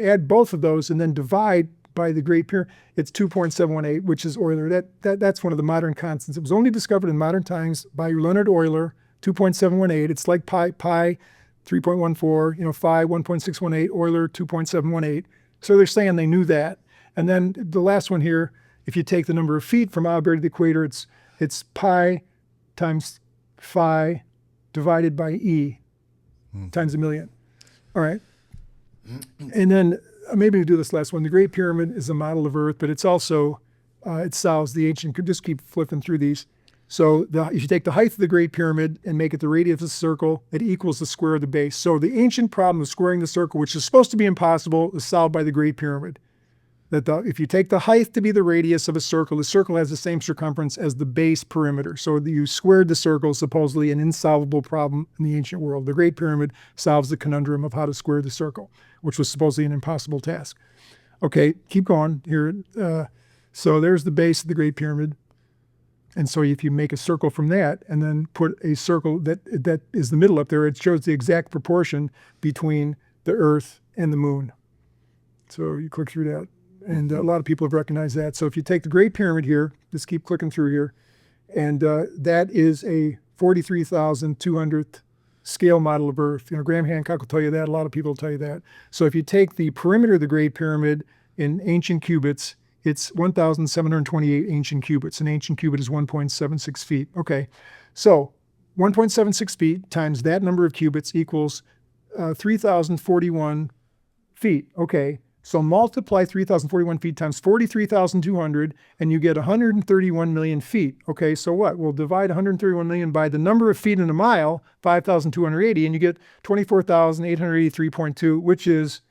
add both of those and then divide by the Great Pyramid, it's 2.718, which is Euler. That's one of the modern constants. It was only discovered in modern times by Leonhard Euler, 2.718. It's like pi 3.14, phi 1.618, Euler 2.718. So they're saying they knew that. And then the last one here, if you take the number of feet from Avebury to the equator, it's pi times phi divided by e times a million. All right. And then maybe we do this last one. The Great Pyramid is a model of Earth, but it's also, it solves the ancient, could just keep flipping through these. So if you take the height of the Great Pyramid and make it the radius of the circle, it equals the square of the base. So the ancient problem of squaring the circle, which is supposed to be impossible, is solved by the Great Pyramid. If you take the height to be the radius of a circle, the circle has the same circumference as the base perimeter. So you squared the circle, supposedly an insolvable problem in the ancient world. The Great Pyramid solves the conundrum of how to square the circle, which was supposedly an impossible task. Okay, keep going here. So there's the base of the Great Pyramid. And so if you make a circle from that and then put a circle that is the middle up there, it shows the exact proportion between the Earth and the Moon. So you click through that. And a lot of people have recognized that. So if you take the Great Pyramid here, just keep clicking through here, and that is a 43,200th scale model of Earth. Graham Hancock will tell you that. A lot of people will tell you that. So if you take the perimeter of the Great Pyramid in ancient cubits, it's 1,728 ancient cubits. An ancient cubit is 1.76 feet. Okay, so 1.76 feet times that number of cubits equals 3,041 feet. Okay. So multiply 3,041 feet times 43,200, and you get 131 million feet. Okay, so what? We'll divide 131 million by the number of feet in a mile, 5,280, and you get 24,883.2, which is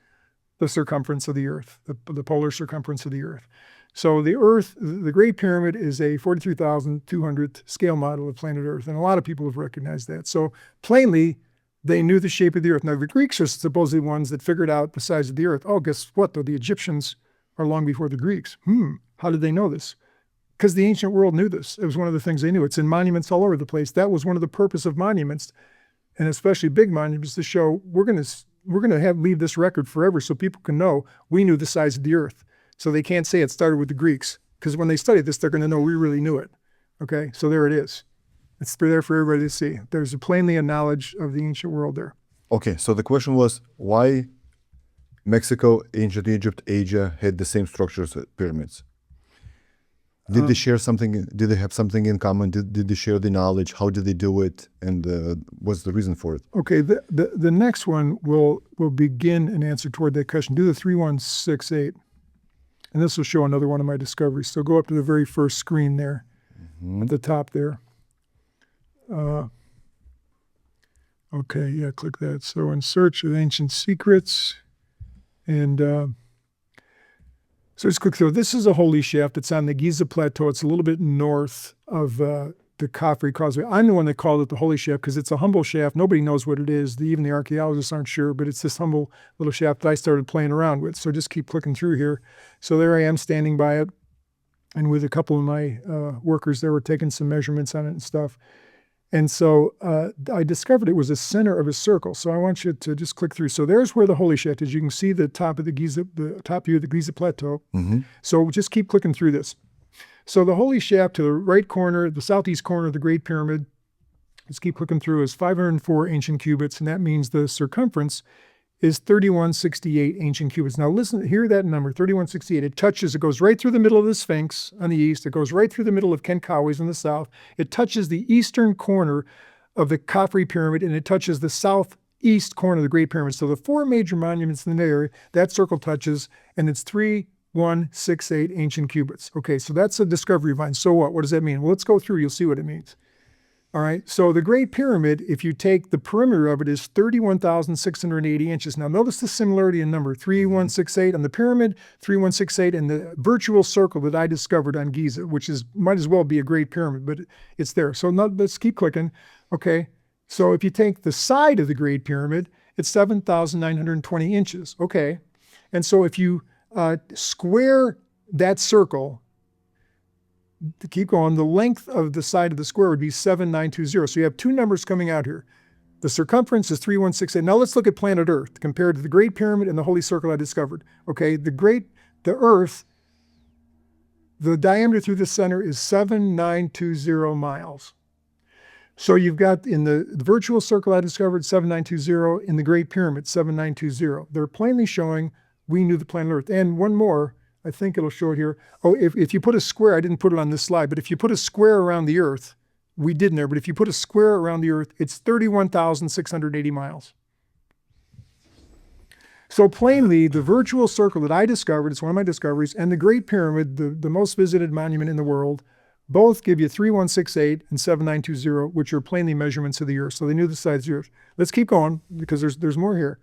the circumference of the Earth, the polar circumference of the Earth. So the Earth, the Great Pyramid is a 43,200th scale model of planet Earth, and a lot of people have recognized that. So plainly, they knew the shape of the Earth. Now, the Greeks are supposedly ones that figured out the size of the Earth. Oh, guess what, though? The Egyptians are long before the Greeks. How did they know this? Because the ancient world knew this. It was one of the things they knew. It's in monuments all over the place. That was one of the purpose of monuments, and especially big monuments, to show we're going to leave this record forever so people can know we knew the size of the Earth. So they can't say it started with the Greeks, because when they study this, they're going to know we really knew it. Okay, so there it is. It's there for everybody to see. There's plainly a knowledge of the ancient world there. Okay, so the question was why Mexico, ancient Egypt, Asia had the same structures as pyramids. Did they share something? Did they have something in common? Did they share the knowledge? How did they do it? And what's the reason for it? Okay, the next one will begin an answer toward that question. Do the 3168. And this will show another one of my discoveries. So go up to the very first screen there, at the top there. Okay, yeah, click that. So in search of ancient secrets, and so just click through. This is a holy shaft. It's on the Giza Plateau. It's a little bit north of the Khafre Causeway. I'm the one that called it the holy shaft because it's a humble shaft. Nobody knows what it is. Even the archaeologists aren't sure, but it's this humble little shaft that I started playing around with. So just keep clicking through here. So there I am standing by it, and with a couple of my workers there, were taking some measurements on it and stuff. And so I discovered it was the center of a circle. So I want you to just click through. So there's where the holy shaft is. You can see the top of the top view of the Giza Plateau. So just keep clicking through this. So the holy shaft to the right corner, the southeast corner of the Great Pyramid, just keep clicking through, is 504 ancient cubits, and that means the circumference is 3168 ancient cubits. Now listen, hear that number, 3168. It goes right through the middle of the Sphinx on the east. It goes right through the middle of Kenkawis on the south. It touches the eastern corner of the Khafre Pyramid, and it touches the southeast corner of the Great Pyramid. So the four major monuments in the area, that circle touches, and it's 3168 ancient cubits. Okay, so that's a discovery line. So what? What does that mean? Well, let's go through. You'll see what it means. All right, so the Great Pyramid, if you take the perimeter of it, is 31,680 inches. Now notice the similarity in number, 3168 on the pyramid, 3168 in the virtual circle that I discovered on Giza, which might as well be a Great Pyramid, but it's there. So now let's keep clicking. Okay, so if you take the side of the Great Pyramid, it's 7,920 inches. Okay, and so if you square that circle, to keep going, the length of the side of the square would be 7,920. So you have two numbers coming out here. The circumference is 3168. Now let's look at planet Earth compared to the Great Pyramid and the Holy Circle I discovered. Okay, the Earth, the diameter through the center is 7,920 miles. So you've got in the virtual circle I discovered 7,920, in the Great Pyramid 7,920. They're plainly showing we knew the planet Earth. And one more, I think it'll show it here. Oh, if you put a square, I didn't put it on this slide, but if you put a square around the Earth, we didn't there, but if you put a square around the Earth, it's 31,680 miles. So plainly, the virtual circle that I discovered, it's one of my discoveries, and the Great Pyramid, the most visited monument in the world, both give you 3168 and 7920, which are plainly measurements of the Earth. So they knew the size of the Earth. Let's keep going because there's more here.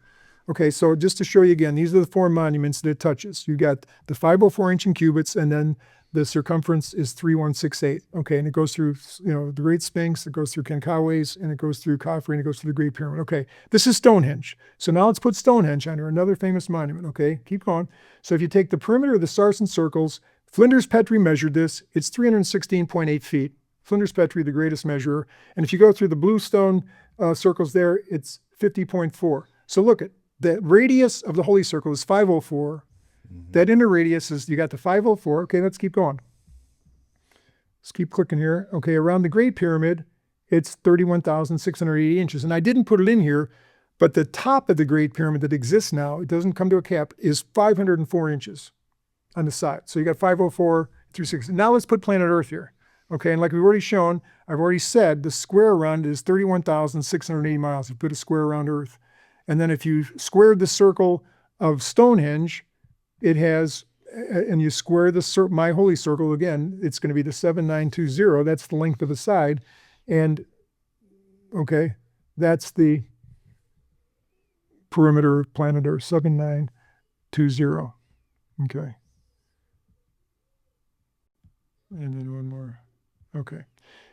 Okay, so just to show you again, these are the four monuments that it touches. You got the 504 ancient cubits, and then the circumference is 3168. Okay, and it goes through, the Great Sphinx, it goes through Kenkawis, and it goes through Khafre, and it goes through the Great Pyramid. Okay, this is Stonehenge. So now let's put Stonehenge on here, another famous monument. Okay, keep going. So if you take the perimeter of the stars and circles, Flinders Petrie measured this. It's 316.8 feet. Flinders Petrie, the greatest measurer. And if you go through the bluestone circles there, it's 50.4. So look at the radius of the Holy Circle is 504. Mm-hmm. That inner radius is, you got the 504. Okay, let's keep going. Let's keep clicking here. Okay, around the Great Pyramid, it's 31,680 inches. And I didn't put it in here, but the top of the Great Pyramid that exists now, it doesn't come to a cap, is 504 inches on the side. So you got 504 through 6. Now let's put planet Earth here. Okay, and like we've already shown, I've already said the square around it is 31,680 miles. You put a square around Earth. And then if you squared the circle of Stonehenge, it has, and you square my holy circle again, it's going to be the 7920. That's the length of the side. And, okay, that's the perimeter of planet Earth, 7920. Okay. And then one more. Okay.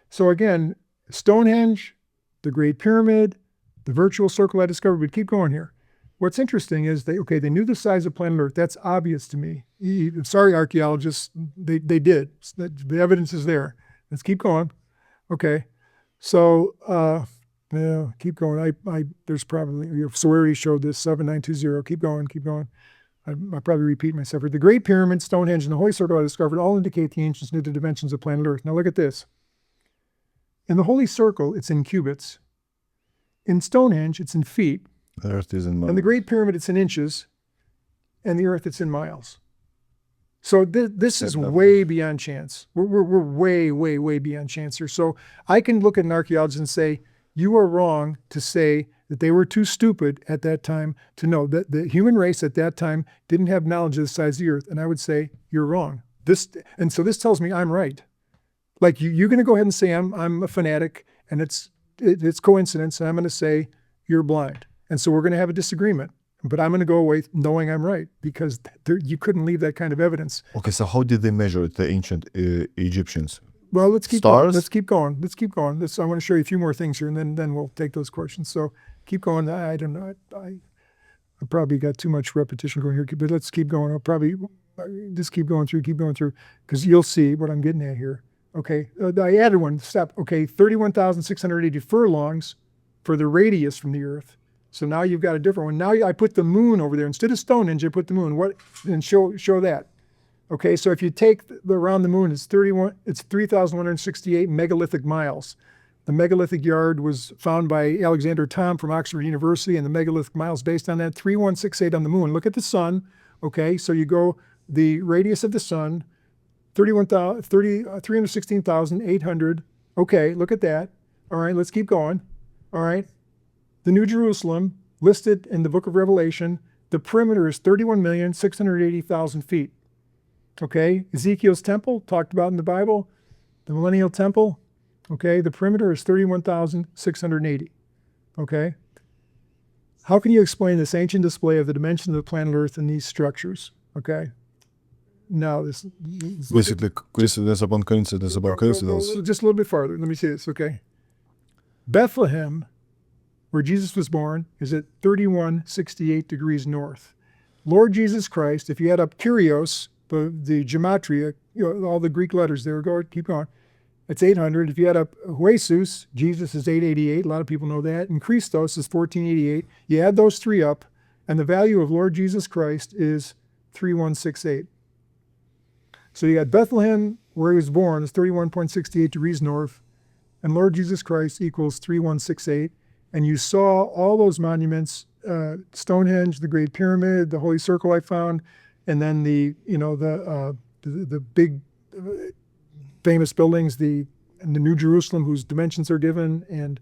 So again, Stonehenge, the Great Pyramid, the virtual circle I discovered, but keep going here. What's interesting is they knew the size of planet Earth. That's obvious to me. Sorry, archaeologists, they did. The evidence is there. Let's keep going. Okay. So, yeah, keep going. There's probably, so we already showed this, 7920. Keep going, keep going. I'll probably repeat myself. The Great Pyramid, Stonehenge, and the Holy Circle I discovered all indicate the ancients knew the dimensions of planet Earth. Now look at this. In the Holy Circle, it's in cubits. In Stonehenge, it's in feet. The Earth is in miles. And the Great Pyramid, it's in inches. And the Earth, it's in miles. So this is way beyond chance. We're way, way, way beyond chance here. So I can look at an archaeologist and say, you are wrong to say that they were too stupid at that time to know that the human race at that time didn't have knowledge of the size of the Earth. And I would say, you're wrong. And so this tells me I'm right. Like you're going to go ahead and say I'm a fanatic and it's coincidence, and I'm going to say you're blind. And so we're going to have a disagreement. But I'm going to go away knowing I'm right because you couldn't leave that kind of evidence. Okay, so how did they measure it, the ancient Egyptians? Well, let's keep Stars? going. Let's keep going. Let's keep going. I want to show you a few more things here, and then we'll take those questions. So keep going. I don't know. I probably got too much repetition going here, but let's keep going. I'll probably just keep going through, because you'll see what I'm getting at here. Okay, I added one step. Okay, 31,680 furlongs for the radius from the Earth. So now you've got a different one. Now I put the moon over there. Instead of Stonehenge, I put the moon. And show that. Okay, so if you take around the moon, it's 3,168 megalithic miles. The megalithic yard was found by Alexander Thom from Oxford University, and the megalithic miles based on that, 3168 on the moon. Look at the sun, okay? So you go the radius of the sun, 316,800. Okay, look at that. All right, let's keep going. All right. The New Jerusalem, listed in the book of Revelation, the perimeter is 31,680,000 feet. Okay, Ezekiel's temple, talked about in the Bible, the millennial temple, okay, the perimeter is 31,680. Okay. How can you explain this ancient display of the dimensions of the planet Earth in these structures? Okay. Now, this Basically, coincidence upon coincidence upon coincidence. just a little bit farther. Let me see this, okay? Bethlehem, where Jesus was born, is at 3168 degrees north. Lord Jesus Christ, if you add up Kyrios, the gematria, all the Greek letters there, keep going, it's 800. If you add up Jesus, Jesus is 888. A lot of people know that. And Christos is 1488. You add those three up, and the value of Lord Jesus Christ is 3168. So you got Bethlehem, where he was born, is 31.68 degrees north, and Lord Jesus Christ equals 3168. And you saw all those monuments, Stonehenge, the Great Pyramid, the Holy Circle I found, and then the big famous buildings, and the New Jerusalem, whose dimensions are given, and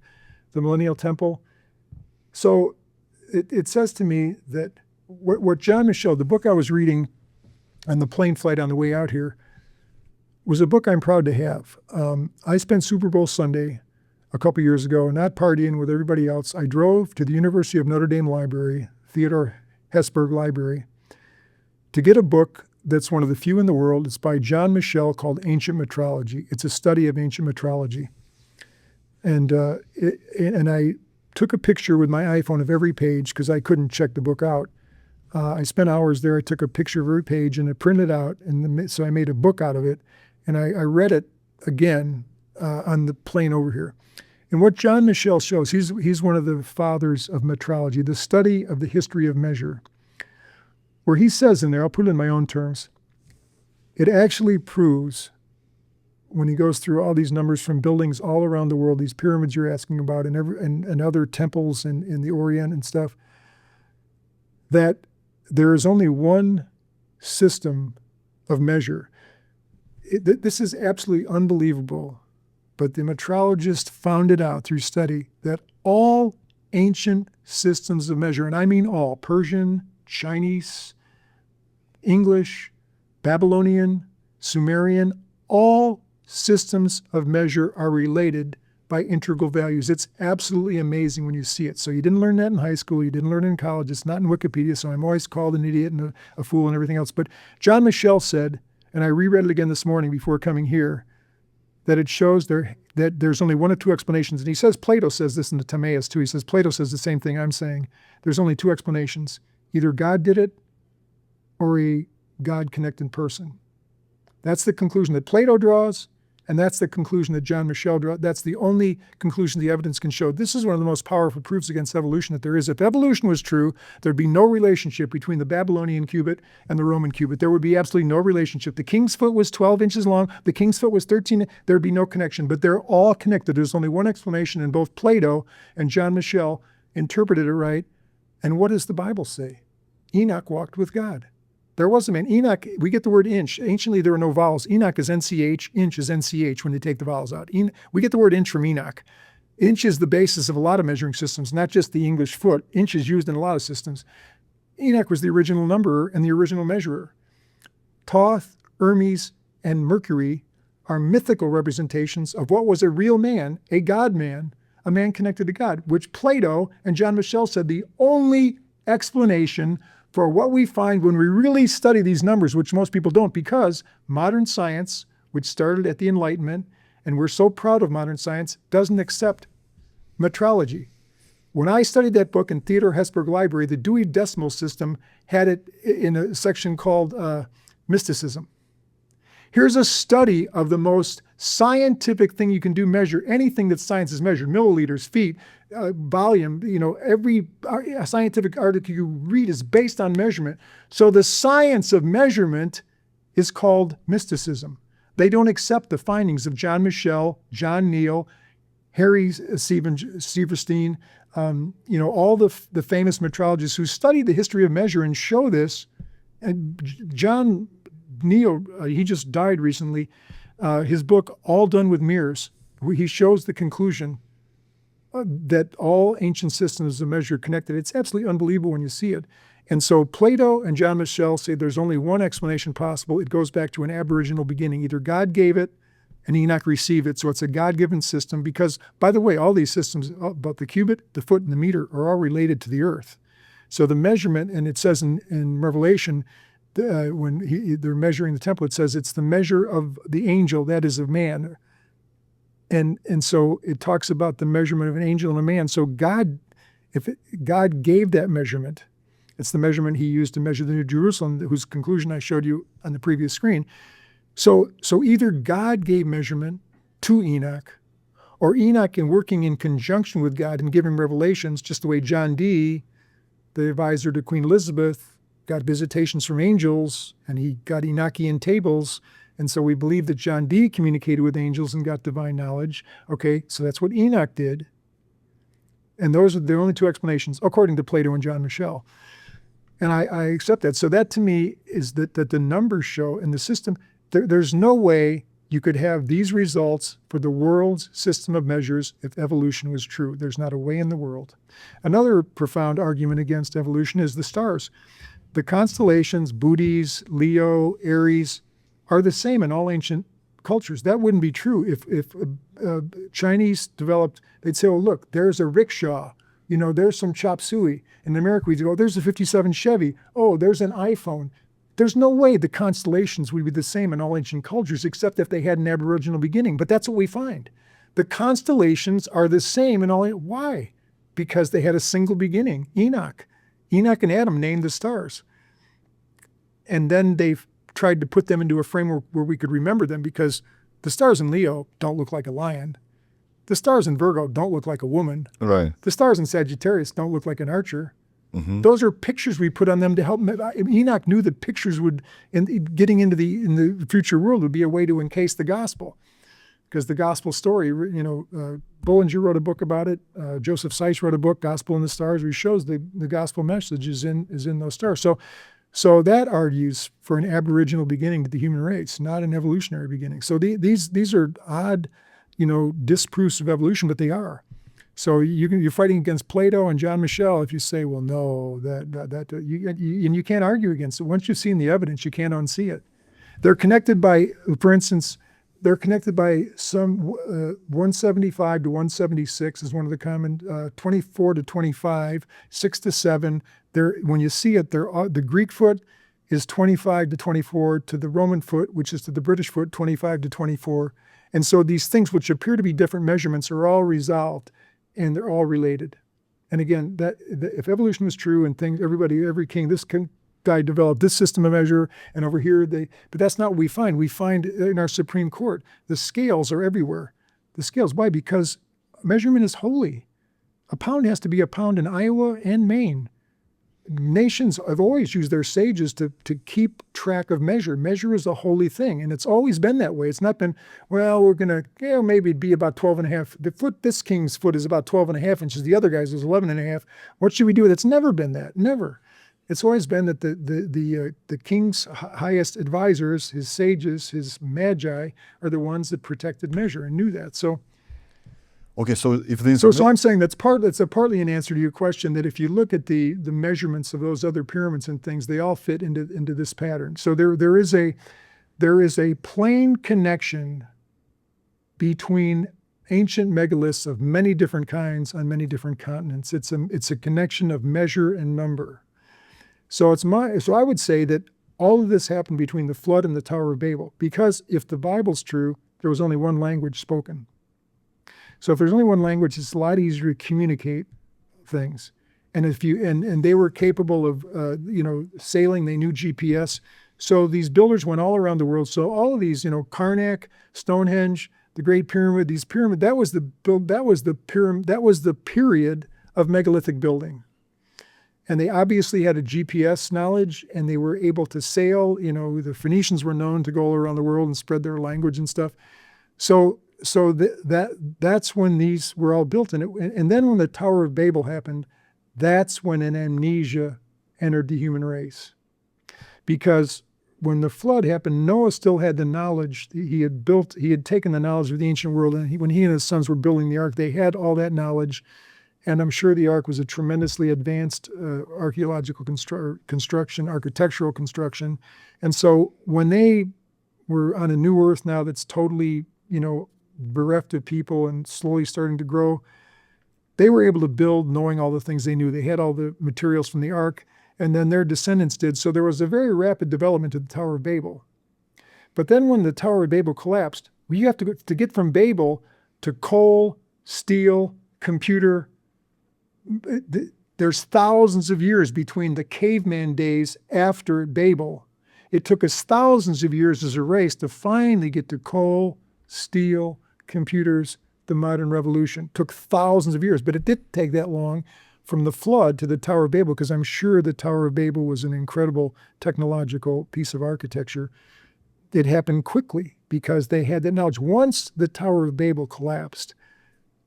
the Millennial Temple. So it says to me that what John Michel, the book I was reading on the plane flight on the way out here, was a book I'm proud to have. I spent Super Bowl Sunday a couple years ago, not partying with everybody else. I drove to the University of Notre Dame Library, Theodore Hesburgh Library, to get a book that's one of the few in the world. It's by John Michel, called Ancient Metrology. It's a study of ancient metrology. And I took a picture with my iPhone of every page because I couldn't check the book out. I spent hours there. I took a picture of every page and I printed it out. And so I made a book out of it. And I read it again on the plane over here. And what John Michel shows, he's one of the fathers of metrology, the study of the history of measure, where he says in there, I'll put it in my own terms, it actually proves, when he goes through all these numbers from buildings all around the world, these pyramids you're asking about, and other temples in the Orient and stuff, that there is only one system of measure. This is absolutely unbelievable, but the metrologist found it out through study that all ancient systems of measure, and I mean all, Persian, Chinese, English, Babylonian, Sumerian, all systems of measure are related by integral values. It's absolutely amazing when you see it. So you didn't learn that in high school. You didn't learn it in college. It's not in Wikipedia, so I'm always called an idiot and a fool and everything else. But John Michel said, and I reread it again this morning before coming here, that it shows that there's only one of two explanations. And he says, Plato says this in the Timaeus too. He says, Plato says the same thing I'm saying. There's only two explanations. Either God did it or a God-connected person. That's the conclusion that Plato draws, and that's the conclusion that John Michel draws. That's the only conclusion the evidence can show. This is one of the most powerful proofs against evolution that there is. If evolution was true, there'd be no relationship between the Babylonian cubit and the Roman cubit. There would be absolutely no relationship. The king's foot was 12 inches long. The king's foot was 13. There'd be no connection, but they're all connected. There's only one explanation, and both Plato and John Michel interpreted it right. And what does the Bible say? Enoch walked with God. There was a man. Enoch, we get the word inch. Anciently, there were no vowels. Enoch is NCH, inch is NCH when they take the vowels out. We get the word inch from Enoch. Inch is the basis of a lot of measuring systems, not just the English foot. Inch is used in a lot of systems. Enoch was the original numberer and the original measurer. Thoth, Hermes, and Mercury are mythical representations of what was a real man, a God man, a man connected to God, which Plato and John Michel said the only explanation for what we find when we really study these numbers, which most people don't, because modern science, which started at the Enlightenment, and we're so proud of modern science, doesn't accept metrology. When I studied that book in Theodore Hesburgh Library, the Dewey Decimal System had it in a section called mysticism. Here's a study of the most scientific thing you can do, measure anything that science has measured, milliliters, feet, volume, every scientific article you read is based on measurement. So the science of measurement is called mysticism. They don't accept the findings of John Michel, John Neal, Harry Sieverstein, all the famous metrologists who studied the history of measure and show this. And John Neal, he just died recently. His book, All Done with Mirrors, where he shows the conclusion that all ancient systems of measure are connected. It's absolutely unbelievable when you see it. And so Plato and John Michel say there's only one explanation possible. It goes back to an aboriginal beginning. Either God gave it and Enoch received it. So it's a God-given system because, by the way, all these systems about the cubit, the foot, and the meter are all related to the earth. So the measurement, and it says in Revelation, when they're measuring the temple, it says it's the measure of the angel, that is of man. And so it talks about the measurement of an angel and a man. So God gave that measurement. It's the measurement he used to measure the New Jerusalem, whose conclusion I showed you on the previous screen. So either God gave measurement to Enoch, or Enoch, in working in conjunction with God and giving revelations, just the way John Dee, the advisor to Queen Elizabeth, got visitations from angels, and he got Enochian tables. And so we believe that John Dee communicated with angels and got divine knowledge. Okay, so that's what Enoch did. And those are the only two explanations, according to Plato and John Michel. And I accept that. So that to me is that the numbers show in the system, there's no way you could have these results for the world's system of measures if evolution was true. There's not a way in the world. Another profound argument against evolution is the stars. The constellations, Bootes, Leo, Aries, are the same in all ancient cultures. That wouldn't be true if Chinese developed, they'd say, oh, look, there's a rickshaw. There's some chop suey. In America, we'd go, there's a 57 Chevy. Oh, there's an iPhone. There's no way the constellations would be the same in all ancient cultures, except if they had an aboriginal beginning. But that's what we find. The constellations are the same in all. Why? Because they had a single beginning, Enoch. Enoch and Adam named the stars. And then they've tried to put them into a framework where we could remember them, because the stars in Leo don't look like a lion. The stars in Virgo don't look like a woman. Right. The stars in Sagittarius don't look like an archer. Mm-hmm. Those are pictures we put on them to help. Enoch knew that pictures getting into in the future world would be a way to encase the gospel, because the gospel story, Bollinger wrote a book about it. Joseph Seiss wrote a book, Gospel in the Stars, where he shows the gospel message is in those stars. So that argues for an aboriginal beginning to the human race, not an evolutionary beginning. So these are odd, disproofs of evolution, but they are. So you're fighting against Plato and John Michel if you say, well, no, and you can't argue against it. Once you've seen the evidence, you can't unsee it. They're connected by, for instance, some 175 to 176 is one of the common, 24 to 25, 6 to 7. When you see it, the Greek foot is 25 to 24 to the Roman foot, which is to the British foot, 25 to 24. And so these things, which appear to be different measurements, are all resolved, and they're all related. And again, if evolution was true and every king, this guy developed this system of measure, and over here but that's not what we find. We find in our Supreme Court, the scales are everywhere. The scales, why? Because measurement is holy. A pound has to be a pound in Iowa and Maine. Nations have always used their sages to keep track of measure. Measure is a holy thing, and it's always been that way. It's not been, well, we're going to, maybe it'd be about 12 and a half. This king's foot is about 12 and a half inches. The other guy's is 11 and a half. What should we do with it? It's never been that. Never. It's always been that the king's highest advisors, his sages, his magi, are the ones that protected measure and knew that. So, okay, so if the so I'm saying that's partly an answer to your question, that if you look at the measurements of those other pyramids and things, they all fit into this pattern. So there is a plain connection between ancient megaliths of many different kinds on many different continents. It's a connection of measure and number. So I would say that all of this happened between the flood and the Tower of Babel, because if the Bible's true, there was only one language spoken. So if there's only one language, it's a lot easier to communicate things. And and they were capable of sailing, they knew GPS. So these builders went all around the world. So all of these, Karnak, Stonehenge, the Great Pyramid, that was the period of megalithic building. And they obviously had a GPS knowledge, and they were able to sail. The Phoenicians were known to go all around the world and spread their language and stuff. So that's when these were all built. And then when the Tower of Babel happened, that's when an amnesia entered the human race. Because when the flood happened, Noah still had the knowledge. He had taken the knowledge of the ancient world, and when he and his sons were building the ark, they had all that knowledge. And I'm sure the ark was a tremendously advanced archaeological construction, architectural construction. And so when they were on a new earth now that's totally, bereft of people and slowly starting to grow, they were able to build knowing all the things they knew. They had all the materials from the ark, and then their descendants did. So there was a very rapid development of the Tower of Babel. But then when the Tower of Babel collapsed, you have to get from Babel to coal, steel, computer. There's thousands of years between the caveman days after Babel. It took us thousands of years as a race to finally get to coal, steel, computers, the modern revolution. It took thousands of years, but it didn't take that long from the flood to the Tower of Babel, because I'm sure the Tower of Babel was an incredible technological piece of architecture. It happened quickly because they had that knowledge. Once the Tower of Babel collapsed,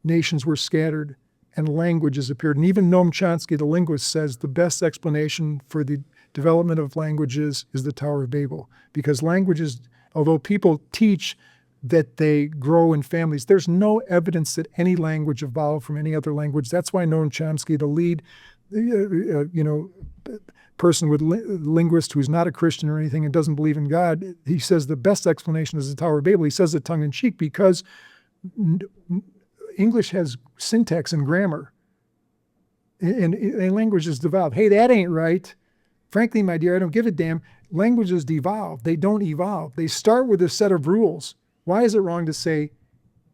nations were scattered and languages appeared. And even Noam Chomsky, the linguist, says the best explanation for the development of languages is the Tower of Babel. Because languages, although people teach that they grow in families, there's no evidence that any language evolved from any other language. That's why Noam Chomsky, the lead person with linguist who's not a Christian or anything and doesn't believe in God, he says the best explanation is the Tower of Babel. He says it tongue-in-cheek because English has syntax and grammar, and languages devolve. Hey, that ain't right. Frankly, my dear, I don't give a damn. Languages devolve. They don't evolve. They start with a set of rules. Why is it wrong to say,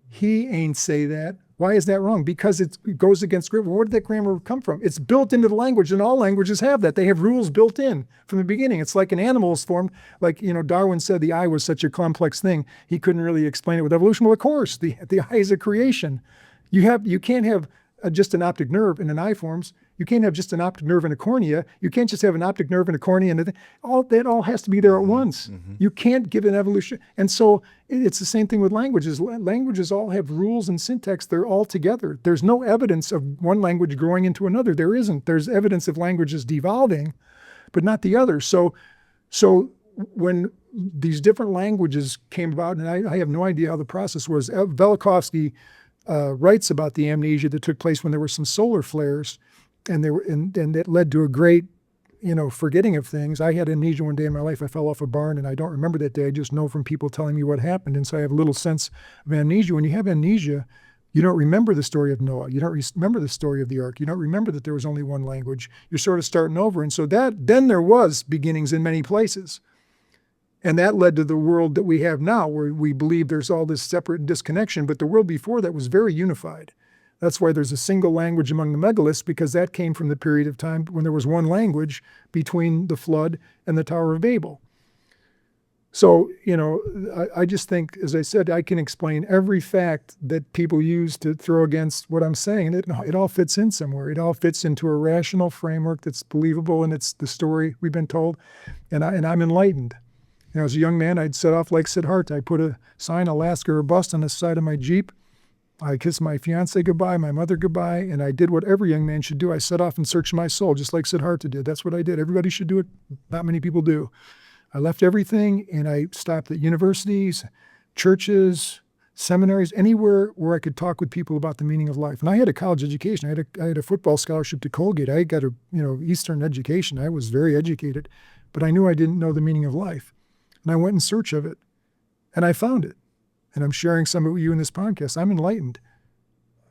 he ain't say that? Why is that wrong? Because it goes against grammar. Where did that grammar come from? It's built into the language, and all languages have that. They have rules built in from the beginning. It's like an animal is formed. Like, Darwin said the eye was such a complex thing, he couldn't really explain it with evolution. Well, of course, the eye is a creation. You can't have just an optic nerve and an eye forms. You can't have just an optic nerve and a cornea. You can't just have an optic nerve and a cornea. And that all has to be there at once. Mm-hmm. You can't give an evolution. And so it's the same thing with languages. Languages all have rules and syntax. They're all together. There's no evidence of one language growing into another. There isn't. There's evidence of languages devolving, but not the other. So when these different languages came about, and I have no idea how the process was, Velikovsky writes about the amnesia that took place when there were some solar flares, and that led to a great, forgetting of things. I had amnesia one day in my life. I fell off a barn, and I don't remember that day. I just know from people telling me what happened, and so I have a little sense of amnesia. When you have amnesia, you don't remember the story of Noah. You don't remember the story of the ark. You don't remember that there was only one language. You're sort of starting over, and so then there was beginnings in many places. And that led to the world that we have now, where we believe there's all this separate disconnection, but the world before that was very unified. That's why there's a single language among the megaliths, because that came from the period of time when there was one language between the flood and the Tower of Babel. So, I just think, as I said, I can explain every fact that people use to throw against what I'm saying. It all fits in somewhere. It all fits into a rational framework that's believable, and it's the story we've been told, and I'm enlightened. As a young man, I'd set off like Siddhartha. I put a sign, Alaska or bust, on the side of my Jeep. I kissed my fiance goodbye, my mother goodbye, and I did what every young man should do. I set off and searched my soul, just like Siddhartha did. That's what I did. Everybody should do it. Not many people do. I left everything, and I stopped at universities, churches, seminaries, anywhere where I could talk with people about the meaning of life. And I had a college education. I had a football scholarship to Colgate. I got a Eastern education. I was very educated, but I knew I didn't know the meaning of life. And I went in search of it, and I found it. And I'm sharing some of you in this podcast. I'm enlightened,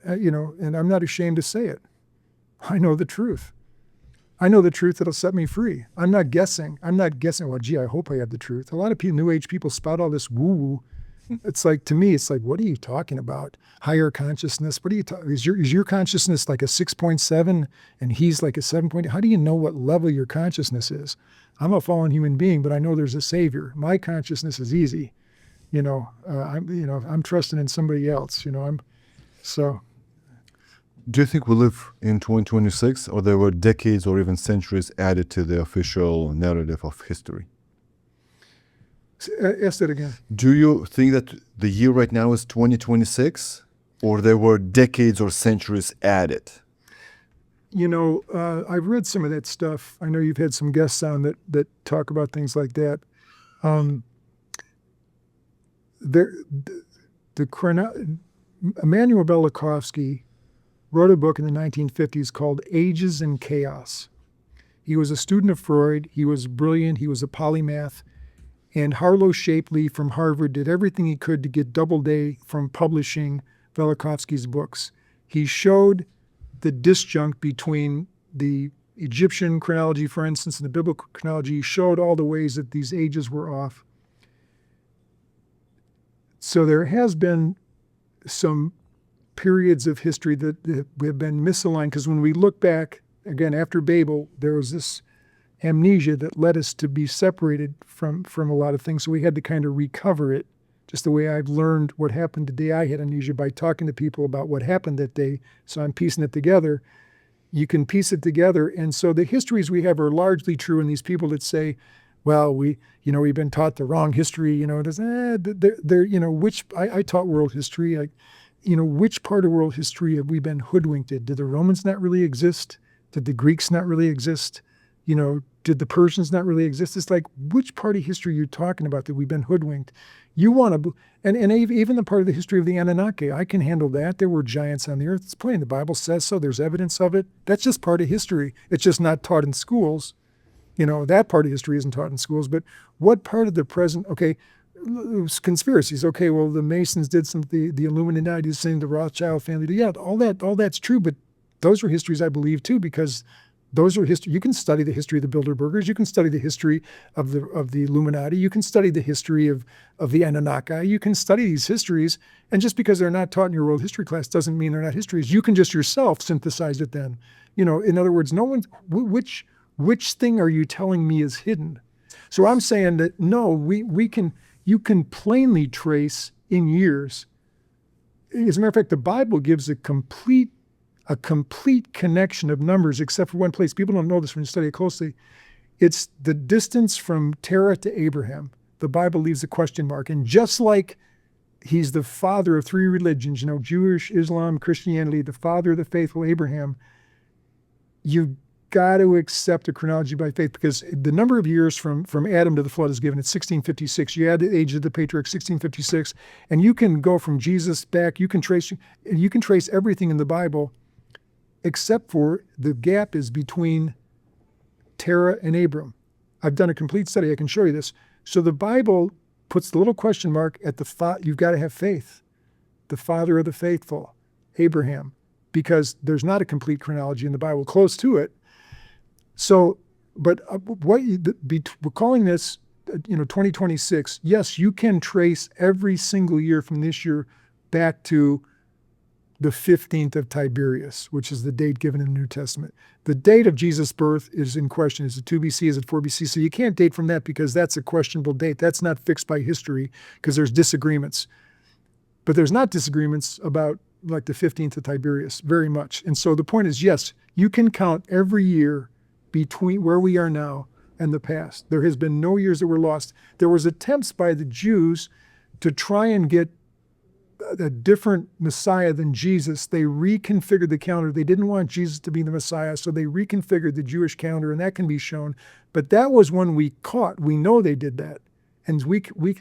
and I'm not ashamed to say it. I know the truth. I know the truth that'll set me free. I'm not guessing. Well, gee, I hope I have the truth. A lot of people, New Age people, spout all this woo-woo. It's like, to me, it's like, what are you talking about? Higher consciousness? What are you talking? Is your consciousness like a 6.7 and he's like a 7.8? How do you know what level your consciousness is? I'm a fallen human being, but I know there's a savior. My consciousness is easy. I'm trusting in somebody else. So. Do you think we live in 2026, or there were decades or even centuries added to the official narrative of history? Ask that again. Do you think that the year right now is 2026, or there were decades or centuries added? You know, I've read some of that stuff. I know you've had some guests on that talk about things like that. Immanuel Velikovsky wrote a book in the 1950s called Ages in Chaos. He was a student of Freud. He was brilliant. He was a polymath. And Harlow Shapley from Harvard did everything he could to get Doubleday from publishing Velikovsky's books. He showed the disjunct between the Egyptian chronology, for instance, and the biblical chronology. He showed all the ways that these ages were off. So there has been some periods of history that have been misaligned, because when we look back, again, after Babel, there was this amnesia that led us to be separated from a lot of things. So we had to kind of recover it, just the way I've learned what happened today. I had amnesia by talking to people about what happened that day. So I'm piecing it together. You can piece it together. And so the histories we have are largely true. And these people that say, well, we've been taught the wrong history, I taught world history. Which part of world history have we been hoodwinked? Did the Romans not really exist? Did the Greeks not really exist? Did the Persians not really exist? It's like, which part of history are you talking about that we've been hoodwinked? You want to, and even the part of the history of the Anunnaki, I can handle that. There were giants on the earth. It's plain. The Bible says so. There's evidence of it. That's just part of history. It's just not taught in schools. That part of history isn't taught in schools. But what part of the present, okay, conspiracies. Okay, well, the Masons did the Illuminati did something, the Rothschild family did. Yeah, all that's true. But those are histories I believe too, because those are history. You can study the history of the Bilderbergers. You can study the history of the Illuminati. You can study the history of the Anunnaki. You can study these histories, and just because they're not taught in your world history class doesn't mean they're not histories. You can just yourself synthesize it then. In other words, no one. Which thing are you telling me is hidden? So I'm saying that no, you can plainly trace in years. As a matter of fact, the Bible gives a complete connection of numbers, except for one place. People don't know this when you study it closely. It's the distance from Terah to Abraham. The Bible leaves a question mark. And just like he's the father of three religions, Jewish, Islam, Christianity, the father of the faithful, Abraham, you got to accept a chronology by faith, because the number of years from Adam to the flood is given at 1656. You add the age of the patriarchs, 1656, and you can go from Jesus back. You can trace everything in the Bible, except for the gap is between Terah and Abram. I've done a complete study. I can show you this. So the Bible puts the little question mark at you've got to have faith. The father of the faithful, Abraham, because there's not a complete chronology in the Bible close to it. So, but we're calling this, 2026. Yes, you can trace every single year from this year back to the 15th of Tiberius, which is the date given in the New Testament. The date of Jesus' birth is in question. Is it 2 BC? Is it 4 BC? So you can't date from that, because that's a questionable date. That's not fixed by history, because there's disagreements. But there's not disagreements about like the 15th of Tiberius, very much. And so the point is, yes, you can count every year between where we are now and the past. There has been no years that were lost. There was attempts by the Jews to try and get a different Messiah than Jesus. They reconfigured the calendar. They didn't want Jesus to be the Messiah, so they reconfigured the Jewish calendar, and that can be shown. But that was when we caught. We know they did that. And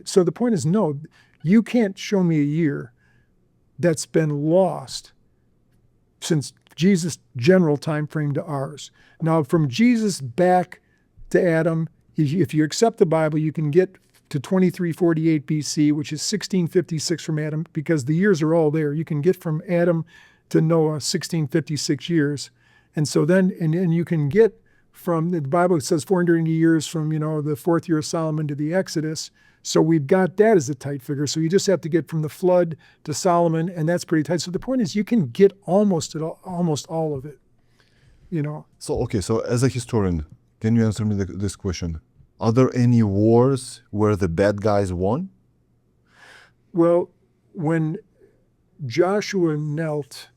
so the point is, no, you can't show me a year that's been lost since Jesus' general time frame to ours. Now, from Jesus back to Adam, if you accept the Bible, you can get to 2348 BC, which is 1656 from Adam, because the years are all there. You can get from Adam to Noah 1656 years. And so then, and you can get from, the Bible says 480 years from, the fourth year of Solomon to the Exodus. So we've got that as a tight figure. So you just have to get from the flood to Solomon, and that's pretty tight. So the point is, you can get almost all of it, So as a historian, can you answer me this question? Are there any wars where the bad guys won? Well, when Joshua knelt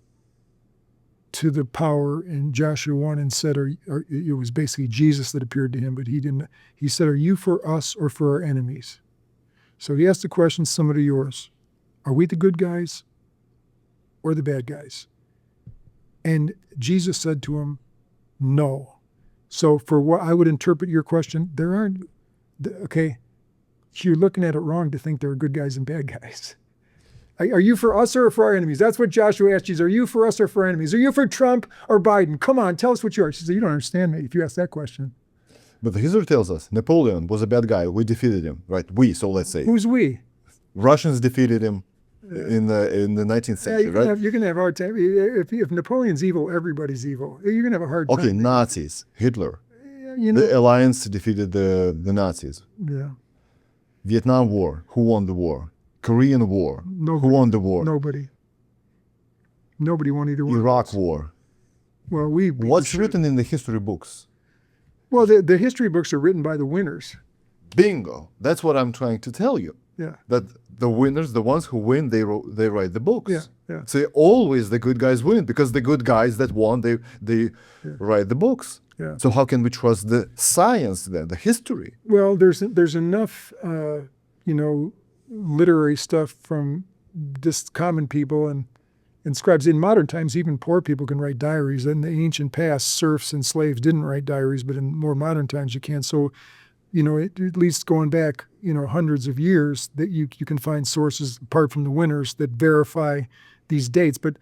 to the power in Joshua 1 and said, it was basically Jesus that appeared to him, but he didn't. He said, "Are you for us or for our enemies?" So he asked the question similar to yours. Are we the good guys or the bad guys? And Jesus said to him, no. So for what I would interpret your question, there aren't, okay, you're looking at it wrong to think there are good guys and bad guys. Are you for us or for our enemies? That's what Joshua asked Jesus. Are you for us or for our enemies? Are you for Trump or Biden? Come on, tell us what you are. She said, you don't understand me if you ask that question. But the history tells us Napoleon was a bad guy. We defeated him, right? So let's say. Who's we? Russians defeated him in the 19th century, right? You're going to have a hard time. If Napoleon's evil, everybody's evil. You're going to have a hard time. Okay, Nazis, Hitler. You know, The Alliance defeated the Nazis. yeah. Vietnam War, who won the war? Korean War, Nobody. who won the war? Nobody. Nobody won either one. Iraq War. Well, What's written in the history books? Well, the history books are written by the winners. Bingo. That's what I'm trying to tell you. Yeah. That the winners, the ones who win, they write the books. Yeah, yeah. So always the good guys win because the good guys that won, they write the books. Yeah. So how can we trust the science then, the history? Well, there's enough, literary stuff from just common people and scribes. In modern times, even poor people can write diaries. In the ancient past, serfs and slaves didn't write diaries, but in more modern times you can. So, at least going back, hundreds of years, that you can find sources apart from the winners that verify these dates. But,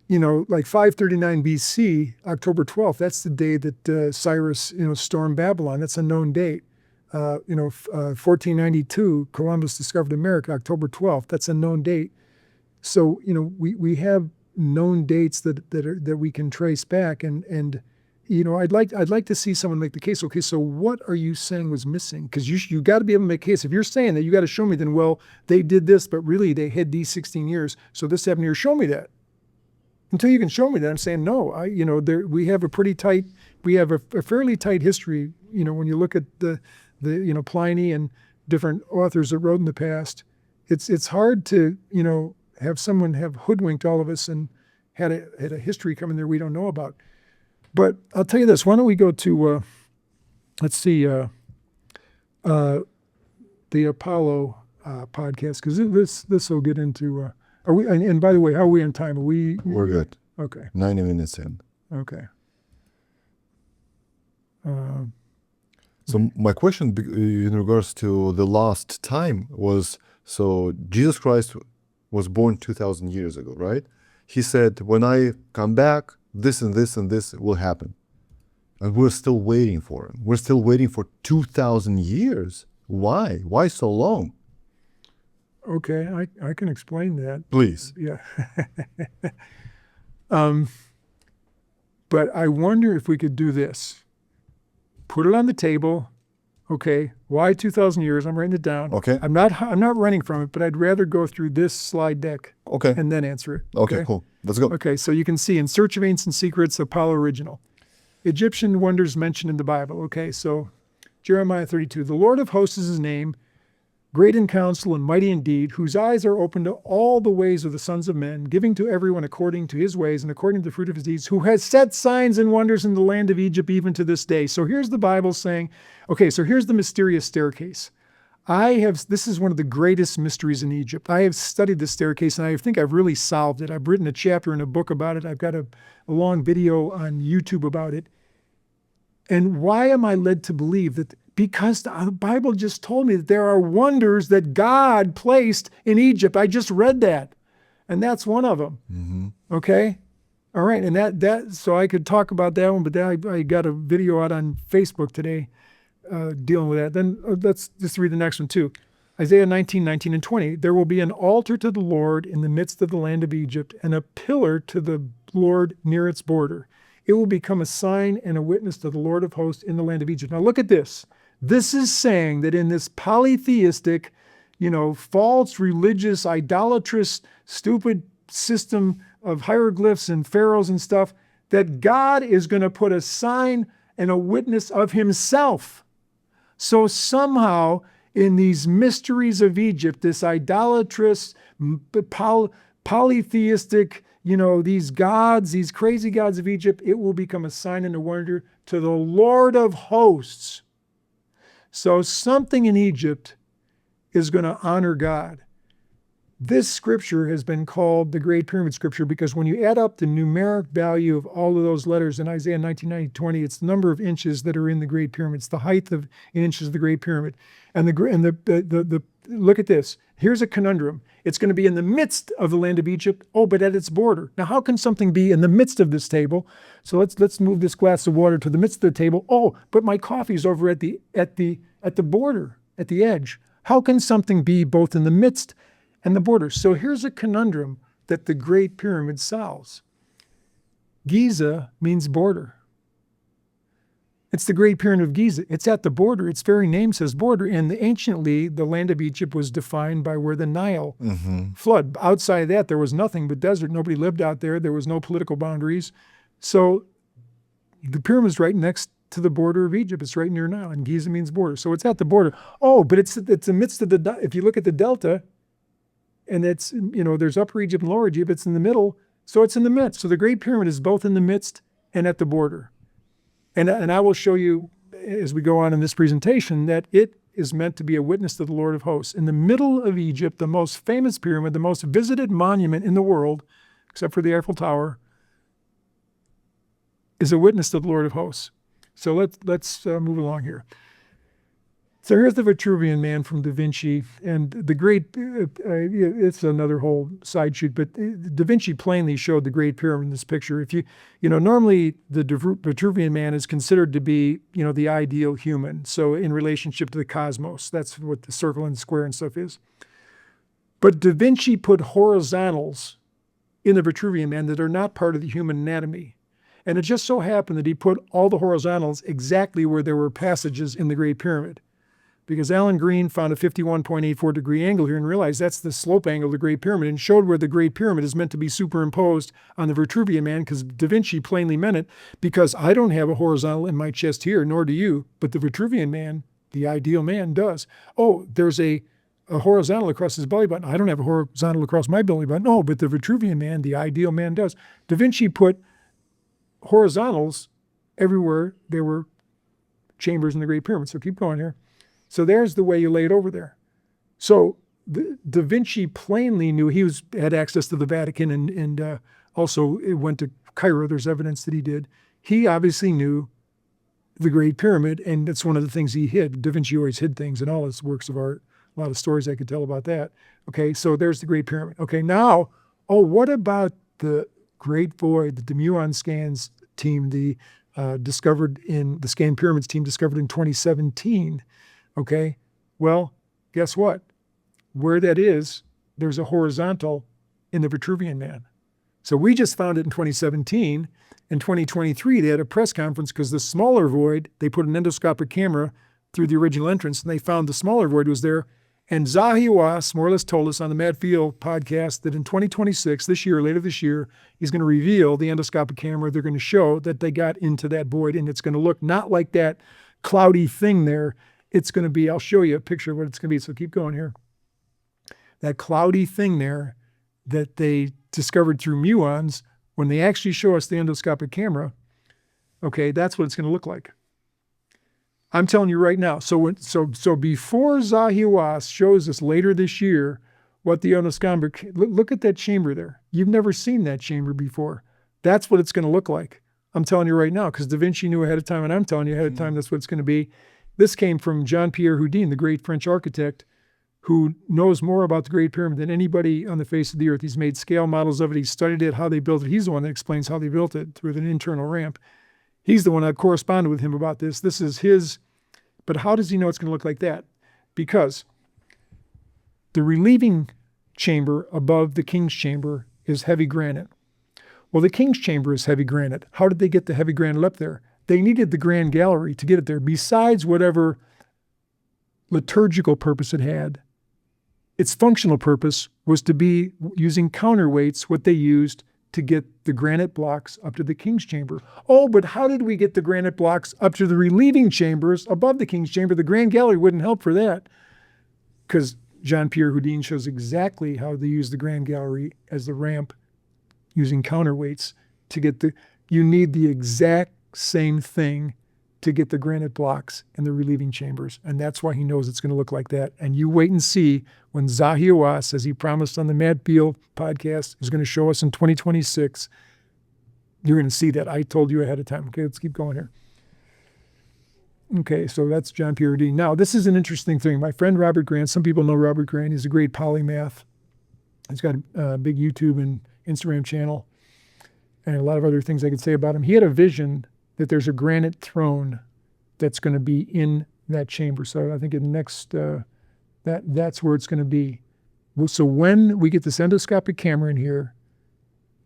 like 539 BC, October 12th, that's the day that Cyrus, stormed Babylon. That's a known date. 1492, Columbus discovered America, October 12th. That's a known date. So, we have known dates that we can trace back, and I'd like to see someone make the case. Okay, so what are you saying was missing? Because you got to be able to make a case. If you're saying that, you got to show me. Then, well, they did this, but really they had these 16 years. So this happened here. Show me that. Until you can show me that, I'm saying no. We have a fairly tight history. When you look at the Pliny and different authors that wrote in the past, it's hard to have someone have hoodwinked all of us and had a history come in there we don't know about. But I'll tell you this. Why don't we go to let's see the Apollo podcast, because this will get into. Are we? And by the way, how are we in time? We're good. Okay. 90 minutes in. Okay. So my question in regards to the last time was, so Jesus Christ was born 2,000 years ago, right? He said, when I come back, this and this and this will happen. And we're still waiting for him. We're still waiting for 2,000 years. Why? Why so long? Okay, I can explain that. Please. Yeah. But I wonder if we could do this. Put it on the table. Okay, why 2,000 years? I'm writing it down. Okay. I'm not running from it, but I'd rather go through this slide deck. Okay. And then answer it. Okay, cool. Let's go. Okay, so you can see In Search of Ancient Secrets, Apollo Original. Egyptian wonders mentioned in the Bible. Okay, so Jeremiah 32. The Lord of hosts is his name, great in counsel and mighty in deed, whose eyes are open to all the ways of the sons of men, giving to everyone according to his ways and according to the fruit of his deeds, who has set signs and wonders in the land of Egypt even to this day. So here's the Bible saying, okay, so here's the mysterious staircase. This is one of the greatest mysteries in Egypt. I have studied this staircase, and I think I've really solved it. I've written a chapter in a book about it. I've got a long video on YouTube about it. And why am I led to believe that? Because the Bible just told me that there are wonders that God placed in Egypt. I just read that. And that's one of them. Mm-hmm. Okay? All right. And that so I could talk about that one, but I got a video out on Facebook today dealing with that. Then let's just read the next one too. Isaiah 19, 20. There will be an altar to the Lord in the midst of the land of Egypt, and a pillar to the Lord near its border. It will become a sign and a witness to the Lord of hosts in the land of Egypt. Now look at this. This is saying that in this polytheistic, false, religious, idolatrous, stupid system of hieroglyphs and pharaohs and stuff, that God is going to put a sign and a witness of himself. So somehow in these mysteries of Egypt, this idolatrous, polytheistic, these gods, these crazy gods of Egypt, it will become a sign and a wonder to the Lord of hosts. So something in Egypt is going to honor God. This scripture has been called the Great Pyramid Scripture because when you add up the numeric value of all of those letters in Isaiah 19:20, it's the number of inches that are in the Great Pyramid. It's the height of in inches of the Great Pyramid. And the look at this. Here's a conundrum. It's going to be in the midst of the land of Egypt, but at its border. Now, how can something be in the midst of this table? So let's move this glass of water to the midst of the table. But my coffee's over at the border, at the edge. How can something be both in the midst and the border? So here's a conundrum that the Great Pyramid solves. Giza means border. It's the Great Pyramid of Giza. It's at the border. Its very name says border. And anciently, the land of Egypt was defined by where the Nile flood. Outside of that, there was nothing but desert. Nobody lived out there. There was no political boundaries. So the pyramid's right next to the border of Egypt. It's right near Nile. And Giza means border. So it's at the border. But it's amidst of the, if you look at the delta, and it's, there's Upper Egypt and Lower Egypt, it's in the middle, so it's in the midst. So the Great Pyramid is both in the midst and at the border. And I will show you, as we go on in this presentation, that it is meant to be a witness to the Lord of hosts. In the middle of Egypt, the most famous pyramid, the most visited monument in the world, except for the Eiffel Tower, is a witness to the Lord of hosts. So let's move along here. So here's the Vitruvian Man from Da Vinci, and the great, it's another whole side shoot, but Da Vinci plainly showed the Great Pyramid in this picture. If normally the Vitruvian Man is considered to be, the ideal human. So in relationship to the cosmos, that's what the circle and square and stuff is. But Da Vinci put horizontals in the Vitruvian Man that are not part of the human anatomy. And it just so happened that he put all the horizontals exactly where there were passages in the Great Pyramid. Because Alan Green found a 51.84 degree angle here and realized that's the slope angle of the Great Pyramid and showed where the Great Pyramid is meant to be superimposed on the Vitruvian Man, because Da Vinci plainly meant it, because I don't have a horizontal in my chest here, nor do you, but the Vitruvian Man, the ideal man, does. There's a horizontal across his belly button. I don't have a horizontal across my belly button. But the Vitruvian Man, the ideal man, does. Da Vinci put horizontals everywhere there were chambers in the Great Pyramid. So keep going here. So there's the way you lay it over there. So Da Vinci plainly knew he had access to the Vatican and also it went to Cairo. There's evidence that he did. He obviously knew the Great Pyramid, and it's one of the things he hid. Da Vinci always hid things in all his works of art. A lot of stories I could tell about that. Okay, so there's the Great Pyramid. Okay, now, what about the Great Void that the muon scans team, the Scan Pyramids team discovered in 2017? Okay, well, guess what? Where that is, there's a horizontal in the Vitruvian Man. So we just found it in 2017. In 2023, they had a press conference because the smaller void, they put an endoscopic camera through the original entrance, and they found the smaller void was there. And Zahi Hawass more or less told us on the Mad Field podcast that in 2026, later this year, he's going to reveal the endoscopic camera. They're going to show that they got into that void, and it's going to look not like that cloudy thing there. It's going to be, I'll show you a picture of what it's going to be. So keep going here. That cloudy thing there that they discovered through muons, when they actually show us the endoscopic camera, okay, that's what it's going to look like. I'm telling you right now. So before Zahi Hawass shows us later this year what the endoscopic, look at that chamber there. You've never seen that chamber before. That's what it's going to look like. I'm telling you right now, because Da Vinci knew ahead of time, and I'm telling you ahead of time that's what it's going to be. This came from Jean-Pierre Houdin, the great French architect, who knows more about the Great Pyramid than anybody on the face of the earth. He's made scale models of it. He studied it, how they built it. He's the one that explains how they built it through an internal ramp. He's the one that corresponded with him about this. This is his, but how does he know it's going to look like that? Because the relieving chamber above the king's chamber is heavy granite. Well, the king's chamber is heavy granite. How did they get the heavy granite up there? They needed the grand gallery to get it there, besides whatever liturgical purpose it had. Its functional purpose was to be using counterweights, what they used to get the granite blocks up to the king's chamber. But how did we get the granite blocks up to the relieving chambers above the king's chamber? The grand gallery wouldn't help for that, because Jean-Pierre Houdin shows exactly how they use the grand gallery as the ramp using counterweights to get you need the exact same thing to get the granite blocks and the relieving chambers. And that's why he knows it's going to look like that. And you wait and see when Zahiwa, as he promised on the Matt Beal podcast, is going to show us in 2026. You're going to see that. I told you ahead of time. Okay, let's keep going here. Okay, so that's John Pierre Dean. Now, this is an interesting thing. My friend Robert Grant, some people know Robert Grant. He's a great polymath. He's got a big YouTube and Instagram channel and a lot of other things I could say about him. He had a vision that there's a granite throne that's going to be in that chamber. So I think in the next, that's where it's going to be. So when we get this endoscopic camera in here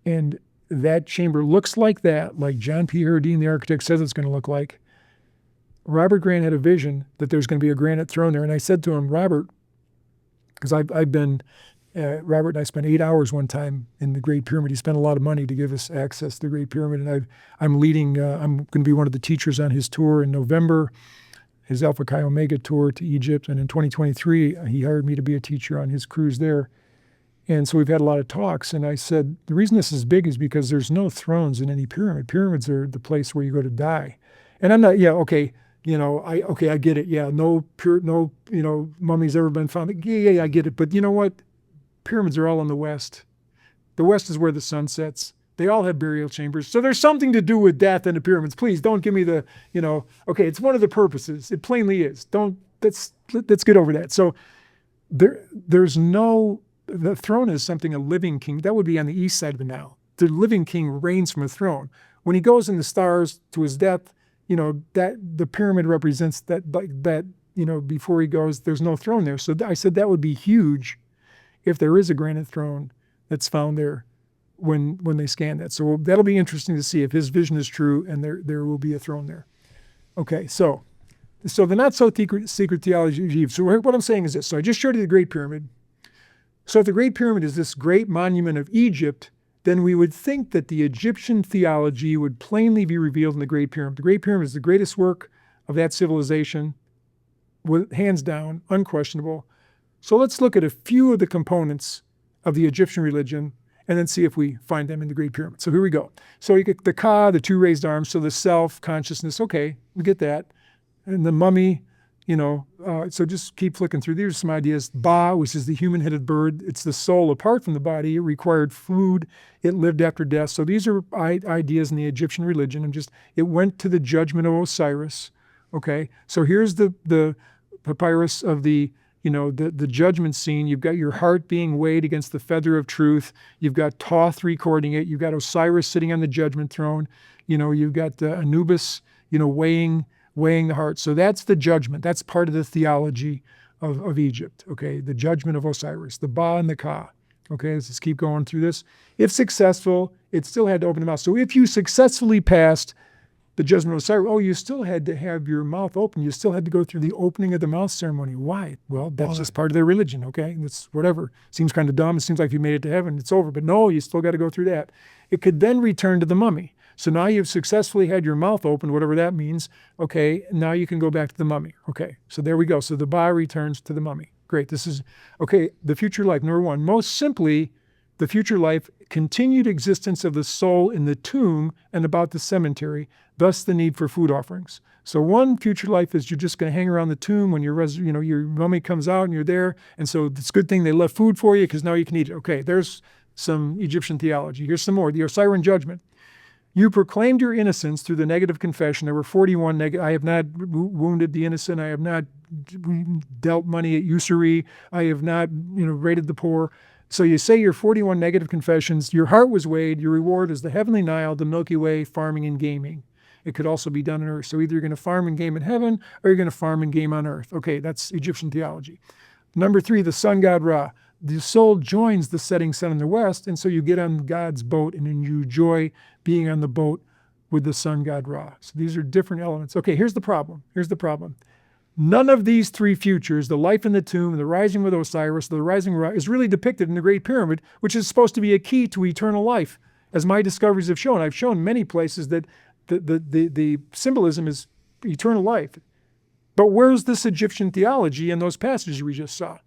and that chamber looks like that, like John P. Herdine, the architect, says it's going to look like, Robert Grant had a vision that there's going to be a granite throne there. And I said to him, Robert, because I've been, Robert and I spent 8 hours one time in the Great Pyramid. He spent a lot of money to give us access to the Great Pyramid. And I'm leading, I'm going to be one of the teachers on his tour in November, his Alpha Chi Omega tour to Egypt. And in 2023, he hired me to be a teacher on his cruise there. And so we've had a lot of talks. And I said, the reason this is big is because there's no thrones in any pyramid. Pyramids are the place where you go to die. And I'm not, okay, I get it. Yeah, no, mummy's ever been found. Yeah, I get it. But you know what? Pyramids are all in the West. The West is where the sun sets. They all have burial chambers. So there's something to do with death in the pyramids. Please don't give me the, okay, it's one of the purposes. It plainly is. Let's get over that. So there's no, the throne is something a living king, that would be on the east side of the Nile. The living king reigns from a throne. When he goes in the stars to his death, that the pyramid represents that, before he goes, there's no throne there. So I said that would be huge if there is a granite throne that's found there when they scan that. So that'll be interesting to see if his vision is true and there will be a throne there. Okay, so the not-so-secret theology of Egypt. So what I'm saying is this. So I just showed you the Great Pyramid. So if the Great Pyramid is this great monument of Egypt, then we would think that the Egyptian theology would plainly be revealed in the Great Pyramid. The Great Pyramid is the greatest work of that civilization, hands down, unquestionable. So let's look at a few of the components of the Egyptian religion and then see if we find them in the Great Pyramid. So here we go. So you get the Ka, the two raised arms, so the self, consciousness, okay, we get that. And the mummy, so just keep flicking through. These are some ideas. Ba, which is the human-headed bird. It's the soul apart from the body. It required food. It lived after death. So these are ideas in the Egyptian religion. And it went to the judgment of Osiris. Okay, so here's the papyrus of the judgment scene. You've got your heart being weighed against the feather of truth. You've got Thoth recording it. You've got Osiris sitting on the judgment throne. You've got Anubis, weighing the heart. So that's the judgment. That's part of the theology of Egypt, okay? The judgment of Osiris, the Ba and the Ka. Okay, let's just keep going through this. If successful, it still had to open the mouth. So if you successfully passed the judgment of Osiris, you still had to have your mouth open. You still had to go through the opening of the mouth ceremony. Why? Well, that's just part of their religion, okay? That's whatever. Seems kind of dumb. It seems like you made it to heaven. It's over. But no, you still got to go through that. It could then return to the mummy. So now you've successfully had your mouth open, whatever that means. Okay, now you can go back to the mummy. Okay, so there we go. So the Ba returns to the mummy. Great, this is, okay, the future life. Number one, most simply, the future life, continued existence of the soul in the tomb and about the cemetery, thus the need for food offerings. So one future life is you're just going to hang around the tomb when your mummy comes out and you're there. And so it's a good thing they left food for you because now you can eat it. Okay, there's some Egyptian theology. Here's some more. The Osirian judgment. You proclaimed your innocence through the negative confession. There were 41 I have not wounded the innocent. I have not dealt money at usury. I have not, raided the poor. So you say your 41 negative confessions. Your heart was weighed. Your reward is the heavenly Nile, the Milky Way, farming and gaming. It could also be done on earth. So either you're going to farm and game in heaven or you're going to farm and game on earth. Okay, that's Egyptian theology. Number 3, the sun god Ra. The soul joins the setting sun in the west, and so you get on God's boat and then you enjoy being on the boat with the sun god Ra. So these are different elements. Okay, here's the problem. None of these three futures, the life in the tomb, the rising with Osiris, the rising Ra, is really depicted in the Great Pyramid, which is supposed to be a key to eternal life. As my discoveries have shown, I've shown many places that the symbolism is eternal life. But where's this Egyptian theology in those passages we just saw?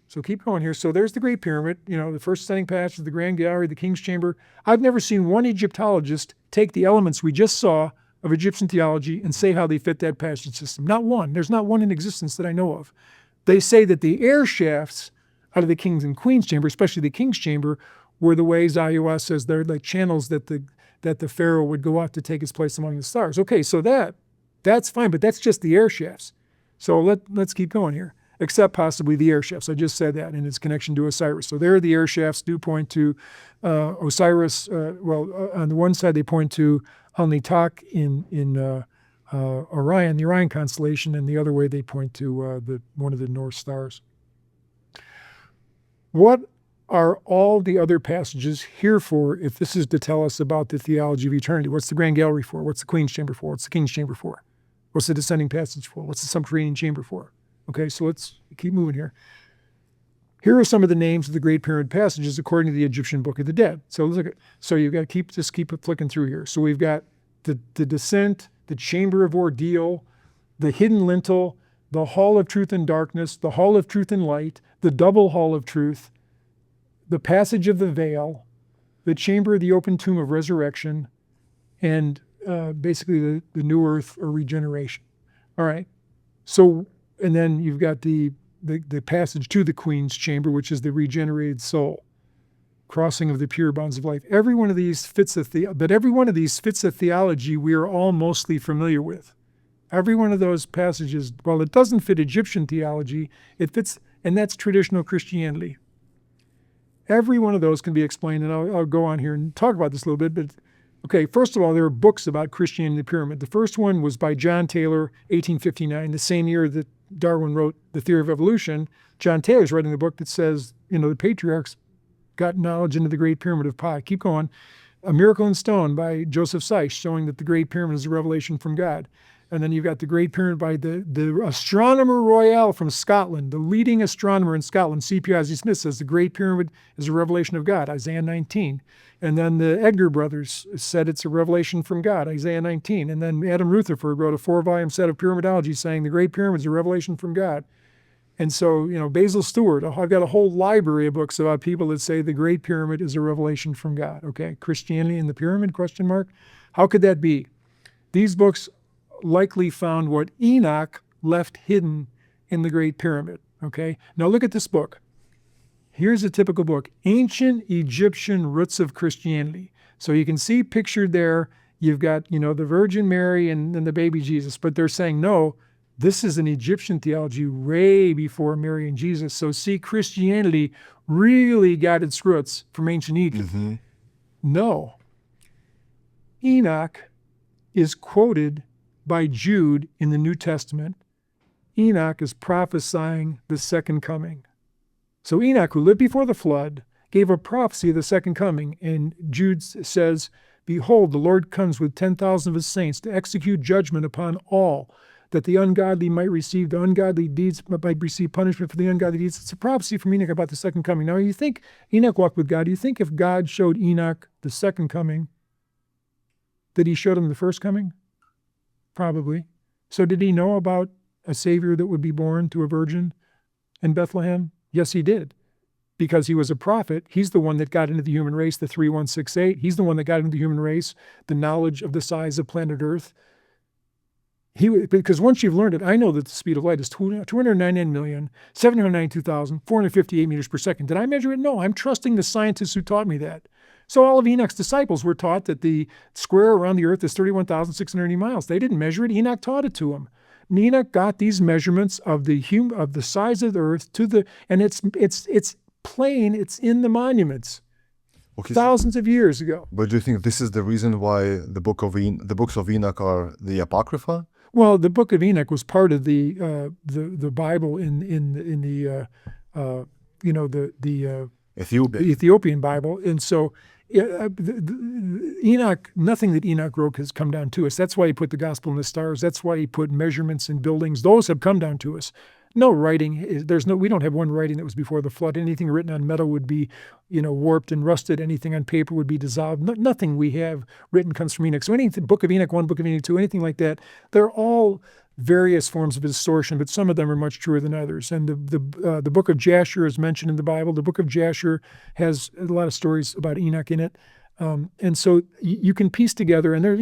So keep going here. So there's the Great Pyramid, the first ascending passage, the Grand Gallery, the King's Chamber. I've never seen one Egyptologist take the elements we just saw of Egyptian theology and say how they fit that passage system. Not one. There's not one in existence that I know of. They say that the air shafts out of the king's and queen's chamber, especially the king's chamber, were the ways Iowa says they're like channels that the pharaoh would go out to take his place among the stars. Okay, so that's fine, but that's just the air shafts. So let's keep going here, except possibly the air shafts. I just said that in its connection to Osiris. So there the air shafts do point to Osiris. On the one side they point to Al-Nitak in Orion, the Orion constellation, and the other way they point to one of the North stars. What are all the other passages here for if this is to tell us about the theology of eternity? What's the Grand Gallery for? What's the Queen's Chamber for? What's the King's Chamber for? What's the Descending Passage for? What's the Subterranean Chamber for? Okay, so let's keep moving here. Here are some of the names of the Great Pyramid passages according to the Egyptian Book of the Dead. So let's look at, so you've got to keep flicking through here. So we've got the descent, the chamber of ordeal, the hidden lintel, the hall of truth and darkness, the hall of truth and light, the double hall of truth, the passage of the veil, the chamber of the open tomb of resurrection, and basically the new earth or regeneration. All right. So, and then you've got the passage to the Queen's chamber, which is the regenerated soul, crossing of the pure bonds of life. Every one of these fits a theology we are all mostly familiar with. Every one of those passages, while it doesn't fit Egyptian theology, it fits, and that's traditional Christianity. Every one of those can be explained, and I'll go on here and talk about this a little bit, but okay, first of all, there are books about Christianity and the pyramid. The first one was by John Taylor, 1859, the same year that Darwin wrote The Theory of Evolution. John Taylor's writing a book that says, the patriarchs got knowledge into the Great Pyramid of Pahl. Keep going. A Miracle in Stone by Joseph Seiss, showing that the Great Pyramid is a revelation from God. And then you've got the Great Pyramid by the Astronomer Royal from Scotland, the leading astronomer in Scotland, C.P. Ozzie Smith, says the Great Pyramid is a revelation of God, Isaiah 19. And then the Edgar brothers said it's a revelation from God, Isaiah 19. And then Adam Rutherford wrote a 4-volume set of pyramidology saying the Great Pyramid is a revelation from God. And so, Basil Stewart, I've got a whole library of books about people that say the Great Pyramid is a revelation from God. Okay, Christianity and the pyramid, ? How could that be? These books likely found what Enoch left hidden in the Great Pyramid. Okay, now look at this book. Here's a typical book, Ancient Egyptian Roots of Christianity. So you can see pictured there, you've got, the Virgin Mary and the baby Jesus, but they're saying, no, this is an Egyptian theology way before Mary and Jesus. So see, Christianity really got its roots from ancient Egypt. Mm-hmm. No. Enoch is quoted by Jude in the New Testament. Enoch is prophesying the second coming. So Enoch, who lived before the flood, gave a prophecy of the second coming. And Jude says, behold, the Lord comes with 10,000 of his saints to execute judgment upon all, that the ungodly might receive the ungodly deeds, might receive punishment for the ungodly deeds. It's a prophecy from Enoch about the second coming. Now, you think Enoch walked with God. You think if God showed Enoch the second coming, that he showed him the first coming? Probably. So did he know about a Savior that would be born to a virgin in Bethlehem? Yes, he did. Because he was a prophet. He's the one that got into the human race, the 3168. He's the one that got into the human race, the knowledge of the size of planet Earth. Because once you've learned it, I know that the speed of light is 299,792,458 meters per second. Did I measure it? No, I'm trusting the scientists who taught me that. So all of Enoch's disciples were taught that the square around the earth is 31,680 miles. They didn't measure it. Enoch taught it to them. Enoch got these measurements of the size of the earth and it's plain. It's in the monuments. Okay, thousands of years ago. But do you think this is the reason why the books of Enoch are the Apocrypha? Well, the Book of Enoch was part of the Bible in the Ethiopian Bible, and so Enoch, nothing that Enoch wrote has come down to us. That's why he put the gospel in the stars. That's why he put measurements in buildings. Those have come down to us. No writing. We don't have one writing that was before the flood. Anything written on metal would be, warped and rusted. Anything on paper would be dissolved. Nothing we have written comes from Enoch. So anything, Book of Enoch 1, Book of Enoch 2, anything like that, they're all various forms of distortion, but some of them are much truer than others. And the Book of Jasher is mentioned in the Bible. The Book of Jasher has a lot of stories about Enoch in it. And so you can piece together, and there,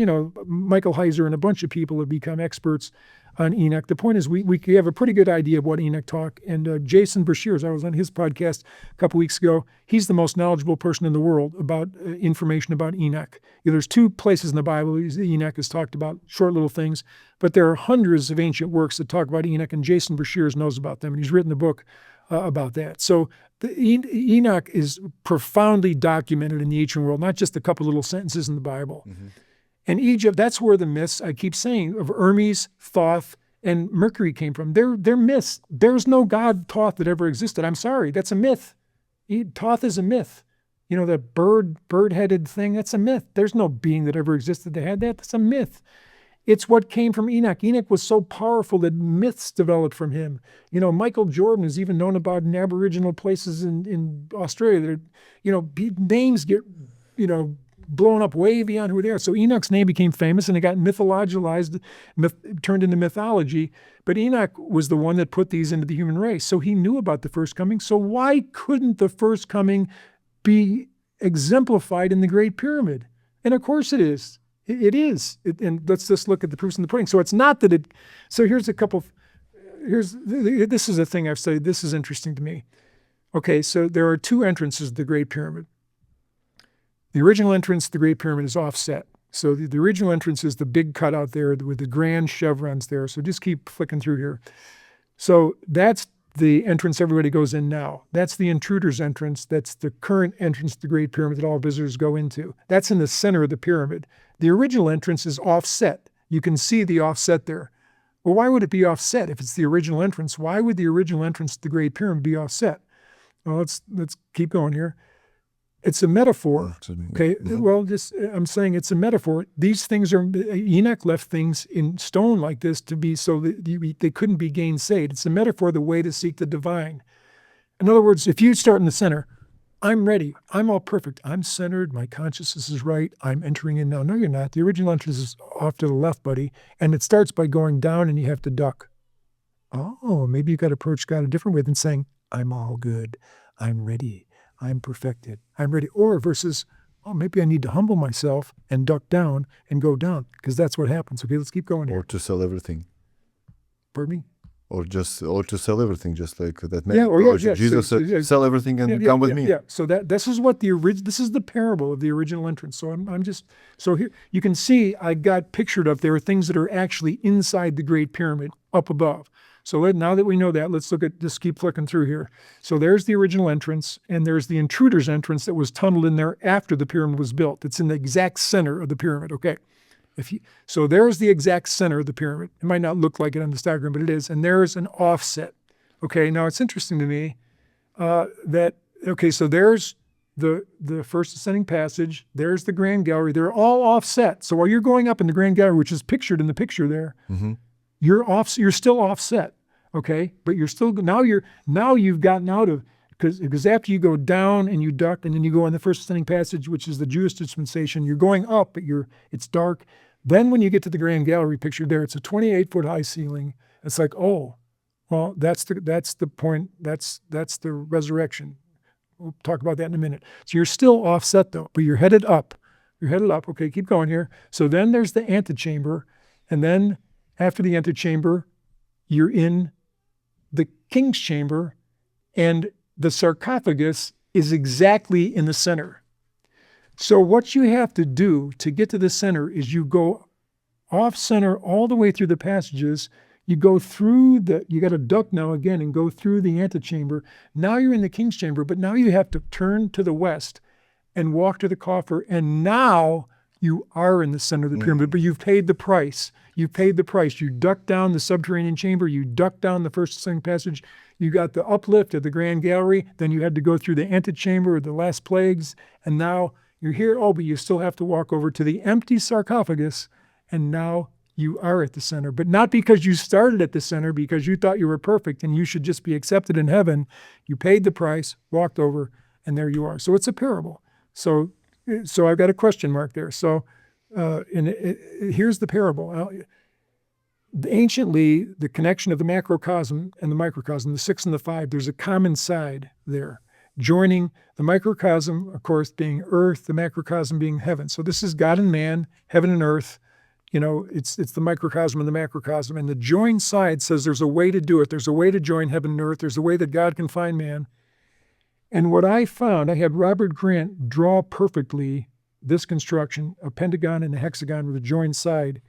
Michael Heiser and a bunch of people have become experts on Enoch. The point is we have a pretty good idea of what Enoch taught. And Jason Brashears, I was on his podcast a couple weeks ago. He's the most knowledgeable person in the world about information about Enoch. There's 2 places in the Bible Enoch is talked about, short little things, but there are hundreds of ancient works that talk about Enoch, and Jason Brashears knows about them, and he's written a book about that. So Enoch is profoundly documented in the ancient world, not just a couple little sentences in the Bible. Mm-hmm. And Egypt, that's where the myths, I keep saying, of Hermes, Thoth, and Mercury came from. They're myths. There's no god Thoth that ever existed. I'm sorry, that's a myth. Thoth is a myth. The bird-headed thing, that's a myth. There's no being that ever existed that had that. That's a myth. It's what came from Enoch. Enoch was so powerful that myths developed from him. Michael Jordan is even known about in Aboriginal places in Australia. Names get, blown up way beyond who they are. So Enoch's name became famous, and it got mythologized, turned into mythology. But Enoch was the one that put these into the human race. So he knew about the first coming. So why couldn't the first coming be exemplified in the Great Pyramid? And of course it is. It is. And let's just look at the proofs in the pudding. So it's not that it. So here's a couple. This is a thing I've studied. This is interesting to me. Okay, so there are 2 entrances to the Great Pyramid. The original entrance to the Great Pyramid is offset. So the original entrance is the big cutout there with the grand chevrons there. So just keep flicking through here. So that's the entrance everybody goes in now. That's the intruder's entrance. That's the current entrance to the Great Pyramid that all visitors go into. That's in the center of the pyramid. The original entrance is offset. You can see the offset there. Well, why would it be offset if it's the original entrance? Why would the original entrance to the Great Pyramid be offset? Well, let's keep going here. It's a metaphor. Okay. Well, I'm saying it's a metaphor. These things are, Enoch left things in stone like this to be so that they couldn't be gainsaid. It's a metaphor, the way to seek the divine. In other words, if you start in the center, I'm ready. I'm all perfect. I'm centered. My consciousness is right. I'm entering in now. No, you're not. The original entrance is off to the left, buddy. And it starts by going down and you have to duck. Oh, maybe you got to approach God a different way than saying, I'm all good. I'm ready. I'm perfected. I'm ready. Or versus, oh, maybe I need to humble myself and duck down and go down, because that's what happens. Okay, let's keep going here. Or to sell everything. Pardon me? Or to sell everything, just like that man. Yeah, Jesus said, sell everything and come with me. Yeah. So this is what this is the parable of the original entrance. So so here you can see I got pictured up there things that are actually inside the Great Pyramid up above. So now that we know that, let's look at just keep flicking through here. So there's the original entrance, and there's the intruder's entrance that was tunneled in there after the pyramid was built. It's in the exact center of the pyramid. Okay. So there's the exact center of the pyramid. It might not look like it on this diagram, but it is. And there's an offset. Okay, now it's interesting to me so there's the first ascending passage. There's the Grand Gallery. They're all offset. So while you're going up in the Grand Gallery, which is pictured in the picture there, you're still offset. Okay, but you're still now you've gotten out of because after you go down and you duck and then you go on the first ascending passage, which is the Jewish dispensation, you're going up, but it's dark. Then when you get to the Grand Gallery picture there, it's a 28-foot high ceiling. It's like, oh, well, that's the point. That's the resurrection. We'll talk about that in a minute. So you're still offset though, but you're headed up. You're headed up. Okay, keep going here. So then there's the antechamber, and then after the antechamber, you're in the king's chamber, and the sarcophagus is exactly in the center. So what you have to do to get to the center is you go off center all the way through the passages. You go through you got to duck now again and go through the antechamber. Now you're in the king's chamber, but now you have to turn to the west and walk to the coffer. And now you are in the center of the pyramid, but you've paid the price. You paid the price. You duck down the subterranean chamber. You duck down the first ascending passage. You got the uplift of the Grand Gallery. Then you had to go through the antechamber of the last plagues. And now you're here. Oh, but you still have to walk over to the empty sarcophagus. And now you are at the center. But not because you started at the center, because you thought you were perfect and you should just be accepted in heaven. You paid the price, walked over, and there you are. So it's a parable. So I've got a question mark there. So here's the parable. Anciently, the connection of the macrocosm and the microcosm, the 6 and the 5, there's a common side there. joining the microcosm, of course, being earth, the macrocosm being heaven. So this is God and man, heaven and earth. It's the microcosm and the macrocosm. And the joined side says there's a way to do it. There's a way to join heaven and earth. There's a way that God can find man. And what I found, I had Robert Grant draw perfectly this construction, a pentagon and a hexagon with a joined side.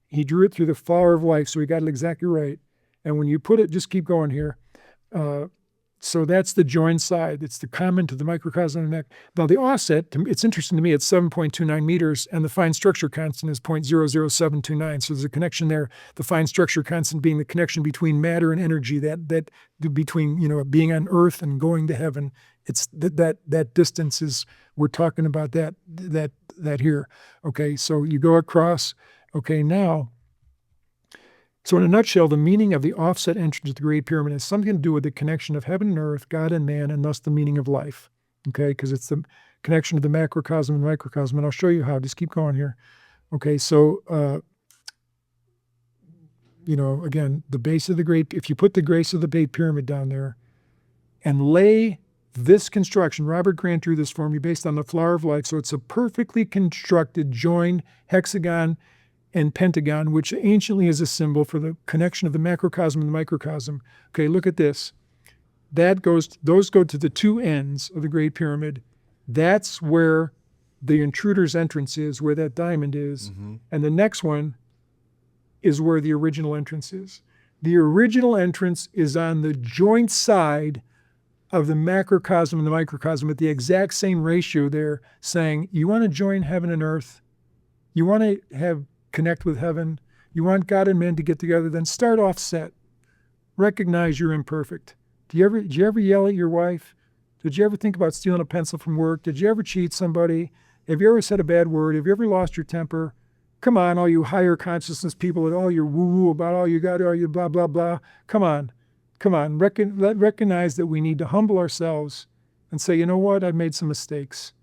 He drew it through the flower of life, so he got it exactly right. And when you put it, just keep going here. So that's the joined side. It's the common to the microcosm and the Now the offset, it's interesting to me, it's 7.29 meters, and the fine structure constant is 0.00729. So there's a connection there. The fine structure constant being the connection between matter and energy, that between being on Earth and going to heaven. It's that distance is, we're talking about that here. Okay, so you go across. Okay, now. So in a nutshell, the meaning of the offset entrance to the Great Pyramid has something to do with the connection of heaven and earth, God and man, and thus the meaning of life. Okay, because it's the connection of the macrocosm and microcosm, and I'll show you how. Just keep going here. Okay, so again, the base of the Great. If you put the base of the Great Pyramid down there, and lay this construction, Robert Grant drew this for me based on the flower of life. So it's a perfectly constructed joined hexagon and pentagon, which anciently is a symbol for the connection of the macrocosm and the microcosm. Okay, look at this. Those go to the two ends of the Great Pyramid. That's where the intruder's entrance is, where that diamond is. Mm-hmm. And the next one is where the original entrance is. The original entrance is on the joint side of the macrocosm and the microcosm at the exact same ratio there, saying, you want to join heaven and earth? You want to connect with heaven? You want God and man to get together? Then start offset. Recognize you're imperfect. Did you ever yell at your wife? Did you ever think about stealing a pencil from work? Did you ever cheat somebody? Have you ever said a bad word? Have you ever lost your temper? Come on, all you higher consciousness people and all your woo-woo about all you got, all you blah, blah, blah. Come on. Recognize that we need to humble ourselves and say, you know what? I've made some mistakes.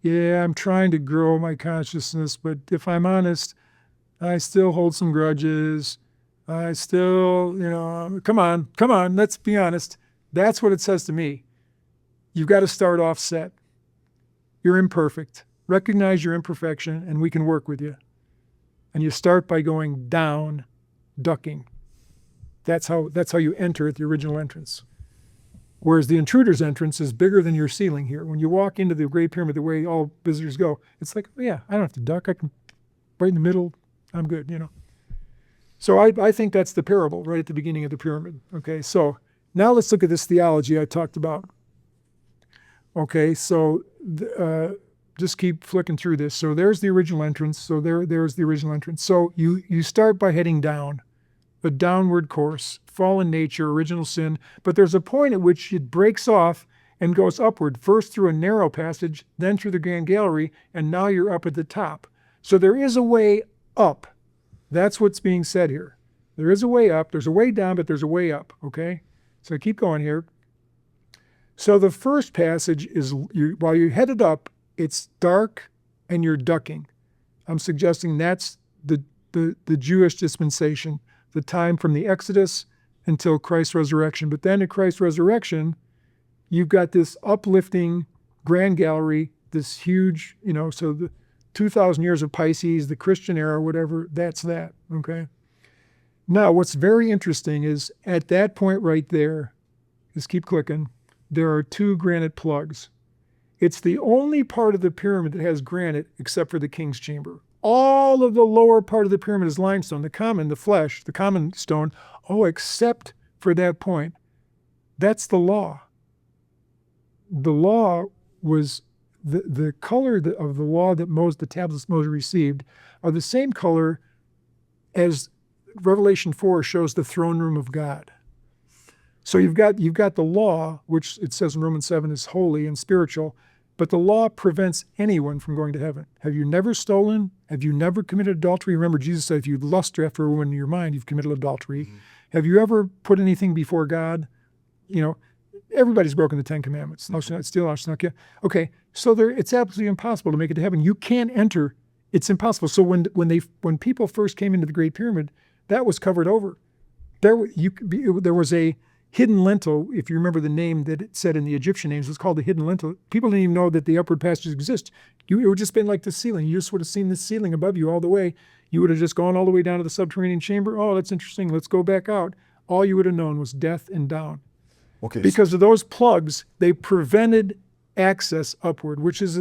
Yeah, I'm trying to grow my consciousness, but if I'm honest, I still hold some grudges. I still, come on, let's be honest. That's what it says to me. You've got to start offset. You're imperfect. Recognize your imperfection, and we can work with you. And you start by going down, ducking. That's how you enter at the original entrance. Whereas the intruder's entrance is bigger than your ceiling here. When you walk into the Great Pyramid, the way all visitors go, it's like, oh yeah, I don't have to duck. I can, right in the middle, I'm good, So I think that's the parable right at the beginning of the pyramid. Okay, so now let's look at this theology I talked about. Okay, so just keep flicking through this. So there's the original entrance. So there's the original entrance. So you start by heading down, a downward course, fallen nature, original sin. But there's a point at which it breaks off and goes upward, first through a narrow passage, then through the Grand Gallery, and now you're up at the top. So there is a way up. That's what's being said here. There is a way up. There's a way down, but there's a way up, okay? So keep going here. So the first passage is, while you're headed up, it's dark and you're ducking. I'm suggesting that's the Jewish dispensation, the time from the Exodus until Christ's resurrection. But then at Christ's resurrection, you've got this uplifting Grand Gallery, this huge, so the 2,000 years of Pisces, the Christian era, whatever, that's that, okay? Now, what's very interesting is at that point right there, just keep clicking, there are two granite plugs. It's the only part of the pyramid that has granite except for the king's chamber. All of the lower part of the pyramid is limestone, the common stone, except for that point. That's the law. The law was the color of the law that the tablets Moses received are the same color as Revelation 4 shows the throne room of God. So you've got the law, which it says in Romans 7 is holy and spiritual, but the law prevents anyone from going to heaven. Have you never stolen? Have you never committed adultery? Remember, Jesus said, if you lust after a woman in your mind, you've committed adultery. Mm-hmm. Have you ever put anything before God? Everybody's broken the Ten Commandments. Thou shalt not steal, thou shalt not kill. Okay, so it's absolutely impossible to make it to heaven. You can't enter. It's impossible. So when people first came into the Great Pyramid, that was covered over. There was a hidden lintel, if you remember the name that it said in the Egyptian names, was called the hidden lintel. People didn't even know that the upward passages exist. It would just been like the ceiling. You just would have seen the ceiling above you all the way. You would have just gone all the way down to the subterranean chamber. Oh, that's interesting. Let's go back out. All you would have known was death and down. Okay. Because of those plugs, they prevented access upward, which is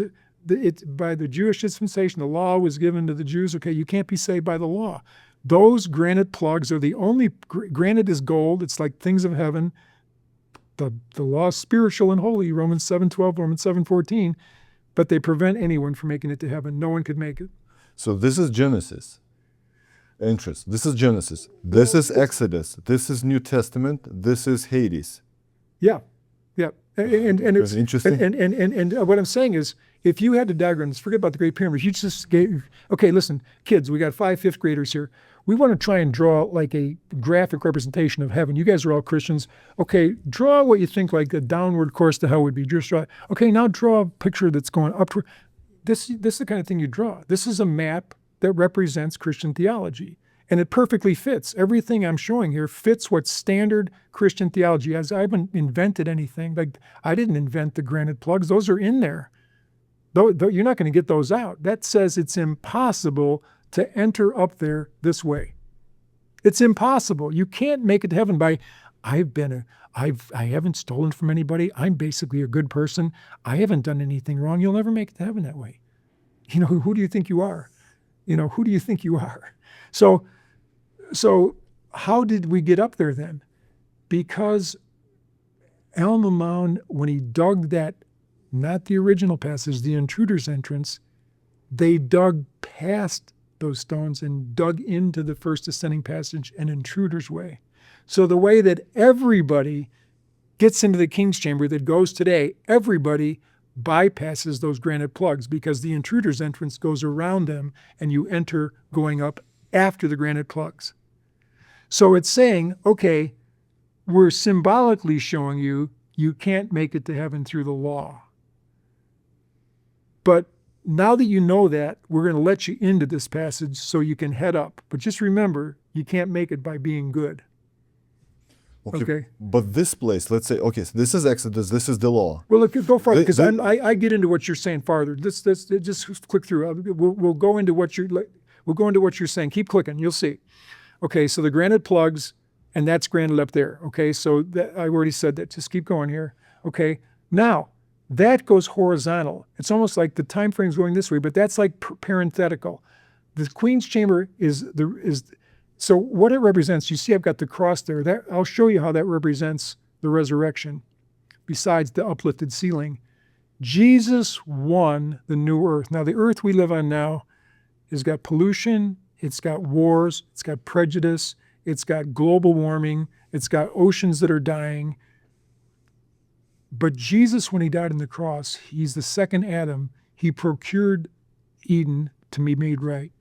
by the Jewish dispensation. The law was given to the Jews. Okay, you can't be saved by the law. Those granite plugs are the only, granite is gold. It's like things of heaven. The law is spiritual and holy, Romans 7:12, Romans 7:14, but they prevent anyone from making it to heaven. No one could make it. So this is Genesis. Interest. This is Genesis. This is Exodus. This is New Testament. This is Hades. Yeah, yeah. And it's interesting. And what I'm saying is, if you had to diagram this, forget about the Great Pyramid. You just gave, okay, listen, kids, we got 5 fifth graders here. We want to try and draw like a graphic representation of heaven. You guys are all Christians. Okay, draw what you think like a downward course to hell would be. Just draw. Okay, now draw a picture that's going up. This is the kind of thing you draw. This is a map that represents Christian theology. And it perfectly fits. Everything I'm showing here fits what standard Christian theology is. I haven't invented anything. Like, I didn't invent the granite plugs. Those are in there. Though you're not going to get those out. That says it's impossible to enter up there this way. It's impossible. You can't make it to heaven by, I haven't stolen from anybody. I'm basically a good person. I haven't done anything wrong. You'll never make it to heaven that way. You know, who do you think you are? Who do you think you are? So how did we get up there then? Because Alma Mound, when he dug that, not the original passage, the intruder's entrance, they dug past those stones and dug into the first ascending passage and intruder's way. So the way that everybody gets into the king's chamber that goes today, everybody bypasses those granite plugs because the intruder's entrance goes around them and you enter going up after the granite plugs. So it's saying, okay, we're symbolically showing you can't make it to heaven through the law. But now that you know that, we're going to let you into this passage so you can head up. But just remember, you can't make it by being good. Okay. But this place, let's say, okay, so this is Exodus, this is the law. Well, if you go farther, because I get into what you're saying farther. This just click through. We'll go into what you're saying. Keep clicking. You'll see. Okay, so the granite plugs, and that's granite up there. Okay, so I already said that. Just keep going here. Okay, now that goes horizontal. It's almost like the time frame's going this way, but that's like parenthetical. The Queen's Chamber is so what it represents. You see, I've got the cross there. I'll show you how that represents the resurrection. Besides the uplifted ceiling, Jesus won the new earth. Now, the earth we live on now has got pollution. It's got wars, it's got prejudice, it's got global warming, it's got oceans that are dying. But Jesus, when he died on the cross, he's the second Adam. He procured Eden to be made right.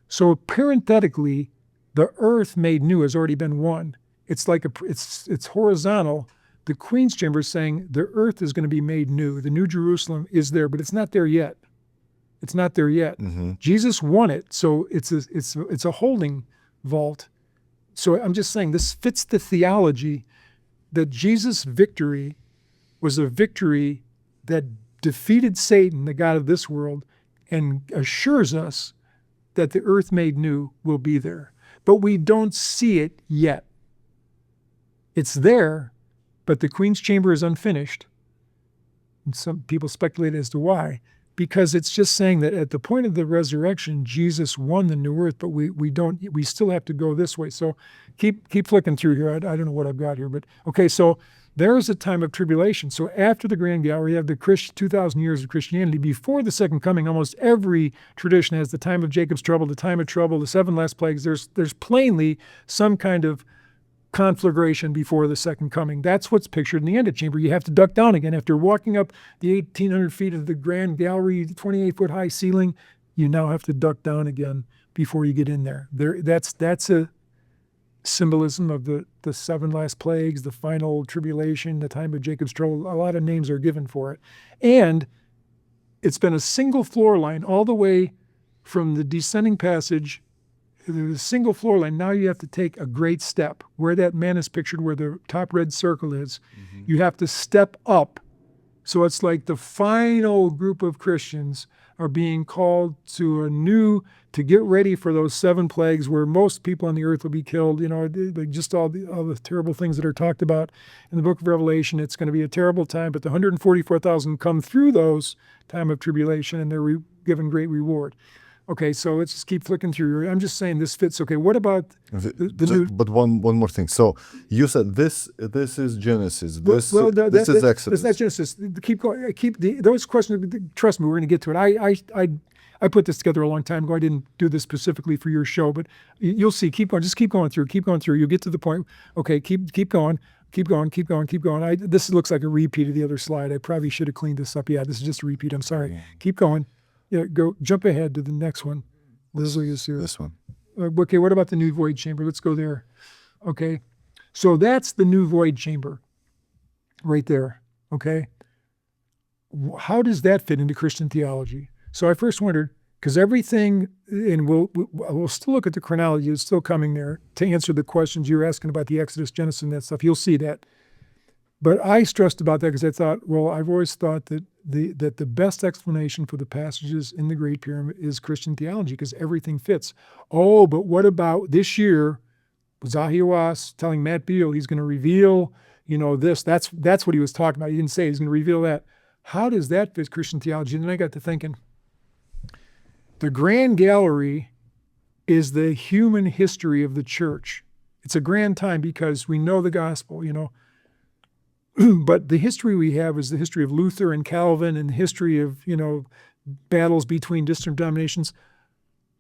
So parenthetically, the earth made new has already been won. It's like it's horizontal. The Queen's Chamber is saying the earth is going to be made new. The New Jerusalem is there, but it's not there yet. It's not there yet. Mm-hmm. Jesus won it, so it's a holding vault. So I'm just saying this fits the theology that Jesus' victory was a victory that defeated Satan, the god of this world, and assures us that the earth made new will be there. But we don't see it yet. It's there, but the Queen's Chamber is unfinished. And some people speculate as to why. Because it's just saying that at the point of the resurrection, Jesus won the new earth, but we still have to go this way. So keep flicking through here. I don't know what I've got here, but okay, so there is a time of tribulation. So after the Grand Gallery, you have the 2,000 years of Christianity. Before the second coming, almost every tradition has the time of Jacob's trouble, the time of trouble, the 7 last plagues. There's plainly some kind of conflagration before the second coming. That's what's pictured in the antechamber. You have to duck down again. After walking up the 1,800 feet of the Grand Gallery, 28-foot high ceiling, you now have to duck down again before you get in there. That's a symbolism of the 7 last plagues, the final tribulation, the time of Jacob's trouble. A lot of names are given for it. And it's been a single floor line all the way from the descending passage there's a single floor line. Now you have to take a great step. Where that man is pictured, where the top red circle is, you have to step up. So it's like the final group of Christians are being called to get ready for those 7 plagues where most people on the earth will be killed. Like just all the terrible things that are talked about in the book of Revelation. It's going to be a terrible time, but the 144,000 come through those time of tribulation and they're given great reward. Okay, so let's just keep flicking through. I'm just saying this fits. Okay, what about the new? But one more thing. So you said this is Genesis. This is Exodus. That's Genesis. Keep going. Those questions. Trust me, we're going to get to it. I put this together a long time ago. I didn't do this specifically for your show, but you'll see. Keep going. Just keep going through. Keep going through. You'll get to the point. Okay, keep going. Keep going. Keep going. Keep going. This looks like a repeat of the other slide. I probably should have cleaned this up. Yeah, this is just a repeat. I'm sorry. Yeah. Keep going. Yeah, jump ahead to the next one. This one. Okay, what about the new void chamber? Let's go there. Okay, so that's the new void chamber right there. Okay, how does that fit into Christian theology? So I first wondered, because everything, and we'll still look at the chronology, it's still coming there to answer the questions you're asking about the Exodus, Genesis, and that stuff. You'll see that. But I stressed about that because I thought, well, I've always thought that the best explanation for the passages in the Great Pyramid is Christian theology because everything fits. Oh, but what about this year? Zahiwas telling Matt Beal he's going to reveal, this. That's what he was talking about. He didn't say he's going to reveal that. How does that fit Christian theology? And then I got to thinking, the Grand Gallery is the human history of the church. It's a grand time because we know the gospel, But the history we have is the history of Luther and Calvin and the history of, battles between distant denominations.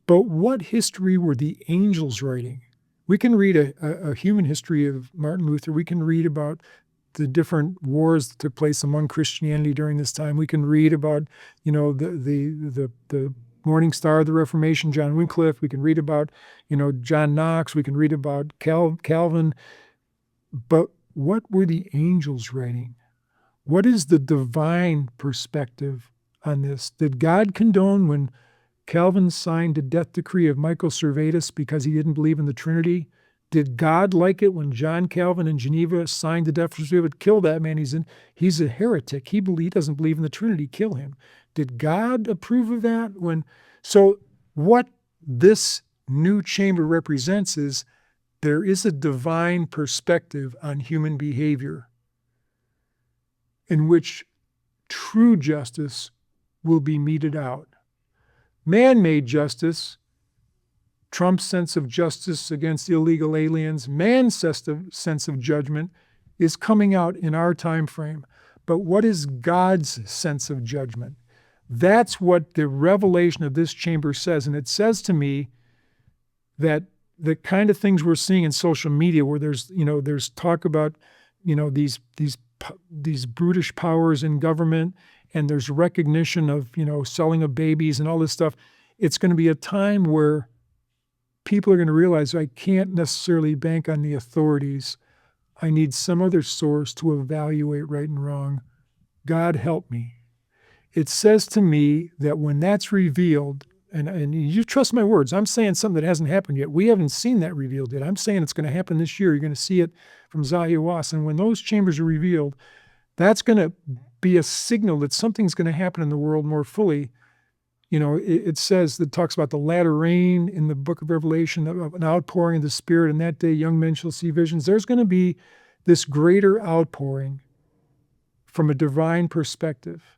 But what history were the angels writing? We can read a human history of Martin Luther. We can read about the different wars that took place among Christianity during this time. We can read about, the Morning Star of the Reformation, John Wycliffe. We can read about, John Knox. We can read about Calvin. But what were the angels writing? What is the divine perspective on this? Did God condone when Calvin signed the death decree of Michael Servetus because he didn't believe in the Trinity? Did God like it when John Calvin in Geneva signed the death decree? Kill that man. He's a heretic. He doesn't believe in the Trinity. Kill him. Did God approve of that? So what this new chamber represents is there is a divine perspective on human behavior in which true justice will be meted out. Man-made justice, Trump's sense of justice against illegal aliens, man's sense of judgment is coming out in our time frame. But what is God's sense of judgment? That's what the revelation of this chamber says. And it says to me that the kind of things we're seeing in social media where there's talk about, these brutish powers in government and there's recognition of, selling of babies and all this stuff. It's going to be a time where people are going to realize I can't necessarily bank on the authorities. I need some other source to evaluate right and wrong. God help me. It says to me that when that's revealed, and you trust my words, I'm saying something that hasn't happened yet. We haven't seen that revealed yet. I'm saying it's going to happen this year. You're going to see it from Zahiwas. And when those chambers are revealed, that's going to be a signal that something's going to happen in the world more fully. It says, that talks about the latter rain in the book of Revelation, of an outpouring of the Spirit. And that day, young men shall see visions. There's going to be this greater outpouring from a divine perspective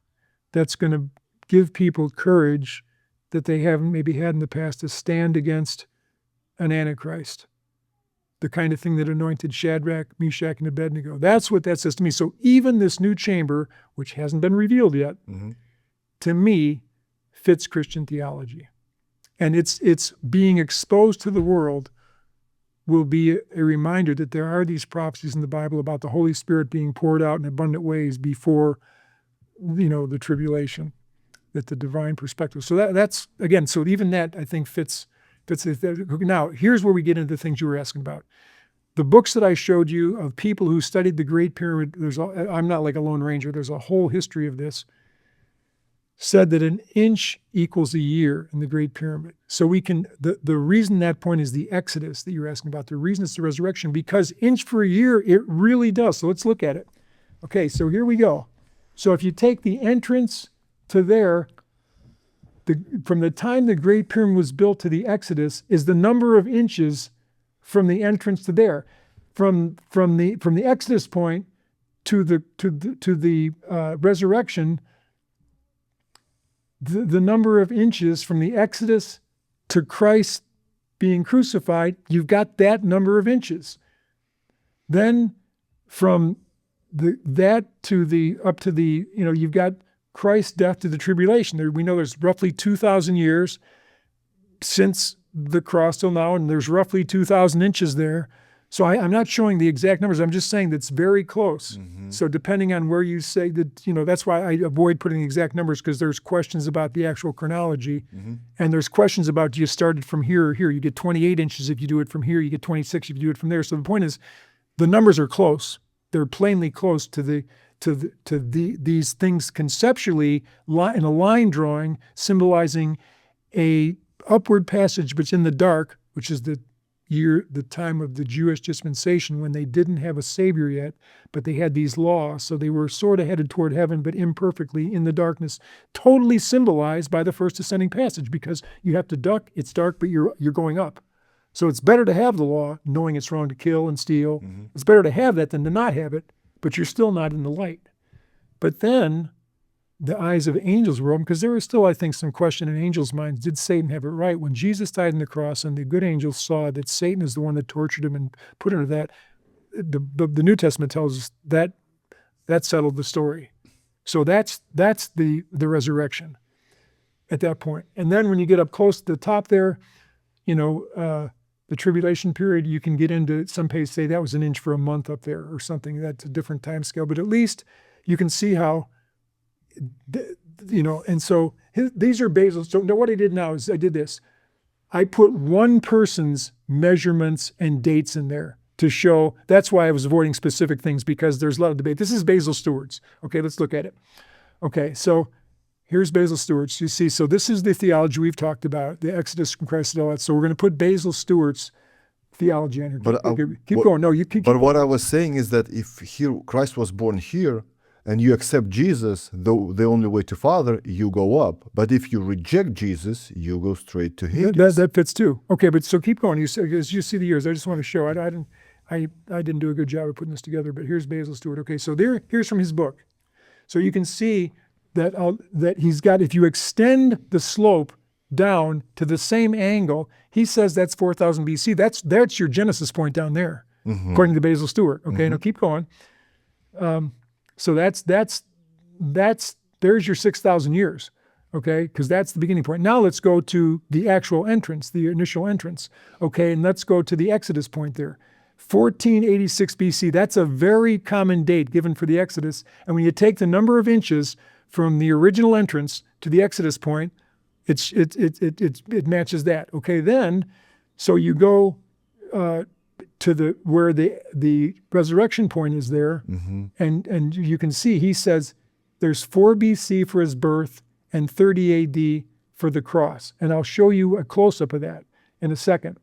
that's going to give people courage that they haven't maybe had in the past to stand against an Antichrist. The kind of thing that anointed Shadrach, Meshach, and Abednego. That's what that says to me. So even this new chamber, which hasn't been revealed yet, to me, fits Christian theology. And it's being exposed to the world will be a reminder that there are these prophecies in the Bible about the Holy Spirit being poured out in abundant ways before, the tribulation, that the divine perspective. So that's, again, so even that I think fits. Now, here's where we get into the things you were asking about. The books that I showed you of people who studied the Great Pyramid, I'm not like a Lone Ranger, there's a whole history of this. said that an inch equals a year in the Great Pyramid. So we can, the reason that point is the Exodus that you're asking about, the reason it's the resurrection, because inch for a year, it really does. So let's look at it. Okay, so here we go. So if you take the entrance to there, from the time the Great Pyramid was built to the Exodus is the number of inches from the entrance to there. From the Exodus point to the resurrection, the number of inches from the Exodus to Christ being crucified, you've got that number of inches. Then from that to the up to the, you've got Christ's death to the tribulation. We know there's roughly 2,000 years since the cross till now, and there's roughly 2,000 inches there. So I'm not showing the exact numbers. I'm just saying that's very close. Mm-hmm. So depending on where you say that, that's why I avoid putting exact numbers, because there's questions about the actual chronology. Mm-hmm. And there's questions about, do you start it from here or here? You get 28 inches if you do it from here. You get 26 if you do it from there. So the point is, the numbers are close. They're plainly close to these things conceptually in a line drawing, symbolizing a upward passage, but in the dark, which is the time of the Jewish dispensation when they didn't have a savior yet, but they had these laws. So they were sort of headed toward heaven, but imperfectly in the darkness, totally symbolized by the first ascending passage, because you have to duck, it's dark, but you're going up. So it's better to have the law, knowing it's wrong to kill and steal. Mm-hmm. It's better to have that than to not have it, but you're still not in the light. But then the eyes of angels were open, because there was still, I think, some question in angels' minds. Did Satan have it right? When Jesus died on the cross and the good angels saw that Satan is the one that tortured him and put him to that, the New Testament tells us that settled the story. So that's the resurrection at that point. And then when you get up close to the top there, the tribulation period, you can get into, some pages say that was an inch for a month up there or something. That's a different time scale. But at least you can see how, and so these are basal. So now what I did now is I did this. I put one person's measurements and dates in there to show. That's why I was avoiding specific things, because there's a lot of debate. This is Basil Stewart's. Okay, let's look at it. Okay, so here's Basil Stewart's. You see, so this is the theology we've talked about, the Exodus from Christ and all that. So we're going to put Basil Stewart's theology on here. But keep going. No, you keep. But what I was saying is that if Christ was born here, and you accept Jesus, the only way to Father, you go up. But if you reject Jesus, you go straight to Hades. That fits too. Okay, but so keep going. You see the years. I just want to show. I didn't do a good job of putting this together. But here's Basil Stewart. Okay, so here's from his book. So you can see that he's got. If you extend the slope down to the same angle, he says that's 4,000 BC. That's your Genesis point down there, mm-hmm. according to Basil Stewart. Okay, mm-hmm. Now keep going. So there's your 6,000 years, okay? Because that's the beginning point. Now let's go to the actual entrance, the initial entrance, okay? And let's go to the Exodus point there. 1486 BC, that's a very common date given for the Exodus. And when you take the number of inches from the original entrance to the Exodus point, it matches that, okay? Then, so you go to where the resurrection point is there, mm-hmm. and you can see he says there's 4 BC for his birth and 30 AD for the cross. And I'll show you a close-up of that in a second.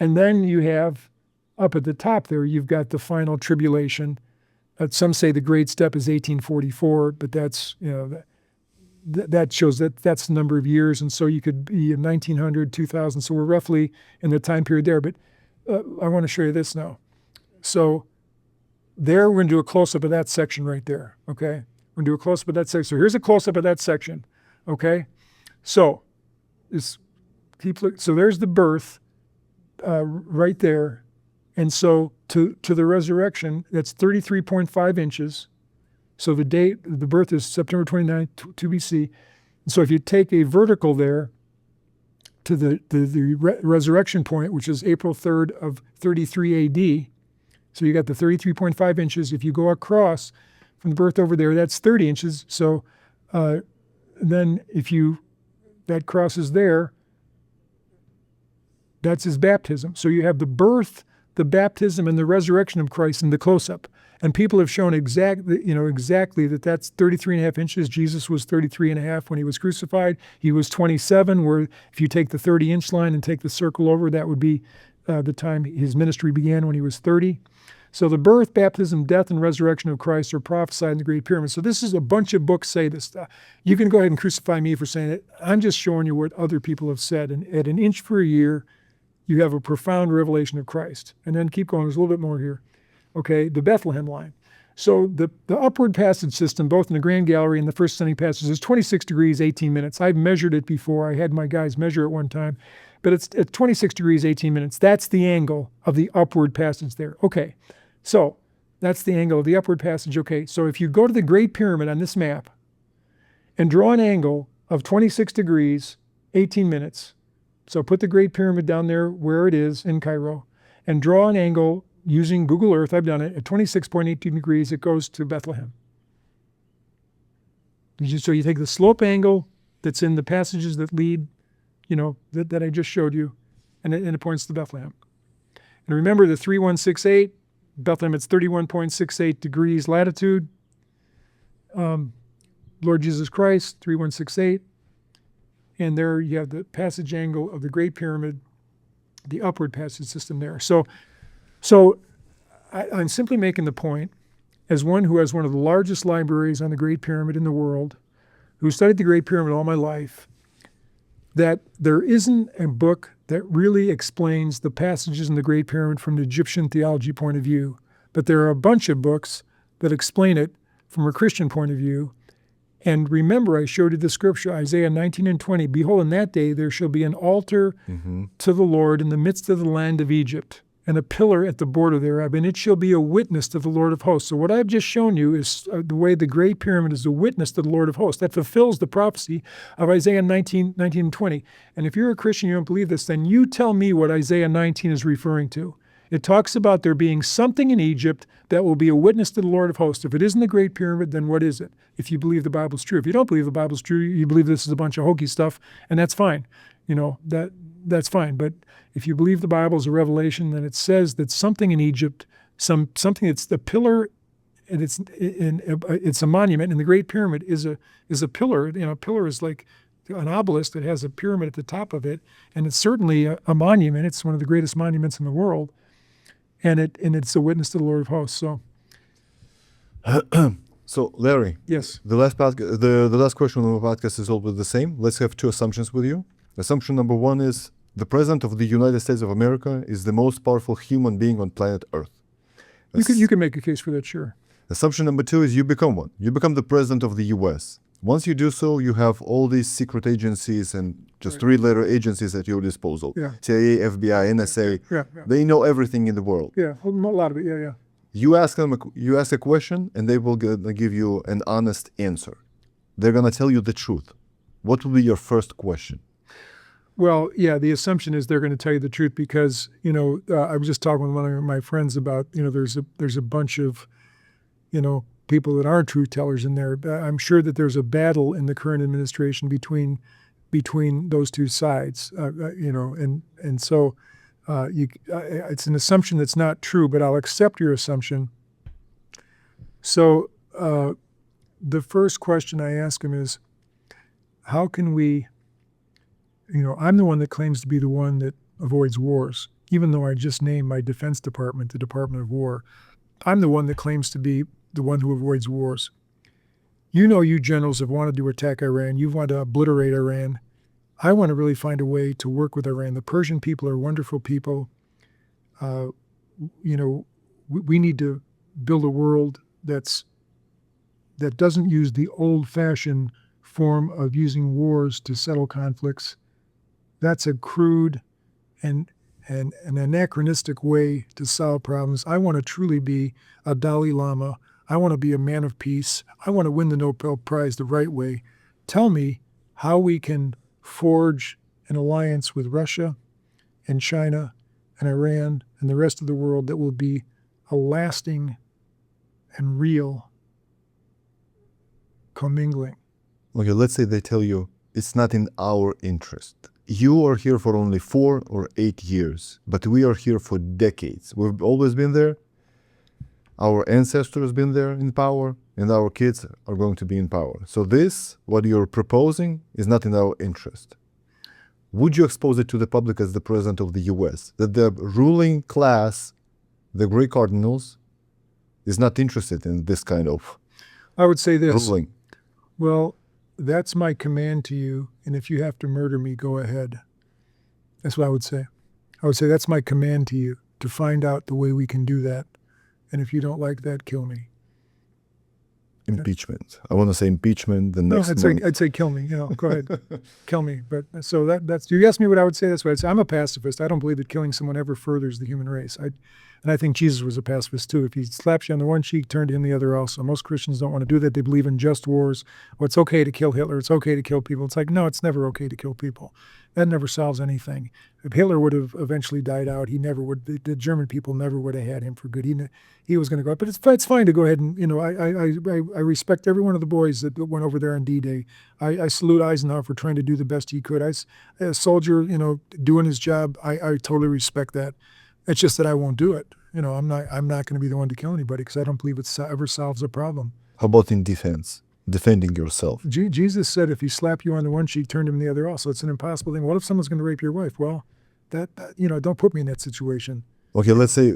And then you have, up at the top there, you've got the final tribulation. Some say the great step is 1844, but that's, that shows that's the number of years. And so you could be in 1900, 2000, so we're roughly in the time period there. But I want to show you this now. So there, we're going to do a close-up of that section right there, okay? We're going to do a close-up of that section. So here's a close-up of that section, okay? So so there's the birth right there. And so to the resurrection, that's 33.5 inches. So the birth is September 29, 2 BC. And so if you take a vertical there, to the resurrection point, which is April 3rd of 33 AD. So you got the 33.5 inches. If you go across from the birth over there, that's 30 inches. So then that crosses there, that's his baptism. So you have the birth, the baptism and the resurrection of Christ in the close-up. And people have shown exactly that that's 33 and a half inches. Jesus was 33 and a half when he was crucified. He was 27, where if you take the 30-inch line and take the circle over, that would be the time his ministry began, when he was 30. So the birth, baptism, death, and resurrection of Christ are prophesied in the Great Pyramid. So this is a bunch of books say this stuff. You can go ahead and crucify me for saying it. I'm just showing you what other people have said. And at an inch for a year, you have a profound revelation of Christ. And then keep going. There's a little bit more here. Okay, the Bethlehem line. So the upward passage system, both in the Grand Gallery and the first ascending passage, is 26 degrees, 18 minutes. I've measured it before. I had my guys measure it one time. But it's at 26 degrees, 18 minutes. That's the angle of the upward passage there. Okay, so that's the angle of the upward passage. Okay, so if you go to the Great Pyramid on this map and draw an angle of 26 degrees, 18 minutes, so put the Great Pyramid down there where it is in Cairo, and draw an angle using Google Earth, I've done it, at 26.18 degrees, it goes to Bethlehem. So you take the slope angle that's in the passages that lead, that I just showed you, and it points to Bethlehem. And remember the 3168, Bethlehem, it's 31.68 degrees latitude. Lord Jesus Christ, 3168. And there you have the passage angle of the Great Pyramid, the upward passage system there. So I'm simply making the point, as one who has one of the largest libraries on the Great Pyramid in the world, who studied the Great Pyramid all my life, that there isn't a book that really explains the passages in the Great Pyramid from the Egyptian theology point of view. But there are a bunch of books that explain it from a Christian point of view. And remember, I showed you the scripture, Isaiah 19 and 20. Behold, in that day there shall be an altar to the Lord in the midst of the land of Egypt, and a pillar at the border thereof, and it shall be a witness to the Lord of hosts. So what I've just shown you is the way the Great Pyramid is a witness to the Lord of hosts. That fulfills the prophecy of Isaiah 19 and 20. And if you're a Christian, you don't believe this, then you tell me what Isaiah 19 is referring to. It talks about there being something in Egypt that will be a witness to the Lord of hosts. If it isn't the Great Pyramid, then what is it? If you believe the Bible's true. If you don't believe the Bible's true, you believe this is a bunch of hokey stuff, and that's fine. That's fine. But if you believe the Bible is a revelation, then it says that something in Egypt, something that's the pillar, and it's a monument, and the Great Pyramid is a pillar. A pillar is like an obelisk that has a pyramid at the top of it, and it's certainly a monument. It's one of the greatest monuments in the world, and it's a witness to the Lord of hosts. So, Larry. Yes. The last question on the podcast is always the same. Let's have two assumptions with you. Assumption number one is the President of the United States of America is the most powerful human being on planet Earth. You can make a case for that, sure. Assumption number two is you become one. You become the President of the U.S. Once you do so, you have all these secret agencies and just three-letter agencies at your disposal. Yeah. CIA, FBI, NSA. Yeah. They know everything in the world. Yeah, a lot of it, yeah. You ask a question, and they will give you an honest answer. They're going to tell you the truth. What will be your first question? Well, yeah, the assumption is they're going to tell you the truth because, I was just talking with one of my friends about, there's a bunch of, people that aren't truth tellers in there. I'm sure that there's a battle in the current administration between those two sides, and so it's an assumption that's not true, but I'll accept your assumption. So the first question I ask him is, how can we, I'm the one that claims to be the one that avoids wars, even though I just named my Defense Department the Department of War. I'm the one that claims to be the one who avoids wars. You generals have wanted to attack Iran. You want to obliterate Iran. I want to really find a way to work with Iran. The Persian people are wonderful people. We need to build a world that doesn't use the old-fashioned form of using wars to settle conflicts. That's a crude and an anachronistic way to solve problems. I want to truly be a Dalai Lama. I want to be a man of peace. I want to win the Nobel Prize the right way. Tell me how we can forge an alliance with Russia and China and Iran and the rest of the world that will be a lasting and real commingling. Okay, let's say they tell you it's not in our interest. you are here for only 4 or 8 years, but we are here for decades. We've always been there. Our ancestors been there in power, and our kids are going to be in power. So this, what you're proposing, is not in our interest. Would you expose it to the public as the president of the US, that the ruling class, the Greek cardinals, is not interested in this kind of I would say this. ruling? Well, that's my command to you, and if you have to murder me, go ahead. That's what I would say. I would say that's my command to you, to find out the way we can do that. And if you don't like that, kill me. Impeachment. I want to say impeachment the No, next I'd say kill me. Go ahead, kill me. But so that's you asked me what I would say. That's what I'd say. I'm a pacifist. I don't believe that killing someone ever furthers the human race. And I think Jesus was a pacifist too. If he slaps you on the one cheek, turn to him the other also. Most Christians don't want to do that. They believe in just wars. Well, it's okay to kill Hitler. It's okay to kill people. It's like, no, it's never okay to kill people. That never solves anything. If Hitler would have eventually died out, he never would. The German people never would have had him for good. He was going to go out. But it's fine to go ahead and, I respect every one of the boys that went over there on D-Day. I salute Eisenhower for trying to do the best he could. A soldier, doing his job, I totally respect that. It's just that I won't do it. I'm not going to be the one to kill anybody because I don't believe it ever solves a problem. How about in defense? Defending yourself. Jesus said, if he slap you on the one cheek, turn to him the other also. It's an impossible thing. What if someone's going to rape your wife? Well, that don't put me in that situation. Okay, let's say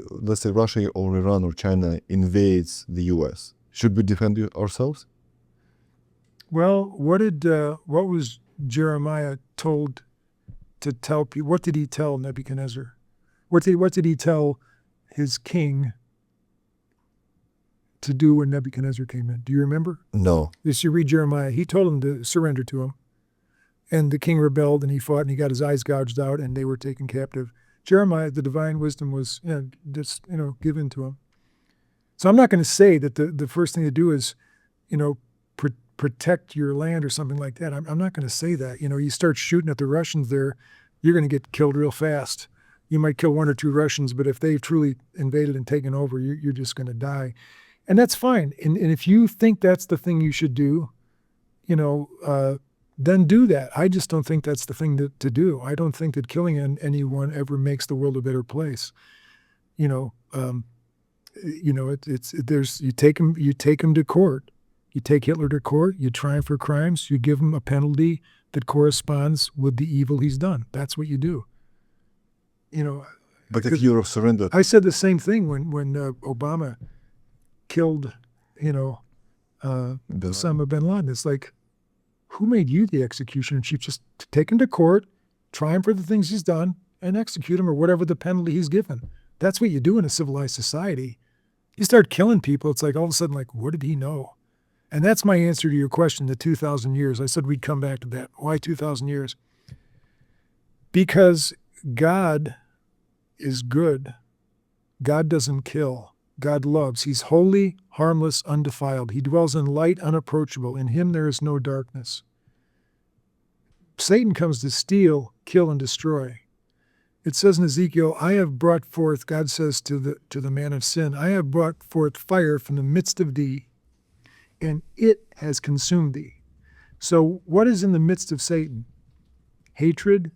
Russia or Iran or China invades the US. Should we defend ourselves? Well, what was Jeremiah told to tell people? What did he tell Nebuchadnezzar? What did he tell his king to do when Nebuchadnezzar came in? Do you remember? No. This you read Jeremiah. He told him to surrender to him. And the king rebelled and he fought and he got his eyes gouged out and they were taken captive. Jeremiah, the divine wisdom was given to him. So I'm not going to say that the first thing to do is, protect your land or something like that. I'm not going to say that. You start shooting at the Russians there, you're going to get killed real fast. You might kill 1 or 2 Russians, but if they've truly invaded and taken over, you're just going to die. And that's fine. And if you think that's the thing you should do, then do that. I just don't think that's the thing to do. I don't think that killing anyone ever makes the world a better place. You take him to court. You take Hitler to court. You try him for crimes. You give him a penalty that corresponds with the evil he's done. That's what you do. But if you're surrendered, I said the same thing when Obama killed, Osama bin Laden. It's like, who made you the executioner chief? Just take him to court, try him for the things he's done, and execute him or whatever the penalty he's given. That's what you do in a civilized society. You start killing people, it's like all of a sudden, like, what did he know? And that's my answer to your question, the 2,000 years. I said we'd come back to that. Why 2,000 years? Because God is good. God doesn't kill. God loves. He's holy, harmless, undefiled. He dwells in light, unapproachable. In him there is no darkness. Satan comes to steal, kill, and destroy. It says in Ezekiel, I have brought forth, God says to the man of sin, I have brought forth fire from the midst of thee, and it has consumed thee. So what is in the midst of Satan? Hatred,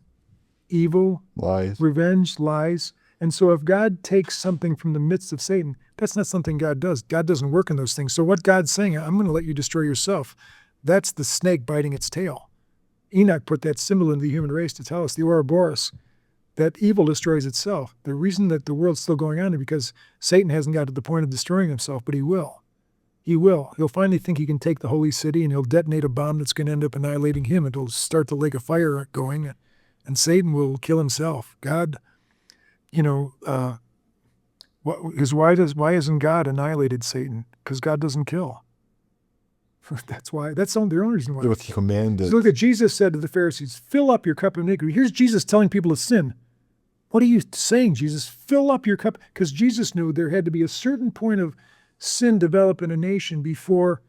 evil, lies, revenge, lies. And so if God takes something from the midst of Satan, that's not something God does. God doesn't work in those things. So what God's saying, I'm going to let you destroy yourself. That's the snake biting its tail. Enoch put that symbol in the human race to tell us, the Ouroboros, that evil destroys itself. The reason that the world's still going on is because Satan hasn't got to the point of destroying himself, but he will. He will. He'll finally think he can take the holy city and he'll detonate a bomb that's going to end up annihilating him. It'll start the lake of fire going, and Satan will kill himself. God, why hasn't God annihilated Satan? Because God doesn't kill. That's why. That's the only reason why. what he commanded. So look at Jesus said to the Pharisees, fill up your cup of iniquity. Here's Jesus telling people to sin. What are you saying, Jesus? Fill up your cup. Because Jesus knew there had to be a certain point of sin develop in a nation before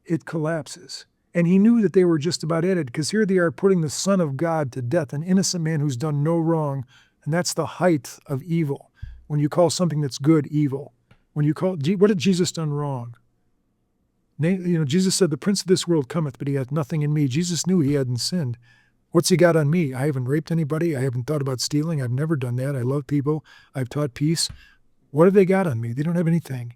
it collapses. And he knew that they were just about at it, because here they are putting the Son of God to death, an innocent man who's done no wrong. And that's the height of evil. When you call something that's good evil. When you call, what had Jesus done wrong? Jesus said, the prince of this world cometh, but he hath nothing in me. Jesus knew he hadn't sinned. What's he got on me? I haven't raped anybody. I haven't thought about stealing. I've never done that. I love people. I've taught peace. What have they got on me? They don't have anything.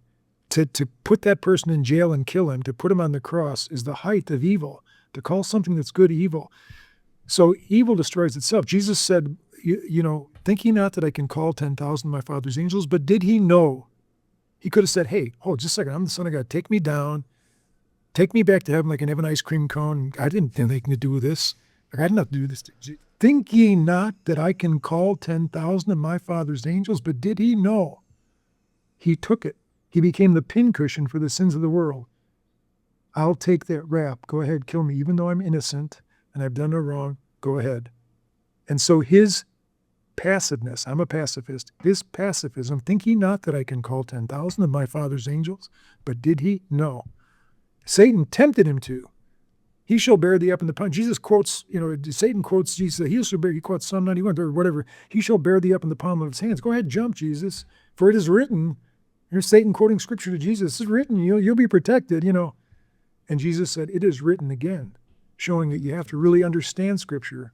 To put that person in jail and kill him, to put him on the cross, is the height of evil. To call something that's good evil. So evil destroys itself. Jesus said, think ye not that I can call 10,000 my Father's angels, but did he know? He could have said, hey, hold just a second, I'm the Son of God. Take me down. Take me back to heaven. I can have an ice cream cone. I didn't have anything to do with this. I had nothing to do with this. Think ye not that I can call 10,000 of my Father's angels, but did he know? He took it. He became the pincushion for the sins of the world. I'll take that rap. Go ahead, kill me. Even though I'm innocent and I've done no wrong, go ahead. And so his passiveness, I'm a pacifist, his pacifism, think ye not that I can call 10,000 of my Father's angels? But did he? No. Satan tempted him to. He shall bear thee up in the palm. Jesus quotes, Satan quotes Jesus. He quotes Psalm 91 or whatever. He shall bear thee up in the palm of his hands. Go ahead, jump, Jesus. For it is written. Here's Satan quoting scripture to Jesus. It's written, you'll be protected, And Jesus said, it is written again, showing that you have to really understand scripture.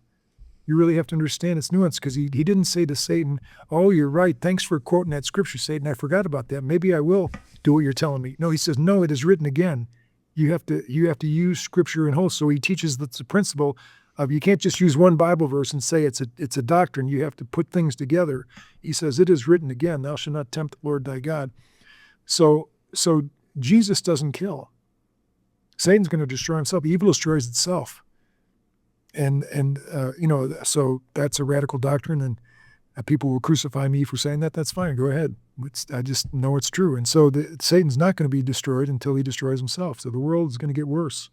You really have to understand its nuance, because he didn't say to Satan, oh, you're right. Thanks for quoting that scripture, Satan. I forgot about that. Maybe I will do what you're telling me. No, he says, no, it is written again. You have to use scripture in whole. So he teaches that's the principle of, you can't just use one Bible verse and say it's a doctrine. You have to put things together. He says, it is written again, thou shalt not tempt the Lord thy God. So Jesus doesn't kill. Satan's going to destroy himself. Evil destroys itself. And so that's a radical doctrine, and people will crucify me for saying that. That's fine. Go ahead. I just know it's true. And so Satan's not going to be destroyed until he destroys himself. So the world is going to get worse.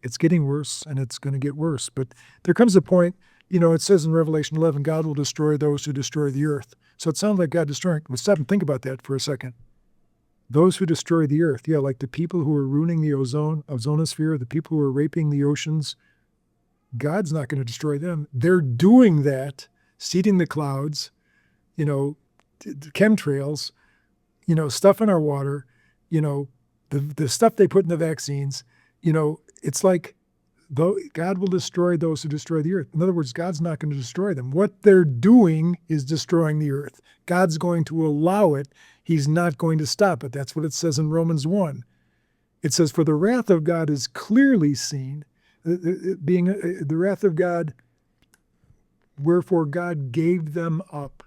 It's getting worse, and it's going to get worse. But there comes a point, it says in Revelation 11, God will destroy those who destroy the earth. So it sounds like God destroying. Let's stop and think about that for a second. Those who destroy the earth, like the people who are ruining the ozonosphere, the people who are raping the oceans, God's not going to destroy them. They're doing that, seeding the clouds, chemtrails, stuff in our water, the stuff they put in the vaccines, it's like God will destroy those who destroy the earth. In other words, God's not going to destroy them. What they're doing is destroying the earth. God's going to allow it. He's not going to stop it. That's what it says in Romans 1. It says, for the wrath of God is clearly seen, being the wrath of God, wherefore God gave them up.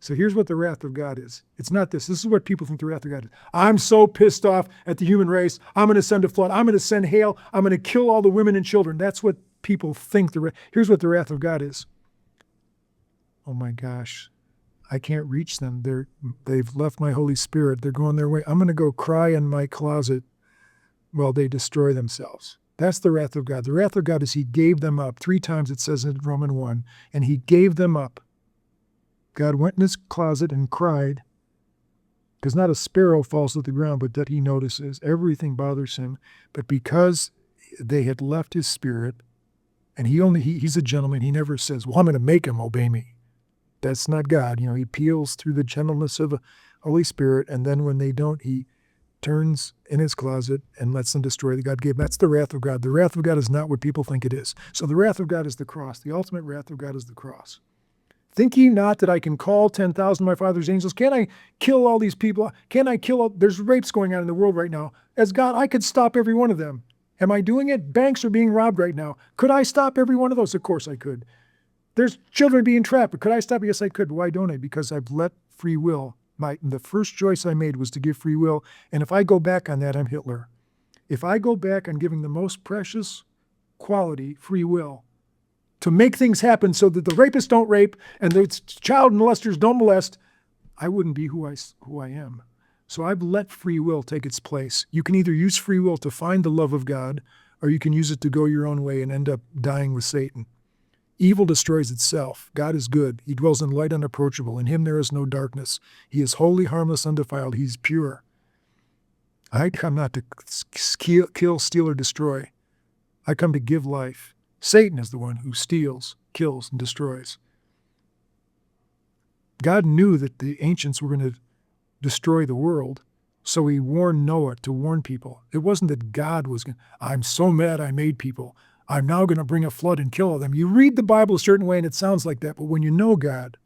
So here's what the wrath of God is. It's not this. This is what people think the wrath of God is. I'm so pissed off at the human race. I'm going to send a flood. I'm going to send hail. I'm going to kill all the women and children. That's what people think. Here's what the wrath of God is. Oh my gosh. I can't reach them. They've left my Holy Spirit. They're going their way. I'm going to go cry in my closet while they destroy themselves. That's the wrath of God. The wrath of God is he gave them up. 3 times it says in Romans 1. And he gave them up. God went in his closet and cried, because not a sparrow falls to the ground, but that he notices. Everything bothers him. But because they had left his spirit, and he's a gentleman, he never says, well, I'm going to make him obey me. That's not God. He appeals through the gentleness of the Holy Spirit, and then when they don't, he turns in his closet and lets them destroy the God gave. That's the wrath of God. The wrath of God is not what people think it is. So the wrath of God is the cross. The ultimate wrath of God is the cross. Think ye not that I can call 10,000 of my Father's angels? Can I kill all these people? Can I kill there's rapes going on in the world right now. As God, I could stop every one of them. Am I doing it? Banks are being robbed right now. Could I stop every one of those? Of course I could. There's children being trapped, but could I stop it? Yes, I could. Why don't I? Because I've let free will. The first choice I made was to give free will. And if I go back on that, I'm Hitler. If I go back on giving the most precious quality, free will, to make things happen so that the rapists don't rape and the child molesters don't molest, I wouldn't be who I am. So I've let free will take its place. You can either use free will to find the love of God, or you can use it to go your own way and end up dying with Satan. Evil destroys itself. God is good. He dwells in light unapproachable. In him there is no darkness. He is holy, harmless, undefiled. He's pure. I come not to kill, steal, or destroy. I come to give life. Satan is the one who steals, kills, and destroys. God knew that the ancients were going to destroy the world, so he warned Noah to warn people. It wasn't that God was going, I'm so mad I made people. I'm now going to bring a flood and kill all them. You read the Bible a certain way and it sounds like that, but when you know God,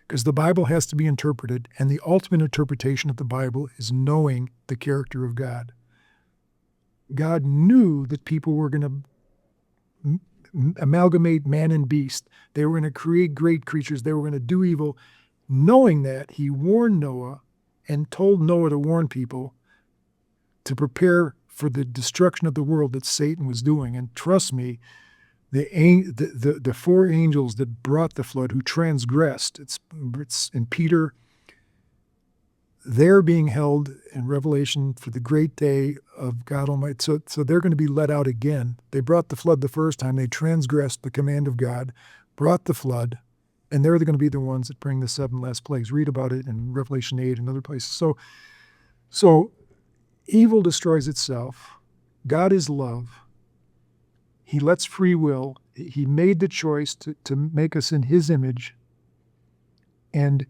because the Bible has to be interpreted, and the ultimate interpretation of the Bible is knowing the character of God. God knew that people were going to amalgamate man and beast. They were going to create great creatures. They were going to do evil. Knowing that, he warned Noah and told Noah to warn people to prepare for the destruction of the world that Satan was doing. And trust me, the four angels that brought the flood, who transgressed, it's in Peter, they're being held in Revelation for the great day of God Almighty. So they're going to be let out again. They brought the flood the first time. They transgressed the command of God, brought the flood, and they're going to be the ones that bring the 7 last plagues. Read about it in Revelation 8 and other places. So evil destroys itself. God is love. He lets free will. He made the choice to make us in his image. And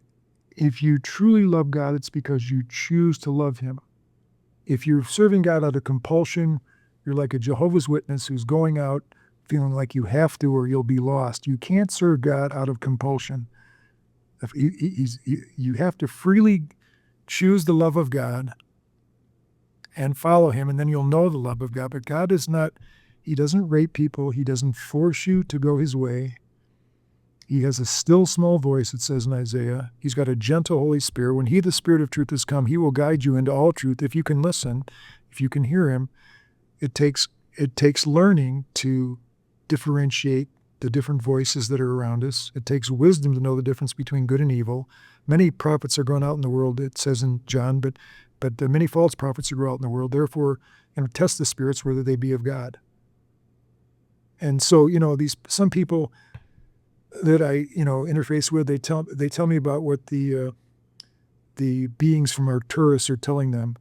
if you truly love God, it's because you choose to love him. If you're serving God out of compulsion, you're like a Jehovah's Witness who's going out feeling like you have to or you'll be lost. You can't serve God out of compulsion. You have to freely choose the love of God and follow him, and then you'll know the love of God. But God is not, he doesn't rape people. He doesn't force you to go his way. He has a still small voice, it says in Isaiah. He's got a gentle Holy Spirit. When he, the Spirit of truth, has come, he will guide you into all truth. If you can listen, if you can hear him, it takes learning to differentiate the different voices that are around us. It takes wisdom to know the difference between good and evil. Many prophets are going out in the world, it says in John, but many false prophets are going out in the world. Therefore, test the spirits whether they be of God. And so, some people that I, interface with, they tell me about what the beings from Arcturus are telling them,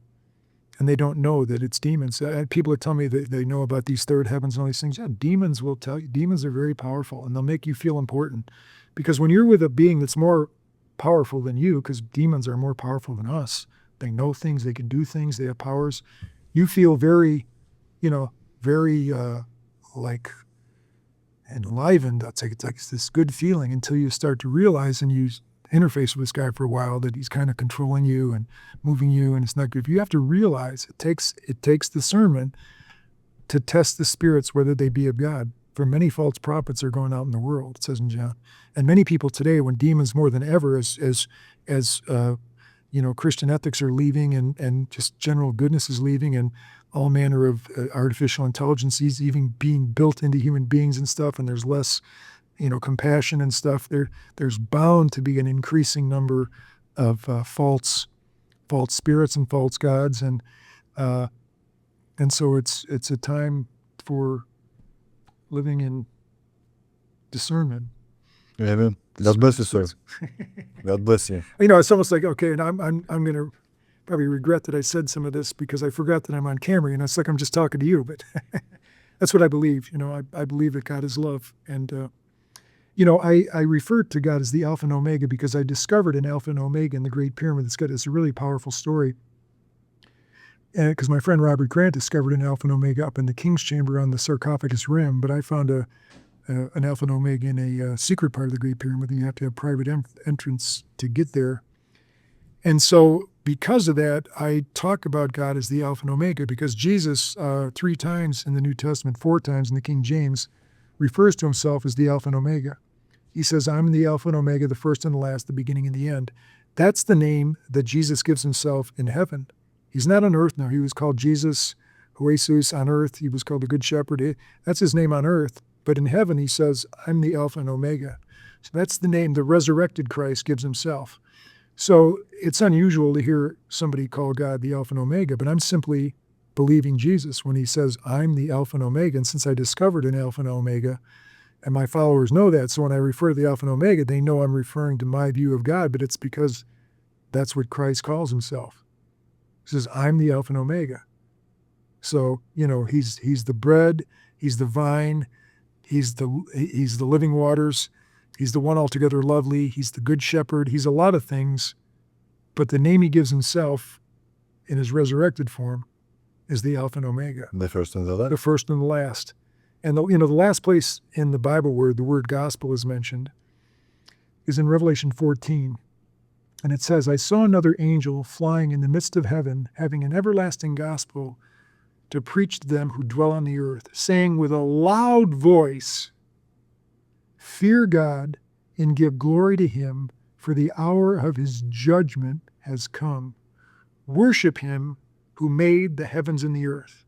and they don't know that it's demons. People are telling me that they know about these third heavens and all these things. Yeah, demons will tell you. Demons are very powerful, and they'll make you feel important. Because when you're with a being that's more powerful than you, because demons are more powerful than us, they know things, they can do things, they have powers, you feel very, very like enlivened. It's like this good feeling until you start to realize, and you interface with this guy for a while, that he's kind of controlling you and moving you, and it's not good. You have to realize it takes discernment to test the spirits whether they be of God. For many false prophets are going out in the world, it says in John. And many people today, when demons more than ever, as Christian ethics are leaving, and just general goodness is leaving, and all manner of artificial intelligences even being built into human beings and stuff, and there's less, compassion and stuff. There's bound to be an increasing number of false spirits and false gods, and so it's a time for living in discernment. Amen. God bless you, sir. God bless you. It's almost like, okay, and I'm going to probably regret that I said some of this because I forgot that I'm on camera. It's like I'm just talking to you, but that's what I believe. I believe that God is love. And, I refer to God as the Alpha and Omega because I discovered an Alpha and Omega in the Great Pyramid. It's a really powerful story. Because my friend Robert Grant discovered an Alpha and Omega up in the King's Chamber on the sarcophagus rim, but I found an Alpha and Omega in a secret part of the Great Pyramid, and you have to have private entrance to get there. And so because of that, I talk about God as the Alpha and Omega, because Jesus 3 times in the New Testament, 4 times in the King James, refers to himself as the Alpha and Omega. He says, I'm the Alpha and Omega, the first and the last, the beginning and the end. That's the name that Jesus gives himself in heaven. He's not on earth now. He was called Jesus, Jesus on earth. He was called the Good Shepherd. That's his name on earth. But in heaven, he says, I'm the Alpha and Omega. So that's the name the resurrected Christ gives himself. So it's unusual to hear somebody call God the Alpha and Omega, but I'm simply believing Jesus when he says, I'm the Alpha and Omega. And since I discovered an Alpha and Omega, and my followers know that, so when I refer to the Alpha and Omega, they know I'm referring to my view of God, but it's because that's what Christ calls himself. He says, I'm the Alpha and Omega. So, he's the bread, he's the vine, he's the living waters, he's the one altogether lovely, he's the good shepherd, he's a lot of things, but the name he gives himself in his resurrected form is the Alpha and Omega. The first and the last. The first and the last. And the last place in the Bible where the word gospel is mentioned is in Revelation 14. And it says, I saw another angel flying in the midst of heaven, having an everlasting gospel to preach to them who dwell on the earth, saying with a loud voice, fear God and give glory to him, for the hour of his judgment has come. Worship him who made the heavens and the earth.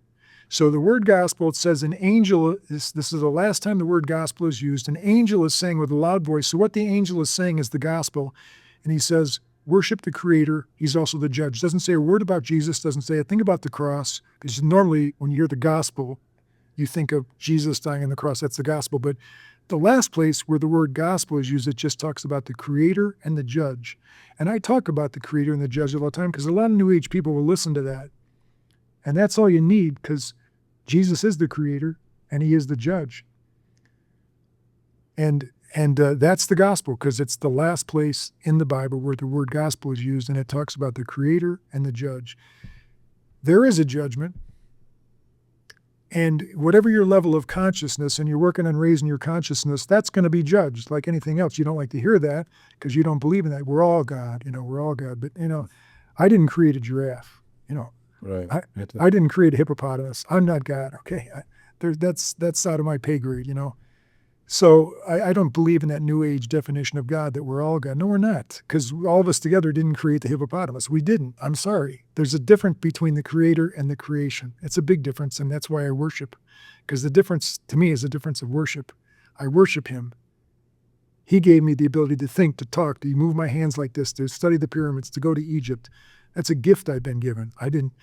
So the word gospel, it says an angel, this is the last time the word gospel is used. An angel is saying with a loud voice. So what the angel is saying is the gospel. And he says, worship the Creator. He's also the judge. Doesn't say a word about Jesus, doesn't say a thing about the cross. Because normally when you hear the gospel, you think of Jesus dying on the cross. That's the gospel. But the last place where the word gospel is used, it just talks about the Creator and the judge. And I talk about the Creator and the judge all the time because a lot of New Age people will listen to that. And that's all you need, because Jesus is the Creator and he is the judge. And that's the gospel, because it's the last place in the Bible where the word gospel is used, and it talks about the Creator and the judge. There is a judgment, and whatever your level of consciousness, and you're working on raising your consciousness, that's going to be judged like anything else. You don't like to hear that because you don't believe in that. We're all God, we're all God. But, I didn't create a giraffe, Right. I didn't create a hippopotamus. I'm not God, okay? That's out of my pay grade, So I don't believe in that New Age definition of God, that we're all God. No, we're not, because all of us together didn't create the hippopotamus. We didn't. I'm sorry. There's a difference between the Creator and the creation. It's a big difference, and that's why I worship, because the difference to me is a difference of worship. I worship him. He gave me the ability to think, to talk, to move my hands like this, to study the pyramids, to go to Egypt. That's a gift I've been given. I didn't,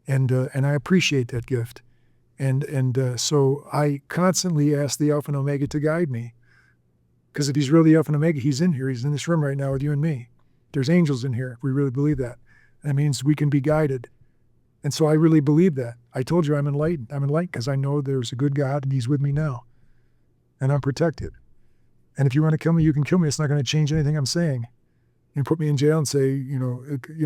and I appreciate that gift. And so I constantly ask the Alpha and Omega to guide me. Because if he's really Alpha and Omega, he's in here. He's in this room right now with you and me. There's angels in here, if we really believe that. That means we can be guided. And so I really believe that. I told you I'm enlightened. I'm enlightened because I know there's a good God and he's with me now. And I'm protected. And if you want to kill me, you can kill me. It's not going to change anything I'm saying. You can put me in jail and say,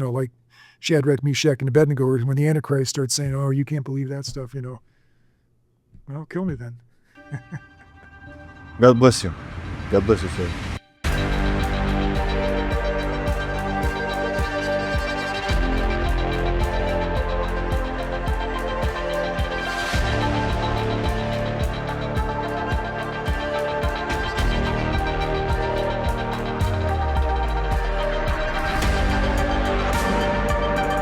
like Shadrach, Meshach, and Abednego, when the Antichrist starts saying, oh, you can't believe that stuff, Well, kill me then. God bless you. God bless you, sir.